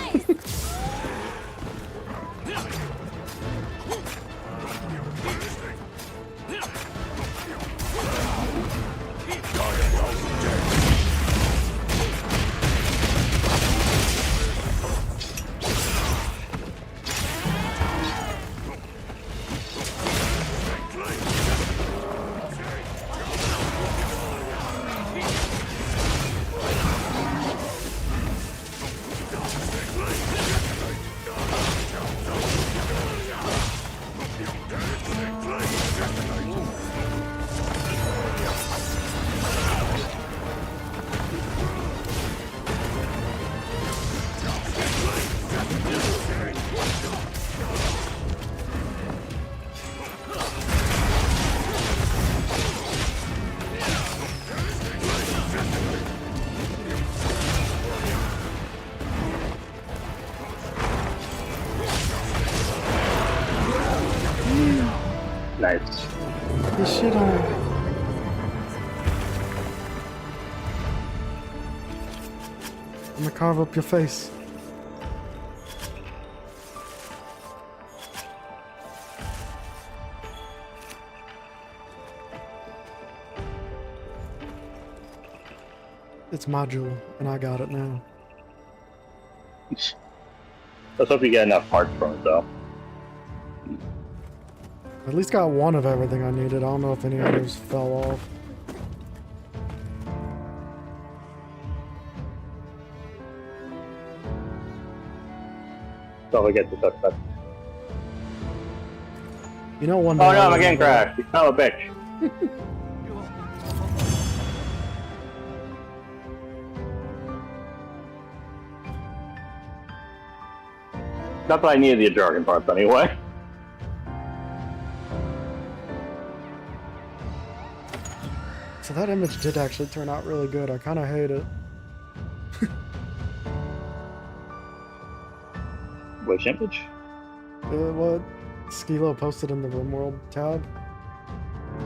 Nice.
The shit on. I'm gonna carve up your face. It's my jewel, and I got it now.
Let's hope you get enough parts from it, though.
At least got one of everything I needed. I don't know if any others fell off.
So we get the suspect.
You know, one day.
Oh no, my game crashed. You son of a bitch. Not that I needed the jargon parts anyway.
So that image did actually turn out really good. I kind of hate it.
Which image?
What Skilo posted in the RimWorld tab.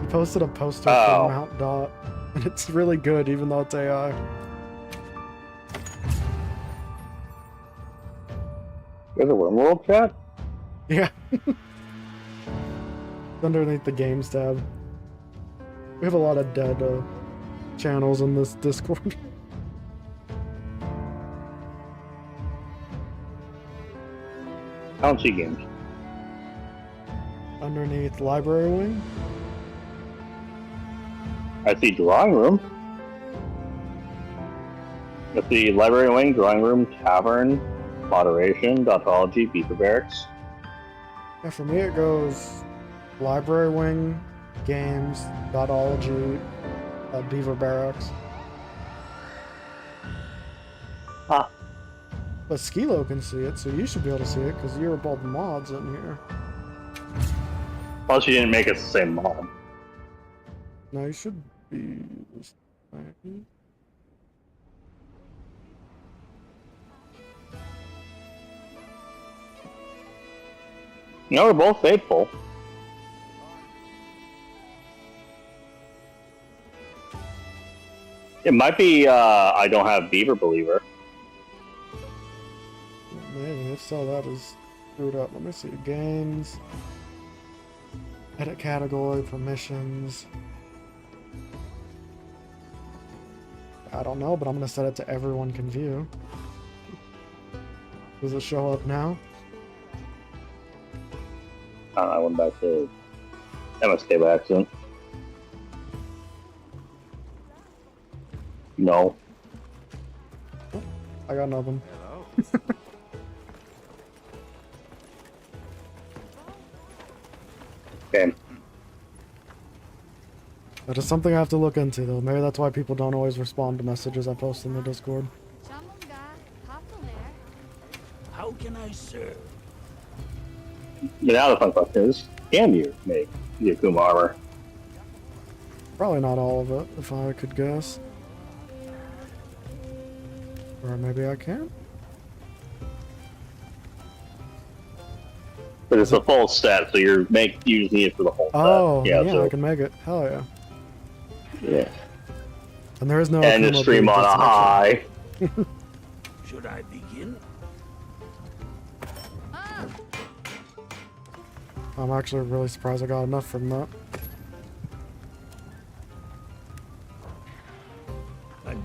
He posted a poster
Oh.
for Mount Dot, and it's really good, even though it's AI.
There's a RimWorld chat?
Yeah. Underneath the games tab. We have a lot of dead channels in this Discord.
I don't see games.
Underneath library wing.
I see drawing room. I see library wing, drawing room, tavern, moderation, dontology, beaver barracks.
Yeah, for me it goes library wing, games, dotology, beaver barracks.
Huh.
But Skilo can see it, so you should be able to see it because you're both mods in here.
Plus you didn't make us the same mod.
No, you should be this thing.
No, we're both faithful. It might be I don't have Beaver Believer.
Maybe, if so, that is screwed up. Let me see. Games. Edit category, permissions. I don't know, but I'm going to set it to everyone can view. Does it show up now?
I went back to MSK by accident. No.
I got nothing.
Okay.
That is something I have to look into, though. Maybe that's why people don't always respond to messages I post in the Discord.
How can I serve?
But now the fun question is, can you make the Akuma armor?
Probably not all of it, if I could guess. Or maybe I can?
But it's a full set, so you're using it for the whole set.
Oh, yeah,
so,
I can make it. Hell yeah.
yeah.
And there is no
And
Akuma
the stream
bead,
on a
just to make
high.
Should I begin?
sure. I'm actually really surprised I got enough from that.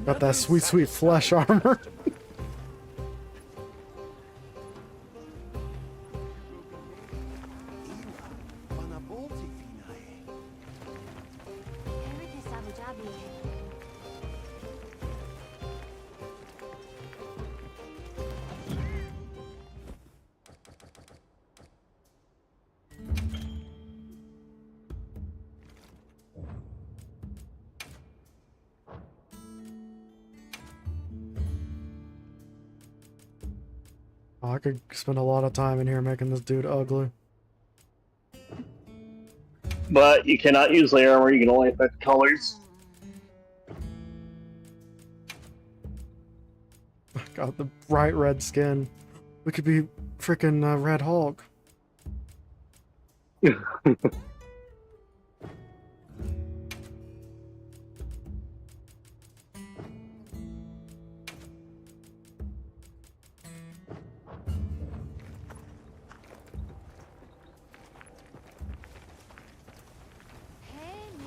Got that sweet, sweet flesh armor. Oh, I could spend a lot of time in here making this dude ugly.
But you cannot use layer armor, you can only affect colors.
Got the bright red skin. We could be freaking Red Hulk.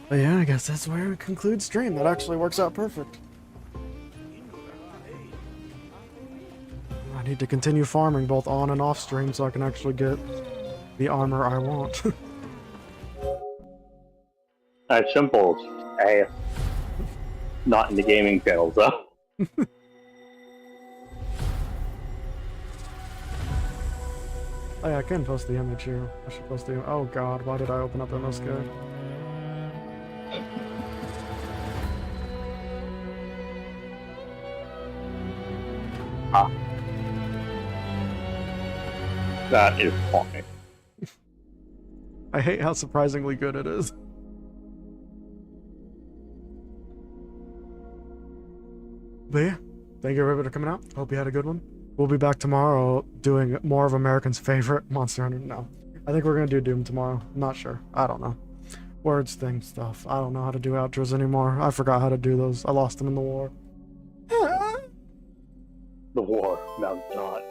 But yeah, I guess that's where we conclude stream. That actually works out perfect. I need to continue farming both on and off stream so I can actually get the armor I want.
It's simple. Hey, not in the gaming channels, though.
Oh yeah, I can post the image here. I should post the. Oh god, why did I open up MSK?
Ah. That is funny.
I hate how surprisingly good it is. But yeah, thank you everybody for coming out. Hope you had a good one. We'll be back tomorrow doing more of Americans' favorite Monster Hunter. No, I think we're gonna do Doom tomorrow. I'm not sure. I don't know. Words, things, stuff. I don't know how to do outros anymore. I forgot how to do those. I lost them in the war.
The war. No, it's not.